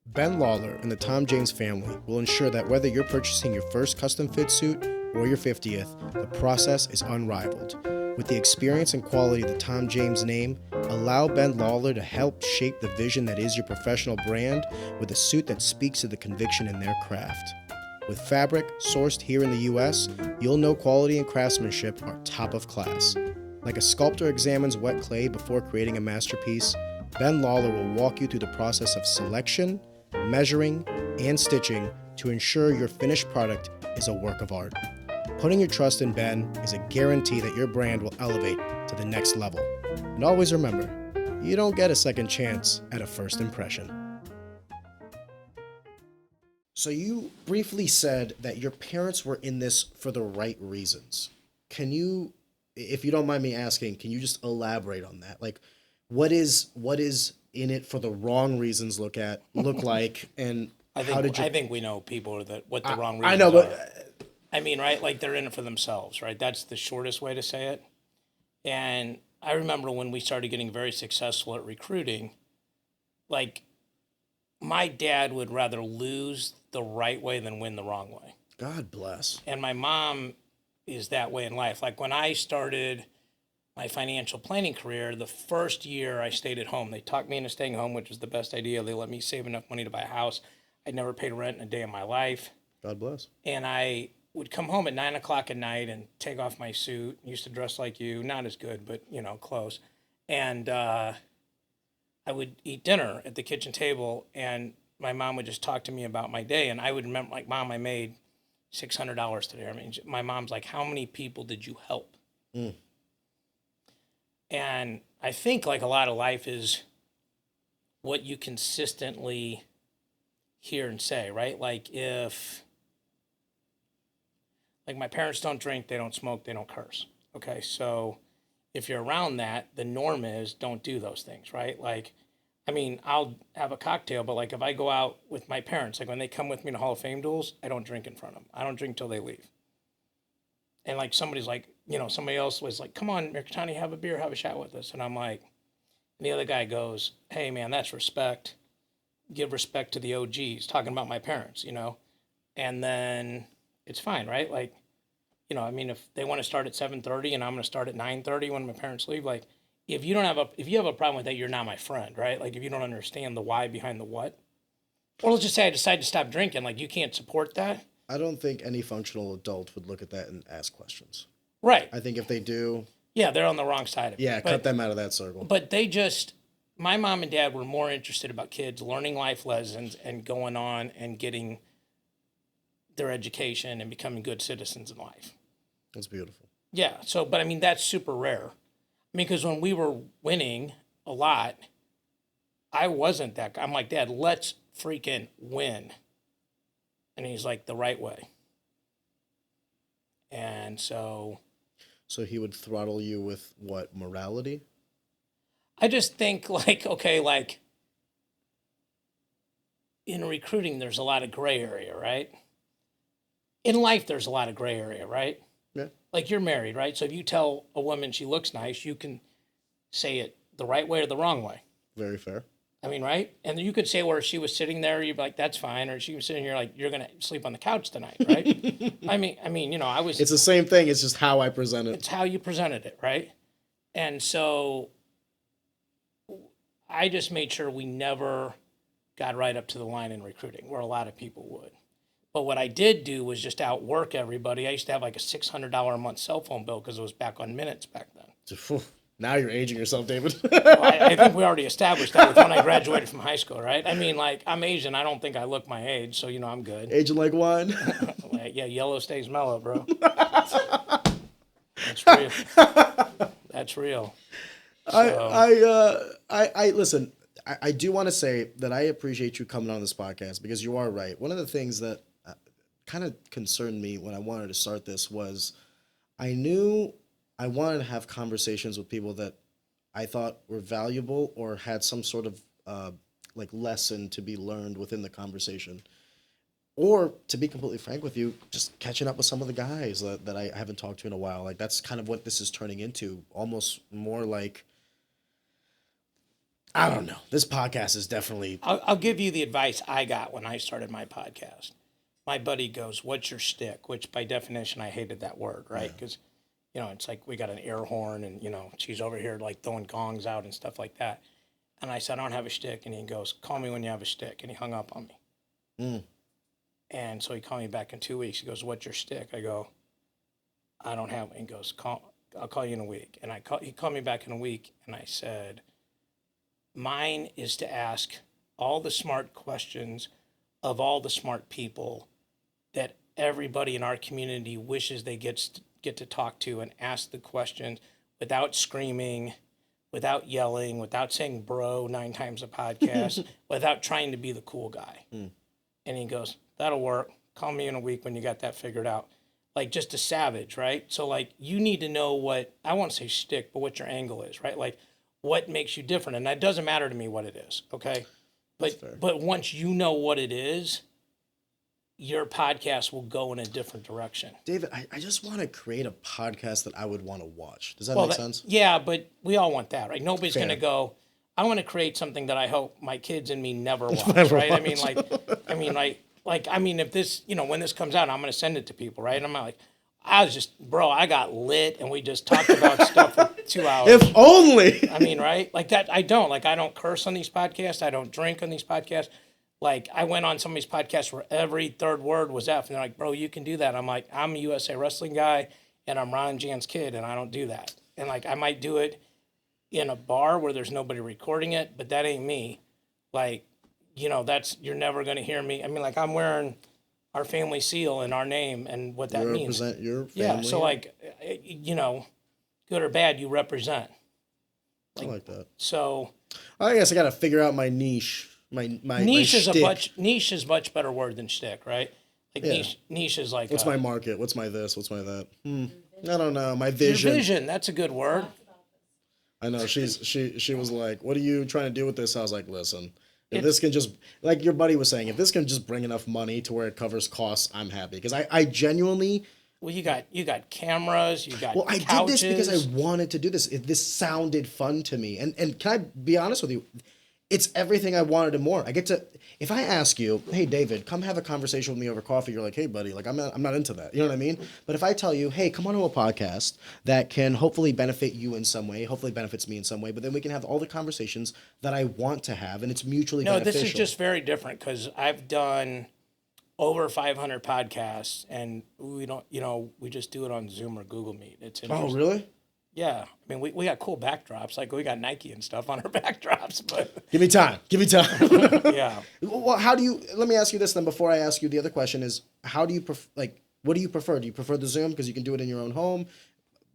Ben Lawler and the Tom James family will ensure that whether you're purchasing your first custom fit suit or your 50th, the process is unrivaled. With the experience and quality of the Tom James name, allow Ben Lawler to help shape the vision that is your professional brand with a suit that speaks to the conviction in their craft. With fabric sourced here in the US, you'll know quality and craftsmanship are top of class. Like a sculptor examines wet clay before creating a masterpiece, Ben Lawler will walk you through the process of selection, measuring, and stitching to ensure your finished product is a work of art. Putting your trust in Ben is a guarantee that your brand will elevate to the next level. And always remember, you don't get a second chance at a first impression. So you briefly said that your parents were in this for the right reasons. Can you, if you don't mind me asking, can you just elaborate on that? Like, what is in it for the wrong reasons look like, and I think we know people what the wrong reasons I know, are. but I mean, right? Like, they're in it for themselves, right? That's the shortest way to say it. And I remember when we started getting very successful at recruiting, like, my dad would rather lose the right way than win the wrong way. God bless. And my mom is that way in life. Like, when I started my financial planning career, the first year I stayed at home, they talked me into staying home, which was the best idea. They let me save enough money to buy a house. I'd never paid rent in a day in my life. God bless. And I would come home at 9:00 at night and take off my suit. Used to dress like you, not as good, but close. And I would eat dinner at the kitchen table, and my mom would just talk to me about my day. And I would remember, like, Mom, I made $600 today. I mean, my mom's like, how many people did you help? And I think, like, a lot of life is what you consistently hear and say, right? Like, like, my parents don't drink, they don't smoke, they don't curse. Okay, so if you're around that, the norm is don't do those things, right? Like, I mean, I'll have a cocktail, but, like, if I go out with my parents, like, when they come with me to Hall of Fame duels, I don't drink in front of them. I don't drink till they leave. And, like, somebody's like, somebody else was like, come on, Mirikitani, have a beer, have a shot with us. And I'm like, and the other guy goes, hey, man, that's respect. Give respect to the OGs, talking about my parents, and then it's fine, right? Like, I mean, if they want to start at 7:30 and I'm going to start at 9:30 when my parents leave, like, if you have a problem with that, you're not my friend, right? Like, if you don't understand the why behind the what, or let's just say I decide to stop drinking, like, you can't support that. I don't think any functional adult would look at that and ask questions. Right. I think if they do, yeah, they're on the wrong side of it. Yeah, cut them out of that circle. But my mom and dad were more interested about kids learning life lessons and going on and getting their education and becoming good citizens in life. That's beautiful. Yeah. So, but I mean, that's super rare. I mean, because when we were winning a lot, I wasn't that guy. I'm like, Dad, let's freaking win. And he's like, the right way. And so he would throttle you with what, morality? I just think, like, okay, like, in recruiting, there's a lot of gray area, right? In life, there's a lot of gray area, right? Yeah. Like, you're married, right? So if you tell a woman she looks nice, you can say it the right way or the wrong way. Very fair. I mean, right? And you could say where she was sitting there, you'd be like, that's fine. Or she was sitting here like, you're going to sleep on the couch tonight, right? I mean, I was... It's the same thing. It's just how I present it. It's how you presented it, right? And so I just made sure we never got right up to the line in recruiting, where a lot of people would. But what I did do was just outwork everybody. I used to have like a $600 a month cell phone bill because it was back on minutes back then. Now you're aging yourself, David. Well, I think we already established that with when I graduated from high school, right? I mean, like, I'm Asian. I don't think I look my age, so, I'm good. Aging like wine. Like, yeah, yellow stays mellow, bro. That's real. That's real. So, I listen. I do want to say that I appreciate you coming on this podcast because you are right. One of the things that kind of concerned me when I wanted to start this was I knew I wanted to have conversations with people that I thought were valuable or had some sort of like lesson to be learned within the conversation. Or to be completely frank with you, just catching up with some of the guys that I haven't talked to in a while. Like that's kind of what this is turning into. Almost more like, I don't know. This podcast is definitely. I'll give you the advice I got when I started my podcast. My buddy goes, "What's your shtick?" Which by definition, I hated that word, right? Because it's like we got an air horn and, she's over here like throwing gongs out and stuff like that. And I said, I don't have a shtick. And he goes, call me when you have a shtick. And he hung up on me. Mm. And so he called me back in 2 weeks. He goes, what's your shtick? I go, I don't have it. He goes, I'll call you in a week. And he called me back in a week. And I said, mine is to ask all the smart questions of all the smart people that everybody in our community wishes they get to talk to and ask the questions without screaming, without yelling, without saying bro 9 times a podcast, without trying to be the cool guy. Mm. And he goes, that'll work. Call me in a week when you got that figured out. Like just a savage, right? So like you need to know what, I won't say shtick, but what your angle is, right? Like what makes you different. And that doesn't matter to me what it is, okay? But once you know what it is, your podcast will go in a different direction. David, I just want to create a podcast that I would want to watch. Does that make sense? Yeah, but we all want that, right? Nobody's going to go, I want to create something that I hope my kids and me never watch, right? I mean, if this, when this comes out, I'm going to send it to people, right? And I'm not like, I got lit and we just talked about stuff for 2 hours. If only. I mean, right? Like that, I don't curse on these podcasts. I don't drink on these podcasts. Like, I went on some of these podcasts where every third word was F, and they're like, bro, you can do that. I'm like, I'm a USA Wrestling guy, and I'm Ron Jan's kid, and I don't do that. And, like, I might do it in a bar where there's nobody recording it, but that ain't me. Like, you're never going to hear me. I mean, like, I'm wearing our family seal in our name and what that means. Represent your family. Yeah, so, like, good or bad, you represent. I like that. So. I guess I got to figure out my niche. My niche is shtick. Niche is much better word than shtick, right? Like yeah. niche is like what's my market? What's my this? What's my that? I don't know. My vision. Your vision, that's a good word. I know she was like, "What are you trying to do with this?" I was like, "Listen, if this can just like your buddy was saying, if this can just bring enough money to where it covers costs, I'm happy." Because I genuinely. Well, you got cameras, you got. Well, I couches. did this because I wanted to do this. This sounded fun to me, and can I be honest with you? It's everything I wanted and more. I get to, if I ask you, hey, David, come have a conversation with me over coffee, you're like, hey, buddy, like, I'm not into that. You know what I mean? But if I tell you, hey, come on to a podcast that can hopefully benefit you in some way, hopefully benefits me in some way, but then we can have all the conversations that I want to have, and it's mutually beneficial. This is just very different because I've done over 500 podcasts, and we don't, we just do it on Zoom or Google Meet. It's interesting. Oh, really? Yeah, I mean, we got cool backdrops, like we got Nike and stuff on our backdrops, but... Give me time. Yeah. Well, let me ask you this then before I ask you the other question is, what do you prefer? Do you prefer the Zoom because you can do it in your own home?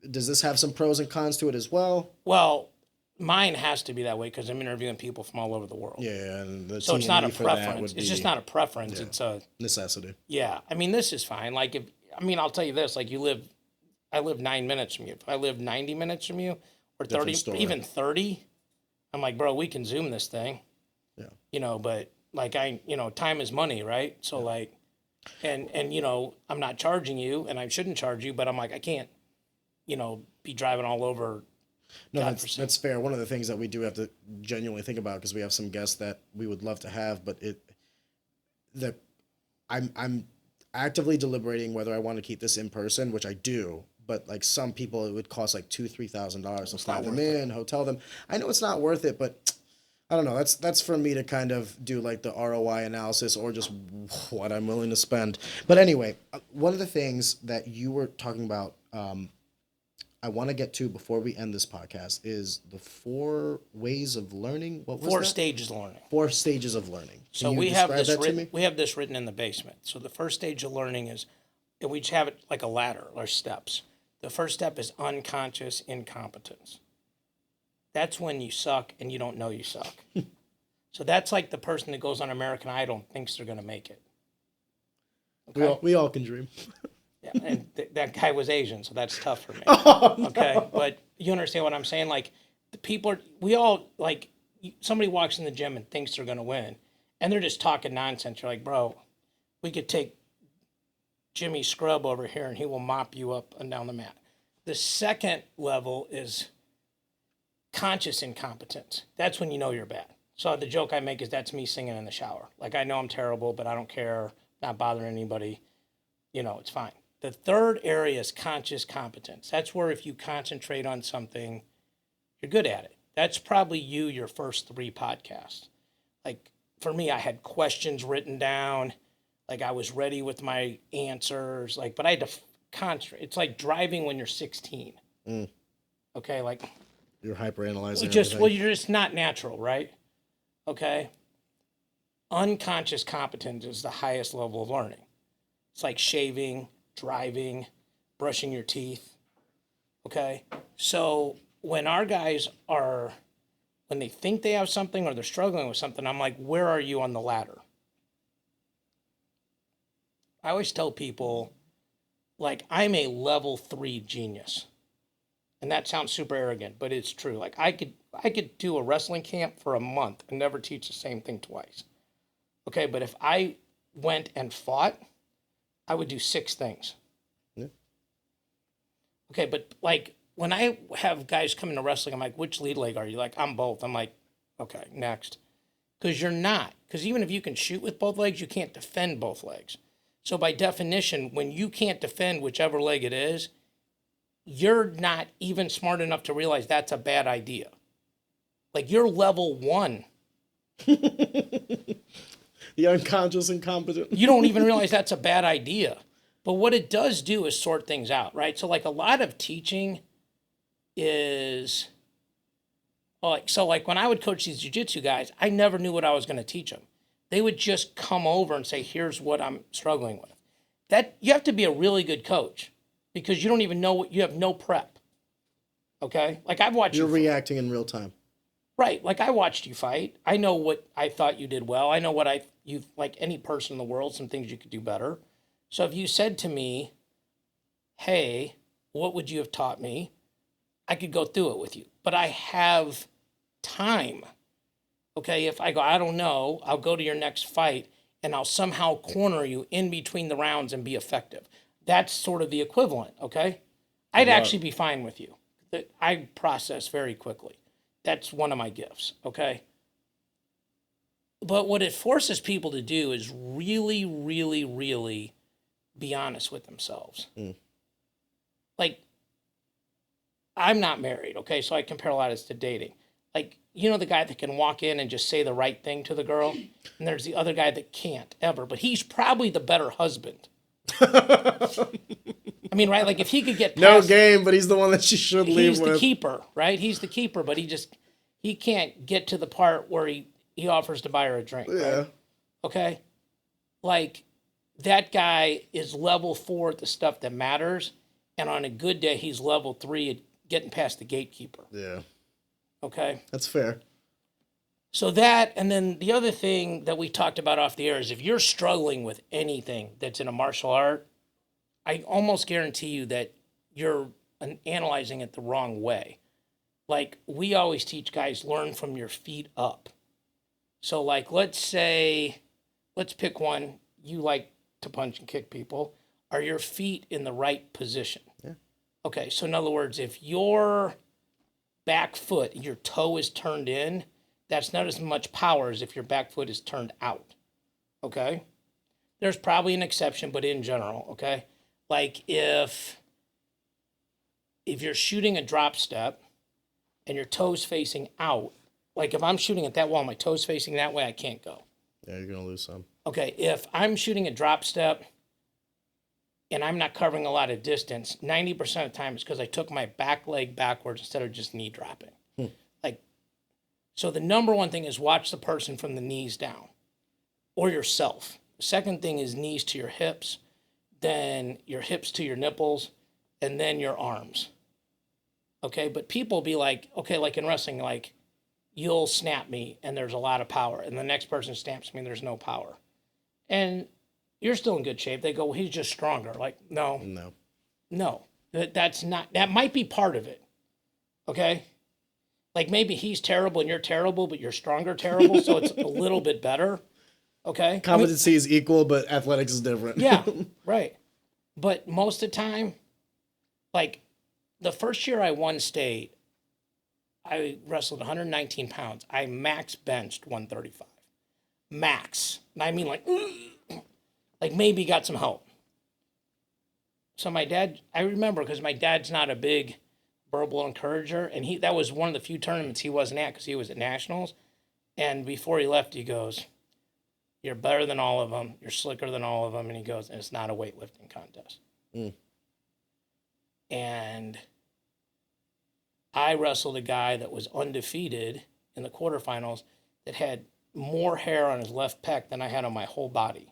Does this have some pros and cons to it as well? Well, mine has to be that way because I'm interviewing people from all over the world. Yeah, and so it's not a preference. It's just not a preference. Yeah, it's a... necessity. Yeah, I mean, this is fine. Like, I'll tell you this, like I live 9 minutes from you. If I live 90 minutes from you, or 30, even 30, I'm like, bro, we can Zoom this thing. Yeah. But like time is money, right? So yeah. Like, and I'm not charging you, and I shouldn't charge you, but I'm like, I can't, be driving all over. No, that's fair. One of the things that we do have to genuinely think about because we have some guests that we would love to have, but I'm actively deliberating whether I want to keep this in person, which I do. But like some people, it would cost like $2,000-$3,000 to fly them in, hotel them. I know it's not worth it, but I don't know. That's for me to kind of do like the ROI analysis or just what I'm willing to spend. But anyway, one of the things that you were talking about I want to get to before we end this podcast is the 4 ways of learning. What was 4 that? stages of learning. 4 stages of learning. So Can you we have describe this that to me? we have this written in the basement. So the first stage of learning is, and we just have it like a ladder or steps. The first step is unconscious incompetence. That's when you suck and you don't know you suck. So that's like the person that goes on American Idol and thinks they're going to make it. Okay? We all can dream. Yeah, and that guy was Asian, so that's tough for me. Oh, no. Okay, but you understand what I'm saying? Like, the people are, we all, like, somebody walks in the gym and thinks they're going to win, and they're just talking nonsense. You're like, bro, we could take Jimmy Scrub over here and he will mop you up and down the mat. The second level is conscious incompetence. That's when you know you're bad. So the joke I make is that's me singing in the shower. Like, I know I'm terrible, but I don't care, not bothering anybody. You know, it's fine. The third area is conscious competence. That's where if you concentrate on something, you're good at it. That's probably your first 3 podcasts. Like, for me, I had questions written down. Like, I was ready with my answers. Like, but I had to concentrate. It's like driving when you're 16. Okay, like... You're hyperanalyzing You're just not natural, right? Okay? Unconscious competence is the highest level of learning. It's like shaving, driving, brushing your teeth. Okay? So when our guys are, when they think they have something or they're struggling with something, I'm like, where are you on the ladder? I always tell people, like, I'm a level 3 genius. And that sounds super arrogant, but it's true. Like, I could do a wrestling camp for a month and never teach the same thing twice. Okay, but if I went and fought, I would do 6 things. Yeah. Okay, but like when I have guys come into wrestling, I'm like, which lead leg are you? Like, I'm both. I'm like, okay, next. Because you're not. Because even if you can shoot with both legs, you can't defend both legs. So by definition, when you can't defend whichever leg it is, you're not even smart enough to realize that's a bad idea. Like, you're level 1. The unconscious incompetent. You don't even realize that's a bad idea. But what it does do is sort things out, right? So, like, a lot of teaching is, like when I would coach these jiu-jitsu guys, I never knew what I was going to teach them. They would just come over and say, here's what I'm struggling with. That, you have to be a really good coach because you don't even know you have no prep. Okay? Like, I've watched You're reacting in real time. Right. Like, I watched you fight. I know what I thought you did well. I know what you, like any person in the world, some things you could do better. So if you said to me, hey, what would you have taught me? I could go through it with you. But I have time. Okay, if I go, I don't know, I'll go to your next fight and I'll somehow corner you in between the rounds and be effective. That's sort of the equivalent, okay? I'd actually be fine with you. I process very quickly. That's one of my gifts, okay? But what it forces people to do is really, really, really be honest with themselves. Like, I'm not married, okay? So I compare a lot of this to dating. Like, you know the guy that can walk in and just say the right thing to the girl? And there's the other guy that can't, ever. But he's probably the better husband. I mean, right? Like, if he could get past... No game, but he's the one that she should leave with. He's the keeper, right? He's the keeper, but he can't get to the part where he offers to buy her a drink, Yeah. right? Okay? Like, that guy is level 4 at the stuff that matters, and on a good day, he's level 3 at getting past the gatekeeper. Yeah. Okay? That's fair. So that, and then the other thing that we talked about off the air is if you're struggling with anything that's in a martial art, I almost guarantee you that you're analyzing it the wrong way. Like, we always teach guys, learn from your feet up. So, like, let's pick one. You like to punch and kick people. Are your feet in the right position? Yeah. Okay, so in other words, if your back foot, your toe is turned in, that's not as much power as if your back foot is turned out. Okay? There's probably an exception, but in general, okay? Like, if you're shooting a drop step and your toes facing out, like if I'm shooting at that wall, my toes facing that way, I can't go. Yeah, you're going to lose some. Okay, if I'm shooting a drop step and I'm not covering a lot of distance, 90% of the time it's because I took my back leg backwards instead of just knee dropping. Like, so the number one thing is watch the person from the knees down or yourself. The second thing is knees to your hips, then your hips to your nipples, and then your arms. Okay, but people be like, okay, like in wrestling, like you'll snap me and there's a lot of power, and the next person snaps me and there's no power. And you're still in good shape. They go, well, he's just stronger. Like, no. That's not, that might be part of it. Okay? Like maybe he's terrible and you're terrible, but you're stronger terrible, so it's a little bit better. Okay? Competency is equal, but athletics is different. Yeah, right. But most of the time, like the first year I won state, I wrestled 119 pounds. I max benched 135. Max. And I mean like maybe got some help. So my dad, I remember because my dad's not a big verbal encourager, and that was one of the few tournaments he wasn't at because he was at nationals. And before he left, he goes, "You're better than all of them. You're slicker than all of them." And he goes, "And it's not a weightlifting contest." And I wrestled a guy that was undefeated in the quarterfinals that had more hair on his left pec than I had on my whole body.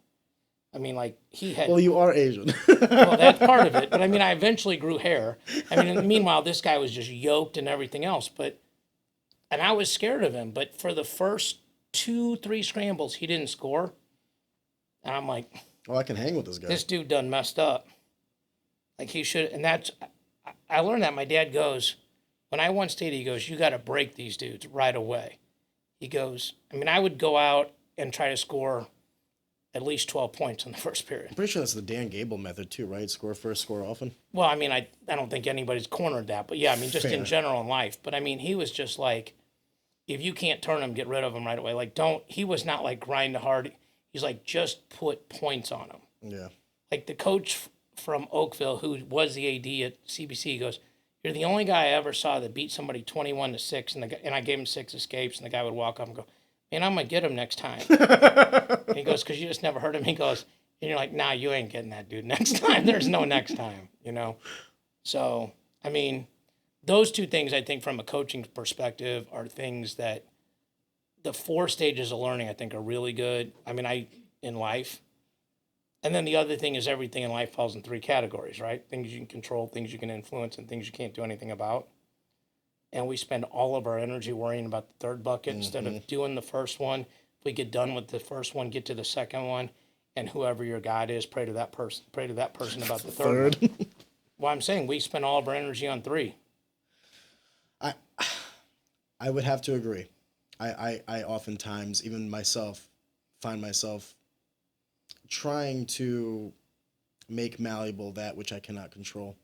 I mean, like, he had... Well, you are Asian. Well, that's part of it. But, I mean, I eventually grew hair. I mean, meanwhile, this guy was just yoked and everything else. And I was scared of him. But for the first 2-3 scrambles, he didn't score. And I'm like... Well, I can hang with this guy. This dude done messed up. Like, he should... And that's... I learned that. My dad goes... When I won state, he goes, you got to break these dudes right away. He goes... I mean, I would go out and try to score... at least 12 points in the first period. I'm pretty sure that's the Dan Gable method too, right? Score first, score often. Well, I mean, I don't think anybody's cornered that, but yeah, I mean, just Fair. in general in life. But I mean, he was just like, if you can't turn him, get rid of him right away. Like, he was not like grind hard. He's like, just put points on him. Yeah. Like the coach from Oakville, who was the AD at CBC, goes, you're the only guy I ever saw that beat somebody 21-6, and I gave him 6 escapes, and the guy would walk up and go, man, I'm going to get him next time. And he goes, because you just never heard him. He goes, and you're like, nah, you ain't getting that dude next time. There's no next time, you know? So, I mean, those two things, I think, from a coaching perspective, are things that the 4 stages of learning, I think, are really good. I mean, in life. And then the other thing is everything in life falls in 3 categories, right? Things you can control, things you can influence, and things you can't do anything about. And we spend all of our energy worrying about the third bucket instead of doing the first one. If we get done with the first one, get to the second one, and whoever your God is, pray to that person about the third one. Well, I'm saying we spend all of our energy on 3. I would have to agree. I oftentimes, even myself, find myself trying to make malleable that which I cannot control.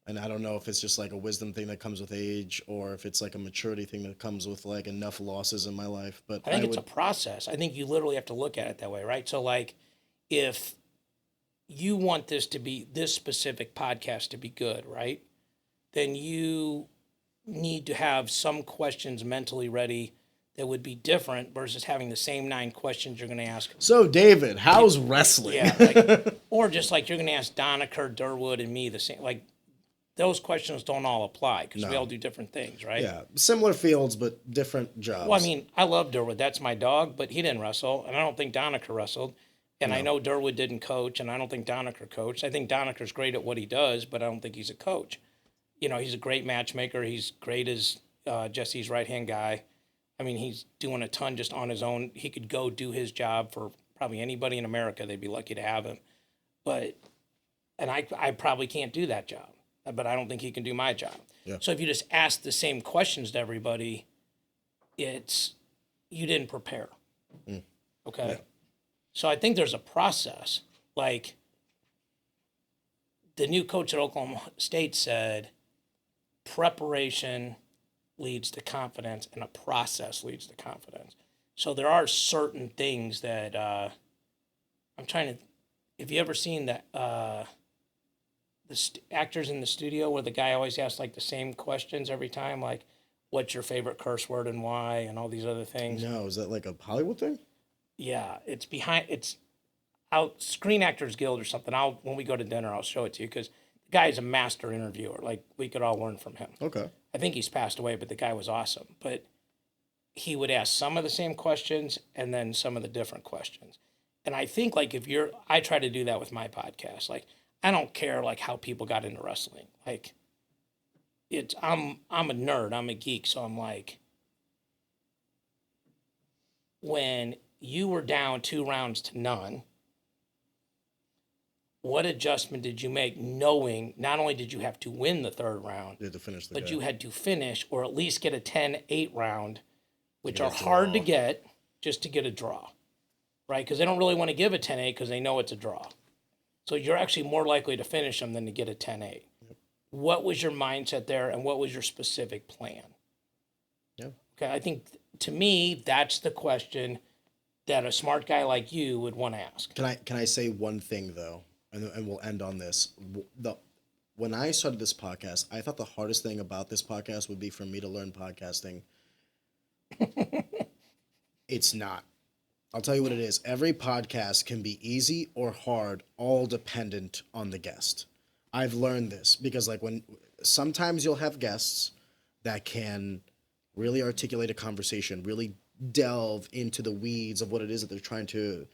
And I don't know if it's just like a wisdom thing that comes with age or if it's like a maturity thing that comes with like enough losses in my life. But I think it's a process. I think you literally have to look at it that way, right? So like if you want this specific podcast to be good, right? Then you need to have some questions mentally ready that would be different versus having the same 9 questions you're going to ask. So David, how's wrestling? Yeah. Like, or just like you're going to ask Donna, Kurt, Durwood, and me the same, like, those questions don't all apply because we all do different things, right? Yeah, similar fields, but different jobs. Well, I mean, I love Durwood. That's my dog, but he didn't wrestle, and I don't think Doniker wrestled. And I know Durwood didn't coach, and I don't think Doniker coached. I think Doniker's great at what he does, but I don't think he's a coach. You know, he's a great matchmaker. He's great as Jesse's right-hand guy. I mean, he's doing a ton just on his own. He could go do his job for probably anybody in America. They'd be lucky to have him. And I probably can't do that job. But I don't think he can do my job. Yeah. So if you just ask the same questions to everybody, you didn't prepare. Okay? Yeah. So I think there's a process. Like, the new coach at Oklahoma State said, preparation leads to confidence and a process leads to confidence. So there are certain things that have you ever seen that actors in the studio where the guy always asks like the same questions every time, like what's your favorite curse word and why, and all these other things? No, is that like a Hollywood thing? Yeah, Screen Actors Guild or something. When we go to dinner, I'll show it to you because the guy is a master interviewer. Like, we could all learn from him. Okay. I think he's passed away, but the guy was awesome. But he would ask some of the same questions and then some of the different questions. And I think like I try to do that with my podcast. Like, I don't care like how people got into wrestling. Like, I'm a nerd, I'm a geek, so I'm like, when you were down 2 rounds to none, what adjustment did you make, knowing not only did you have to win the 3rd round, You had to finish the but game. you had to finish or at least get a 10-8 round, which are hard to get just to get a draw, right? Because they don't really want to give a 10-8 because they know it's a draw. So you're actually more likely to finish them than to get a 10-8. Yep. What was your mindset there, and what was your specific plan? Yeah. Okay, I think to me that's the question that a smart guy like you would want to ask. Can I say one thing though, and we'll end on this. When I started this podcast, I thought the hardest thing about this podcast would be for me to learn podcasting. It's not. I'll tell you what it is. Every podcast can be easy or hard, all dependent on the guest. I've learned this because like sometimes you'll have guests that can really articulate a conversation, really delve into the weeds of what it is that they're trying to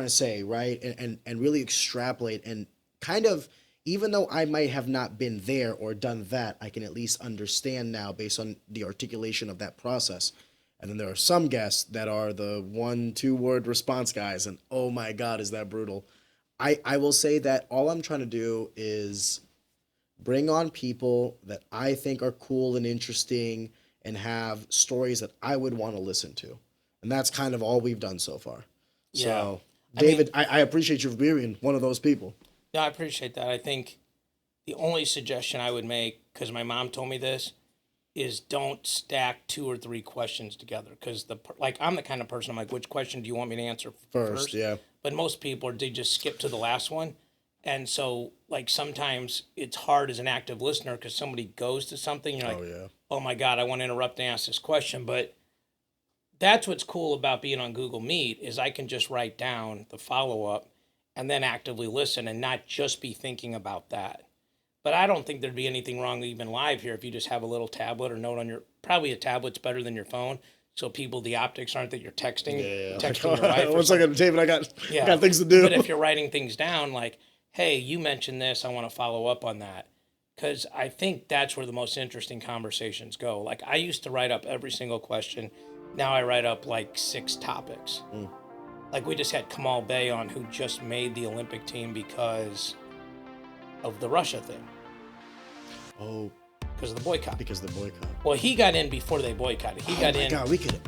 say, right? And really extrapolate and kind of, even though I might have not been there or done that, I can at least understand now based on the articulation of that process. And then there are some guests that are the 1-2 word response guys, and oh my God, is that brutal. I will say that all I'm trying to do is bring on people that I think are cool and interesting and have stories that I would want to listen to. And that's kind of all we've done so far. Yeah. So, David, I appreciate you for being one of those people. Yeah, I appreciate that. I think the only suggestion I would make, because my mom told me this, is don't stack 2 or 3 questions together. Because I'm the kind of person, I'm like, which question do you want me to answer first? Yeah. But most people, they just skip to the last one. And so, like, sometimes it's hard as an active listener because somebody goes to something, you're like, oh my God, I want to interrupt and ask this question. But that's what's cool about being on Google Meet is I can just write down the follow-up and then actively listen and not just be thinking about that. But I don't think there'd be anything wrong even live here if you just have a little tablet or note on probably a tablet's better than your phone. So the optics aren't that you're texting your wife. 1 second, David, I got things to do. But if you're writing things down like, hey, you mentioned this, I want to follow up on that. Because I think that's where the most interesting conversations go. Like, I used to write up every single question. Now I write up like 6 topics. Like, we just had Kamal Bey on, who just made the Olympic team because of the Russia thing. Oh. Because of the boycott. Well, he got in before they boycotted. He got in. God, we could.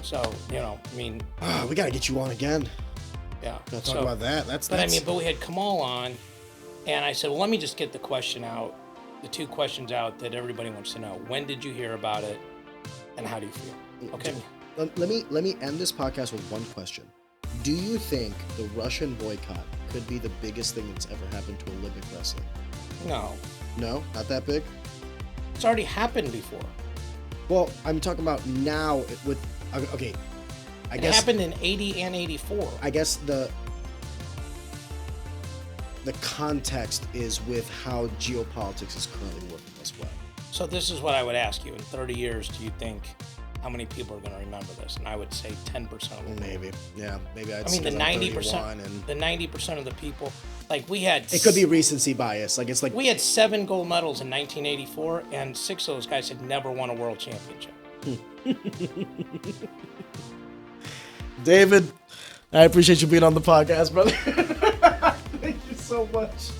So, I mean. We got to get you on again. Yeah. Gotta talk about that. But we had Kamal on, and I said, well, let me just get the 2 questions out that everybody wants to know. When did you hear about it, and how do you feel? Okay. Let me end this podcast with one question. Do you think the Russian boycott could be the biggest thing that's ever happened to Olympic wrestling? No. No? Not that big? It's already happened before. Well, I'm talking about now okay. It happened in 80 and 84. I guess the context is with how geopolitics is currently working as well. So this is what I would ask you. In 30 years, do you think how many people are going to remember this? And I would say 10% of them. Maybe. Yeah. Maybe I'd say the 90%. The 90% of the people, like we had. It could be recency bias. Like it's like we had 7 gold medals in 1984, and 6 of those guys had never won a world championship. David, I appreciate you being on the podcast, brother. Thank you so much.